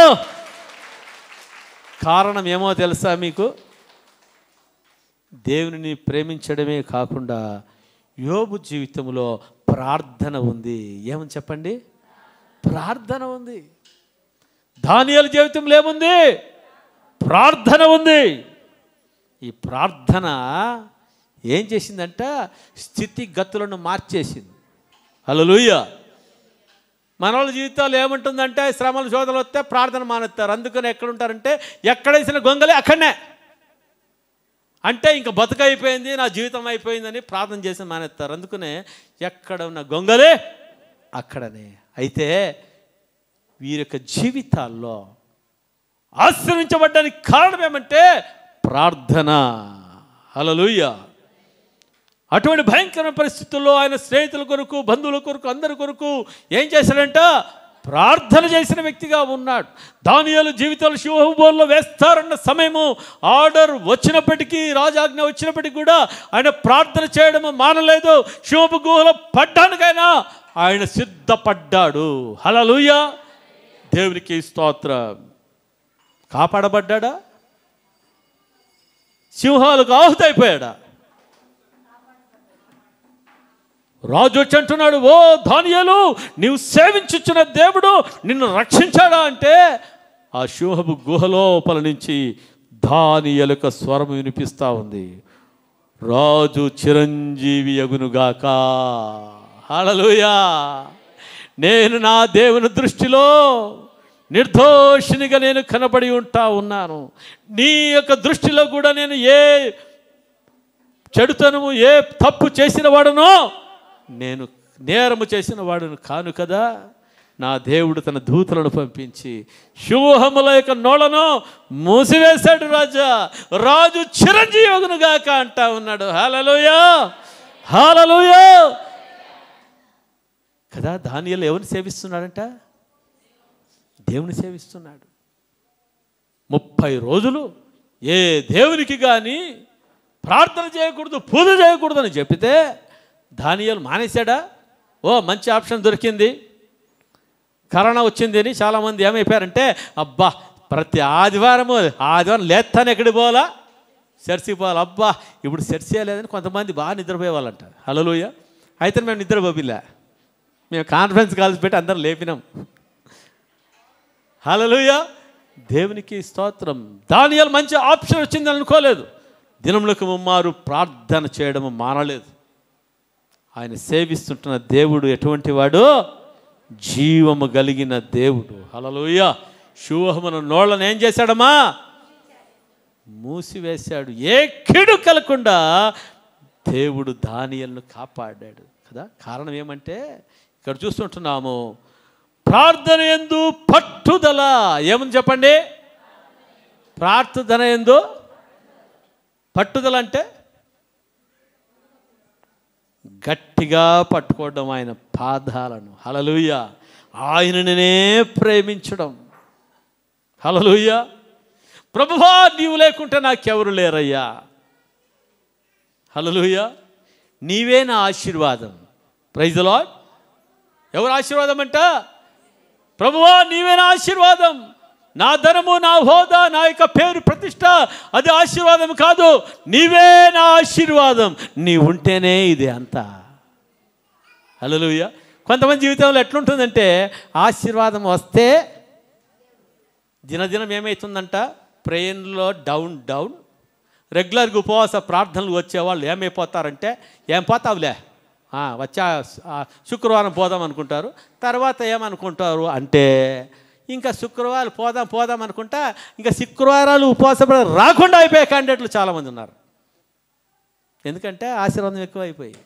కారణం ఏమో తెలుసా మీకు? దేవునిని ప్రేమించడమే కాకుండా యోబు జీవితంలో ప్రార్థన ఉంది. ఏమని చెప్పండి? ప్రార్థన ఉంది. దానియేలు జీవితంలో ఏముంది? ప్రార్థన ఉంది. ఈ ప్రార్థన ఏం చేసిందంట? స్థితిగతులను మార్చేసింది. హల్లెలూయా. మన వాళ్ళ జీవితాలు ఏముంటుందంటే శ్రమలు శోధనలు వస్తే ప్రార్థన మానేస్తారు. అందుకని ఎక్కడుంటారంటే ఎక్కడేసిన గొంగలే అక్కడనే. అంటే ఇంకా బతుకైపోయింది, నా జీవితం అయిపోయిందని ప్రార్థన చేసి మానేస్తారు. అందుకనే ఎక్కడ ఉన్న గొంగలే అక్కడనే. అయితే వీరి యొక్క జీవితాల్లో ఆశ్రయించబడ్డానికి కారణం ఏమంటే ప్రార్థన. హల్లెలూయా. అటువంటి భయంకర పరిస్థితుల్లో ఆయన స్నేహితుల కొరకు, బంధువుల కొరకు, అందరి కొరకు ఏం చేశాడంట? ప్రార్థన చేసిన వ్యక్తిగా ఉన్నాడు. దానియేలు జీవితాలు సింహబోన్లో వేస్తారన్న సమయము ఆర్డర్ వచ్చినప్పటికీ, రాజాజ్ఞ వచ్చినప్పటికీ కూడా ఆయన ప్రార్థన చేయడం మానలేదు. సింహపు గుహలో పడ్డానికైనా ఆయన సిద్ధపడ్డాడు. హల్లెలూయా. దేవునికి స్తోత్రం. కాపాడబడ్డా? సింహాలకు ఆహుతైపోయాడా? రాజు వచ్చి అంటున్నాడు, ఓ దానియేలు, నీవు సేవించుచున్న దేవుడు నిన్ను రక్షించాడా అంటే ఆ సింహపు గుహలోపల నుంచి దానియేలు యొక్క స్వరం వినిపిస్తూ ఉంది, రాజు చిరంజీవి యగునుగాక. హల్లెలూయా. నేను నా దేవుని దృష్టిలో నిర్దోషినిగా నేను కనబడి ఉన్నాను. నీ యొక్క దృష్టిలో కూడా నేను ఏ చెడుతనము, ఏ తప్పు చేసిన వాడునో, నేను నేరము చేసిన వాడును కాను కదా. నా దేవుడు తన దూతలను పంపించి సింహముల యొక్క నోళ్లను మూసివేశాడు. రాజు చిరంజీవునుగాక అంటా ఉన్నాడు. హల్లెలూయా. హల్లెలూయా కదా. దానియేలు ఎవరిని సేవిస్తున్నాడంట? దేవుని సేవిస్తున్నాడు. 30 రోజులు ఏ దేవునికి కానీ ప్రార్థన చేయకూడదు, పూజ చేయకూడదు అని చెప్పితే దానియేలు మానేశాడా? ఓ మంచి ఆప్షన్ దొరికింది, కరోనా వచ్చింది అని చాలామంది ఏమైపోయారంటే, అబ్బా ప్రతి ఆదివారం లేస్తాను, ఎక్కడికి పోవాలా? చర్చికి పోవాలి. అబ్బా ఇప్పుడు చర్చ్ చేయలేదని కొంతమంది బాగా నిద్రపోయేవాళ్ళంట. హల్లెలూయా. అయితే మేము నిద్రపోపిలే, మేము కాన్ఫరెన్స్ కాల్సి పెట్టి అందరం లేపినాం. హల్లెలూయా. దేవునికి స్తోత్రం. దానియేలు మంచి ఆప్షన్ వచ్చిందని అనుకోలేదు. దినములకు ముమ్మారు ప్రార్థన చేయడం మానలేదు. ఆయన సేవిస్తుంటున్న దేవుడు ఎటువంటి వాడు? జీవము కలిగిన దేవుడు. హల్లెలూయా. సింహమున నోళ్ళను ఏం చేశాడమ్మా? మూసివేశాడు. ఏ కీడు కలగకుండా దేవుడు దానియేలును కాపాడాడు కదా. కారణం ఏమంటే ఇక్కడ చూస్తుంటున్నాము, ప్రార్థన యందు పట్టుదల. ఏమని చెప్పండి? ప్రార్థన యందు పట్టుదల అంటే గట్టిగా పట్టుకోవడం ఆయన పాదాలను. హల్లెలూయా. ఆయననే ప్రేమించడం. హల్లెలూయా. ప్రభువా నీవు లేకుంటే నాకెవరు లేరయ్యా. హల్లెలూయా. నీవే నా ఆశీర్వాదం. Praise the Lord. ఎవరు ఆశీర్వాదం అంట? ప్రభువా నీవే నా ఆశీర్వాదం. నా ధనము, నా హోదా, నా యొక్క పేరు ప్రతిష్ట అది ఆశీర్వాదం కాదు. నీవే నా ఆశీర్వాదం. నీ ఉంటేనే ఇది అంతా. హల్లెలూయా. కొంతమంది జీవితంలో ఎట్లుంటుందంటే ఆశీర్వాదం వస్తే దినదినం ఏమవుతుందంట, ప్రేయర్లో డౌన్. రెగ్యులర్గా ఉపవాస ప్రార్థనలు వచ్చేవాళ్ళు ఏమైపోతారంటే, ఏం పోతావులే వచ్చా శుక్రవారం పోదాం అనుకుంటారు. తర్వాత ఏమనుకుంటారు అంటే, ఇంకా శుక్రవారం పోదాం అనుకుంటా ఇంకా శుక్రవారాలు ఉపవాసం రాకుండా అయిపోయే క్యాండిడేట్లు చాలామంది ఉన్నారు. ఎందుకంటే ఆశీర్వాదం ఎక్కువైపోయి.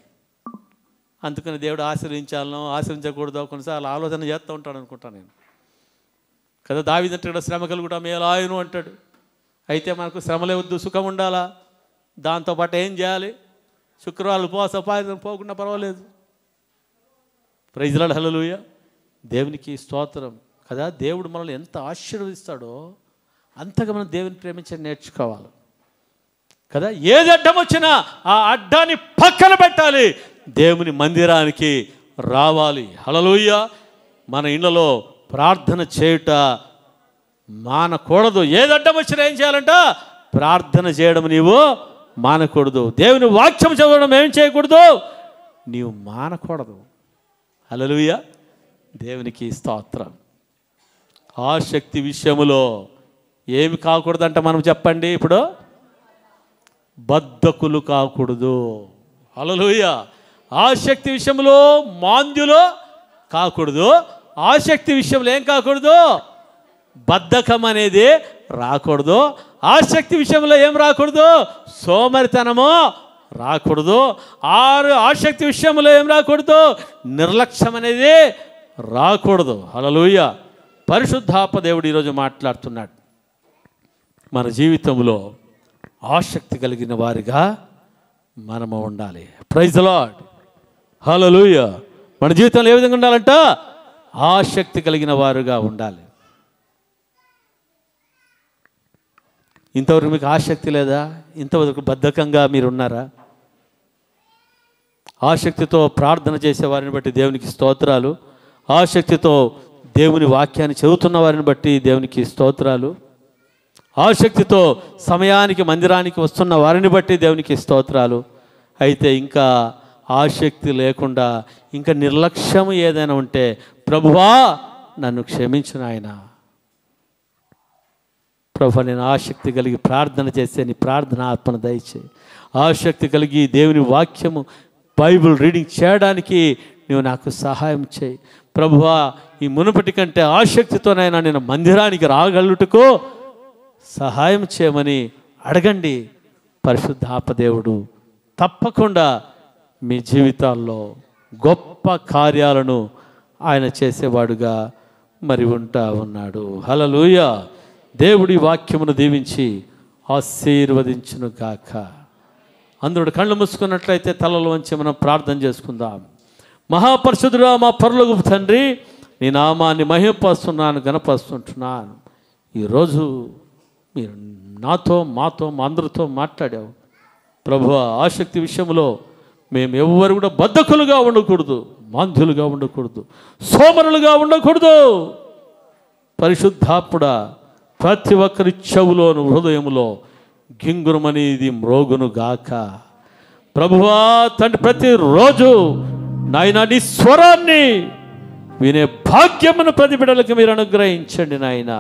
అందుకని దేవుడు ఆశీర్వించాలనో ఆశీర్వించకూడదో కొన్నిసార్లు ఆలోచన చేస్తూ ఉంటాడు అనుకుంటాను నేను కదా. దావీదంటే కూడా శ్రమ కలుగుట మేలాయను అంటాడు. అయితే మనకు శ్రమలే వద్దు, సుఖం ఉండాలా. దాంతోపాటు ఏం చేయాలి? శుక్రవారం ఉపవాస పోకుండా పర్వాలేదు. Praise lord. హల్లెలూయా. దేవునికి స్తోత్రం కదా. దేవుడు మనల్ని ఎంత ఆశీర్వదిస్తాడో అంతగా మనం దేవుని ప్రేమించని నేర్చుకోవాలి కదా. ఏది అడ్డం వచ్చినా ఆ అడ్డాన్ని పక్కన పెట్టాలి, దేవుని మందిరానికి రావాలి. హల్లెలూయా. మన ఇళ్ళలో ప్రార్థన చేయుట మానకూడదు. ఏది అడ్డం వచ్చినా ఏం చేయాలంట? ప్రార్థన చేయడం నీవు మానకూడదు. దేవుని వాక్యం చదవడం ఏం చేయకూడదు, నీవు మానకూడదు. హల్లెలూయా. దేవునికి స్తోత్రం. ఆసక్తి విషయములో ఏమి కాకూడదంట మనం చెప్పండి. ఇప్పుడు బద్ధకులు కాకూడదు. హల్లెలూయా. ఆసక్తి విషయంలో మాంద్యులు కాకూడదు. ఆసక్తి విషయంలో ఏం కాకూడదు? బద్ధకం అనేది రాకూడదు. ఆసక్తి విషయంలో ఏం రాకూడదు? సోమరితనము రాకూడదు. ఆసక్తి విషయంలో ఏం రాకూడదు? నిర్లక్ష్యం అనేది రాకూడదు. హల్లెలూయా. పరిశుద్ధాత్మ దేవుడు ఈరోజు మాట్లాడుతున్నాడు. మన జీవితంలో ఆసక్తి కలిగిన వారిగా మనము ఉండాలి. Praise the lord. హల్లెలూయా. మన జీవితంలో ఏ విధంగా ఉండాలంట? ఆసక్తి కలిగిన వారుగా ఉండాలి. ఇంతవరకు మీకు ఆసక్తి లేదా? ఇంతవరకు బద్ధకంగా మీరు ఉన్నారా? ఆసక్తితో ప్రార్థన చేసే వారిని బట్టి దేవునికి స్తోత్రాలు. ఆసక్తితో దేవుని వాక్యాన్ని చదువుతున్న వారిని బట్టి దేవునికి స్తోత్రాలు. ఆసక్తితో సమయానికి మందిరానికి వస్తున్న వారిని బట్టి దేవునికి స్తోత్రాలు. అయితే ఇంకా ఆసక్తి లేకుండా ఇంకా నిర్లక్ష్యం ఏదైనా ఉంటే, ప్రభువా నన్ను క్షమించు నాయనా, ప్రభు నేను ఆసక్తి కలిగి ప్రార్థన చేస్తే నీ ప్రార్థన ఆత్మను దయచేయి. ఆసక్తి కలిగి దేవుని వాక్యము బైబిల్ రీడింగ్ చేయడానికి నువ్వు నాకు సహాయం చేయి ప్రభువా. ఈ మునుపటి కంటే ఆసక్తితోనైనా నేను మందిరానికి రాగలుగుటకు సహాయం చేయమని అడగండి. పరిశుద్ధాత్మ దేవుడు తప్పకుండా మీ జీవితాల్లో గొప్ప కార్యాలను ఆయన చేసేవాడుగా మరి ఉంటా ఉన్నాడు. హల్లెలూయా. దేవుడి వాక్యమును దీవించి ఆశీర్వదించును గాక. అందరూ కళ్ళు మూసుకున్నట్లయితే తలలో వంచి మనం ప్రార్థన చేసుకుందాం. మహాపరిశుద్ధుడా మా పరలోకపు తండ్రి, నీ నామాన్ని మహిమపరుస్తున్నాను, గణపరుస్తుంటున్నాను. ఈరోజు మీరు నాతో మాతో మా అందరితో మాట్లాడావు ప్రభువా. ఆసక్తి విషయంలో మేము ఎవ్వరు కూడా బద్ధకులుగా ఉండకూడదు, మాంద్యులుగా ఉండకూడదు, సోమరులుగా ఉండకూడదు. పరిశుద్ధాత్ముడా ప్రతి ఒక్కరి చెవులోను హృదయములో గింగురమనేది మ్రోగును గాక ప్రభువా. తండ్రి ప్రతిరోజు నాయన నీ స్వరాన్ని వినే భాగ్యమును ప్రతి బిడ్డలకు మీరు అనుగ్రహించండి నాయన.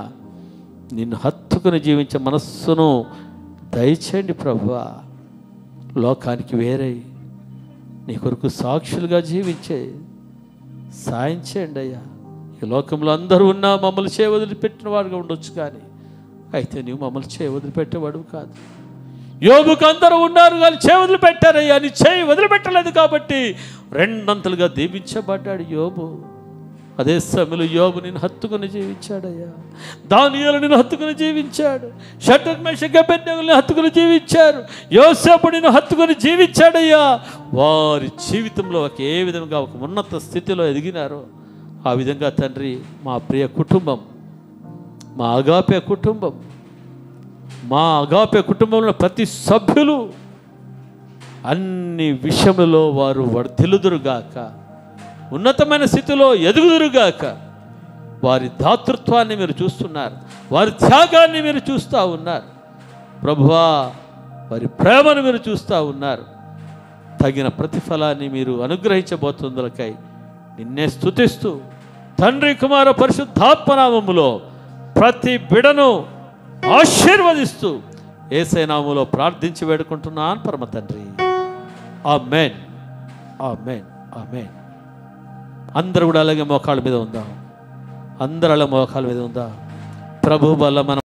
నిన్ను హత్తుకుని జీవించే మనస్సును దయచేయండి ప్రభువా. లోకానికి వేరై నీ కొరకు సాక్షులుగా జీవించే సాయం చేయండి అయ్యా. ఈ లోకంలో అందరూ ఉన్నా మమ్మల్ని చేయి వదిలిపెట్టిన వాడుగా ఉండొచ్చు, కానీ అయితే నీవు మమ్మల్ని చేయి వదిలిపెట్టేవాడు కాదు. యోబుకు అందరూ ఉన్నారు కానీ చేయి వదిలిపెట్టారయ్యా, నీ చేయి వదిలిపెట్టలేదు కాబట్టి రెండంతలుగా దీవించబడ్డాడు యోబు. అదే సమయంలో యోబు నిన్ను హత్తుకుని జీవించాడయ్యా. దానియేలు నిన్ను హత్తుకుని జీవించాడు. షడ్రక్ మేషక్ అబేద్నెగోలను హత్తుకుని జీవించారు. యోసేపు నిన్ను హత్తుకుని జీవించాడయ్యా. వారి జీవితంలో ఏ విధంగా ఒక ఉన్నత స్థితిలో ఎదిగినారో ఆ విధంగా తండ్రి మా ప్రియ కుటుంబం, మా అగాపే కుటుంబం, మా అగాపే కుటుంబంలో ప్రతి సభ్యులు అన్ని విషయములలో వారు వర్ధిల్లుదురుగాక, ఉన్నతమైన స్థితిలో ఎదుగుదురుగాక. వారి దాతృత్వాన్ని మీరు చూస్తున్నారు, వారి త్యాగాన్ని మీరు చూస్తూ ఉన్నారు ప్రభువా, వారి ప్రేమను మీరు చూస్తూ ఉన్నారు. తగిన ప్రతిఫలాన్ని మీరు అనుగ్రహించబోతుందలకై నిన్నే స్తుతిస్తూ తండ్రి కుమార పరిశుద్ధాత్మనామములో ప్రతి బిడను ఆశీర్వదిస్తూ యేసయ్య నామములో ప్రార్థించి వేడుకుంటున్నాను పరమ తండ్రి. ఆమేన్, ఆమేన్, ఆమేన్. అందరూ కూడా అలాగే మోకాళ్ళ మీద ఉందాం. అందరూ అలా మోకాళ్ళ మీద ఉందాం. ప్రభు వల్ల మనం